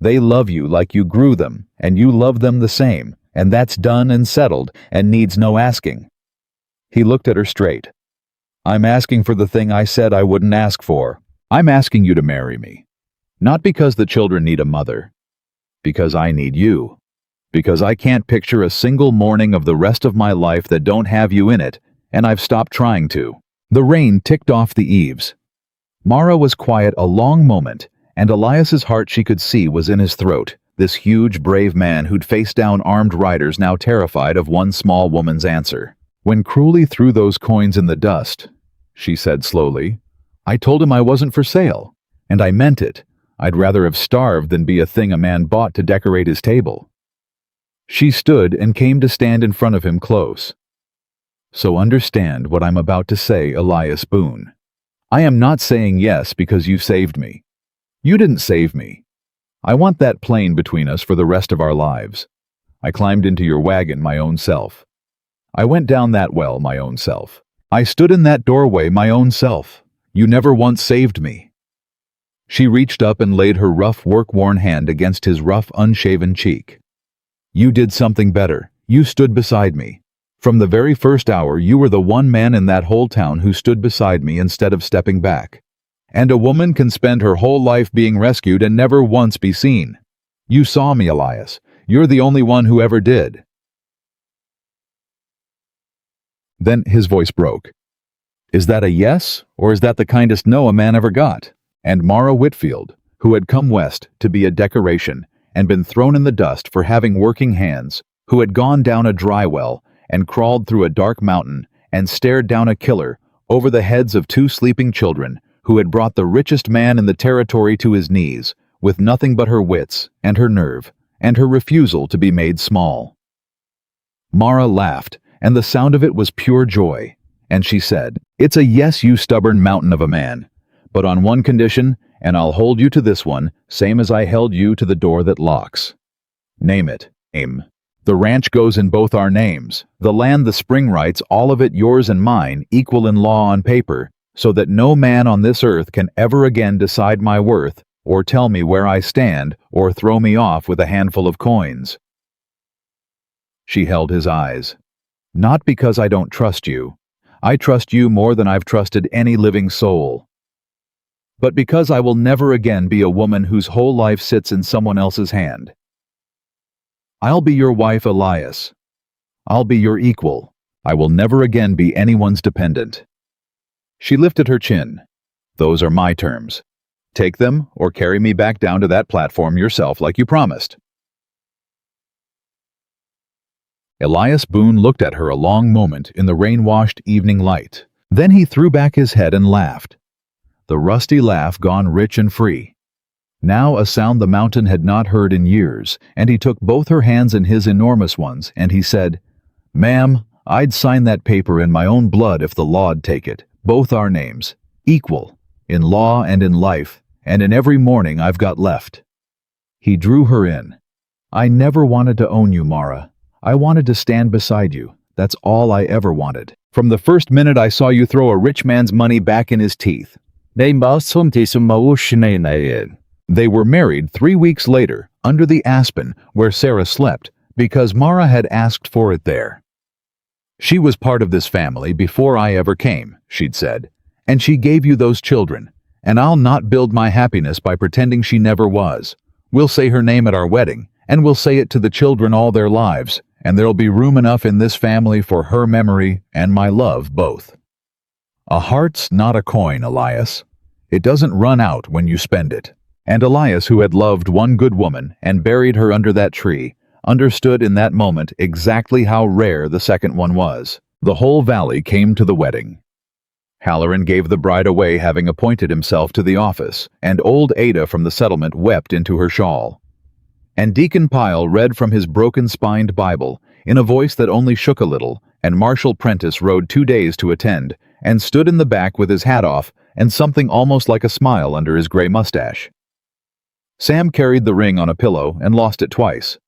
They love you like you grew them, and you love them the same, and that's done and settled and needs no asking." He looked at her straight. "I'm asking for the thing I said I wouldn't ask for. I'm asking you to marry me. Not because the children need a mother. Because I need you. Because I can't picture a single morning of the rest of my life that don't have you in it, and I've stopped trying to." The rain ticked off the eaves. Mara was quiet a long moment, and Elias's heart she could see was in his throat, this huge, brave man who'd faced down armed riders now terrified of one small woman's answer. "When Cruelly threw those coins in the dust," she said slowly, "I told him I wasn't for sale, and I meant it. I'd rather have starved than be a thing a man bought to decorate his table." She stood and came to stand in front of him close. "So understand what I'm about to say, Elias Boone. I am not saying yes because you saved me. You didn't save me. I want that plain between us for the rest of our lives. I climbed into your wagon my own self. I went down that well my own self. I stood in that doorway my own self. You never once saved me." She reached up and laid her rough, work-worn hand against his rough, unshaven cheek. "You did something better. You stood beside me. From the very first hour, you were the one man in that whole town who stood beside me instead of stepping back. And a woman can spend her whole life being rescued and never once be seen. You saw me, Elias. You're the only one who ever did." Then his voice broke. "Is that a yes, or is that the kindest no a man ever got?" And Mara Whitfield, who had come west to be a decoration and been thrown in the dust for having working hands, who had gone down a dry well and crawled through a dark mountain and stared down a killer over the heads of 2 sleeping children, who had brought the richest man in the territory to his knees with nothing but her wits and her nerve and her refusal to be made small. Mara laughed, and the sound of it was pure joy, and she said, "It's a yes, you stubborn mountain of a man. But on one condition, and I'll hold you to this one, same as I held you to the door that locks." "Name it." "Name. The ranch goes in both our names. The land, the spring rights, all of it yours and mine, equal in law on paper, so that no man on this earth can ever again decide my worth, or tell me where I stand, or throw me off with a handful of coins." She held his eyes. "Not because I don't trust you. I trust you more than I've trusted any living soul. But because I will never again be a woman whose whole life sits in someone else's hand. I'll be your wife, Elias. I'll be your equal. I will never again be anyone's dependent." She lifted her chin. "Those are my terms. Take them or carry me back down to that platform yourself like you promised." Elias Boone looked at her a long moment in the rain-washed evening light. Then he threw back his head and laughed. The rusty laugh gone rich and free. Now a sound the mountain had not heard in years, and he took both her hands in his enormous ones, and he said, "Ma'am, I'd sign that paper in my own blood if the law'd take it. Both our names. Equal. In law and in life, and in every morning I've got left." He drew her in. "I never wanted to own you, Mara. I wanted to stand beside you. That's all I ever wanted. From the first minute I saw you throw a rich man's money back in his teeth." They were married 3 weeks later, under the aspen where Sarah slept, because Mara had asked for it there. "She was part of this family before I ever came," she'd said, "and she gave you those children, and I'll not build my happiness by pretending she never was. We'll say her name at our wedding, and we'll say it to the children all their lives, and there'll be room enough in this family for her memory and my love both. A heart's not a coin, Elias. It doesn't run out when you spend it. And Elias, who had loved one good woman and buried her under that tree, understood in that moment exactly how rare the second one was. The whole valley came to the wedding. Halloran gave the bride away, having appointed himself to the office, and old Ada from the settlement wept into her shawl. And Deacon Pyle read from his broken-spined Bible in a voice that only shook a little, and Marshal Prentice rode 2 days to attend, and stood in the back with his hat off and something almost like a smile under his gray mustache. Sam carried the ring on a pillow and lost it twice.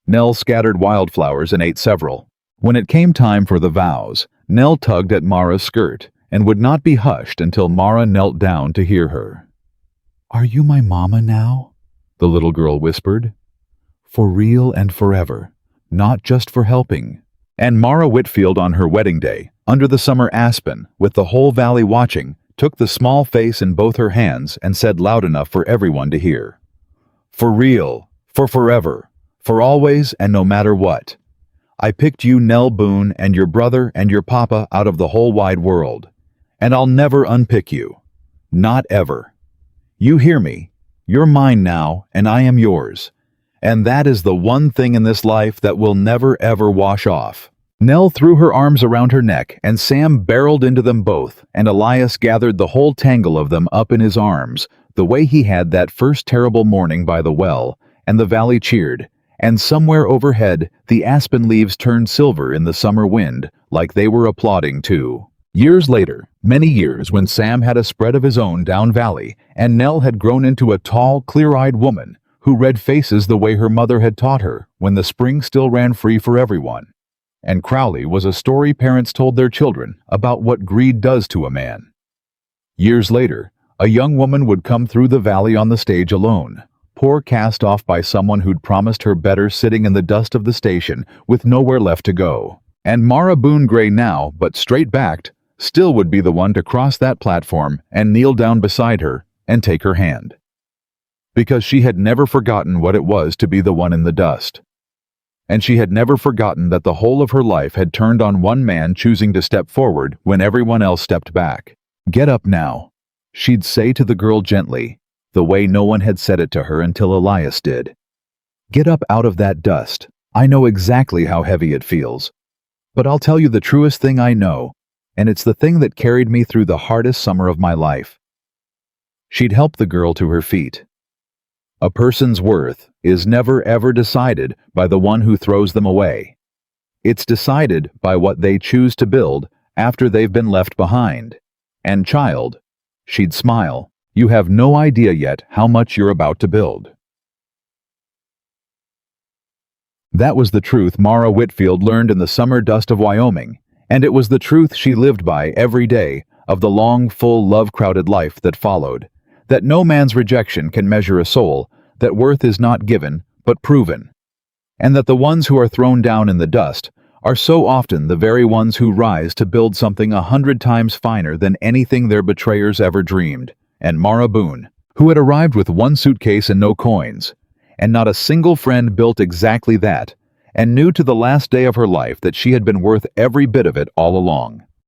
Nell scattered wildflowers and ate several. When it came time for the vows, Nell tugged at Mara's skirt and would not be hushed until Mara knelt down to hear her. "Are you my mama now?" the little girl whispered. "For real and forever, not just for helping." And Mara Whitfield, on her wedding day, under the summer aspen, with the whole valley watching, took the small face in both her hands and said loud enough for everyone to hear, "For real, for forever, for always and no matter what. I picked you, Nell Boone, and your brother and your papa out of the whole wide world, and I'll never unpick you. Not ever. You hear me? You're mine now, and I am yours. And that is the one thing in this life that will never ever wash off." Nell threw her arms around her neck, and Sam barreled into them both, and Elias gathered the whole tangle of them up in his arms, the way he had that first terrible morning by the well, and the valley cheered, and somewhere overhead the aspen leaves turned silver in the summer wind, like they were applauding too. Years later, many years, when Sam had a spread of his own down valley, and Nell had grown into a tall, clear-eyed woman who read faces the way her mother had taught her when the spring still ran free for everyone. And Crowley was a story parents told their children about what greed does to a man. Years later, a young woman would come through the valley on the stage alone, poor cast off by someone who'd promised her better, sitting in the dust of the station with nowhere left to go. And Mara Boone, gray now, but straight-backed, still would be the one to cross that platform and kneel down beside her and take her hand. Because she had never forgotten what it was to be the one in the dust. And she had never forgotten that the whole of her life had turned on one man choosing to step forward when everyone else stepped back. "Get up now," she'd say to the girl gently, the way no one had said it to her until Elias did. "Get up out of that dust. I know exactly how heavy it feels. But I'll tell you the truest thing I know, and it's the thing that carried me through the hardest summer of my life." She'd help the girl to her feet. A person's worth is never ever decided by the one who throws them away. It's decided by what they choose to build after they've been left behind. And child, she'd smile, you have no idea yet how much you're about to build. That was the truth Mara Whitfield learned in the summer dust of Wyoming, and it was the truth she lived by every day of the long, full, love-crowded life that followed. That no man's rejection can measure a soul, that worth is not given, but proven. And that the ones who are thrown down in the dust are so often the very ones who rise to build something 100 times finer than anything their betrayers ever dreamed. And Mara Boone, who had arrived with one suitcase and no coins, and not a single friend, built exactly that, and knew to the last day of her life that she had been worth every bit of it all along.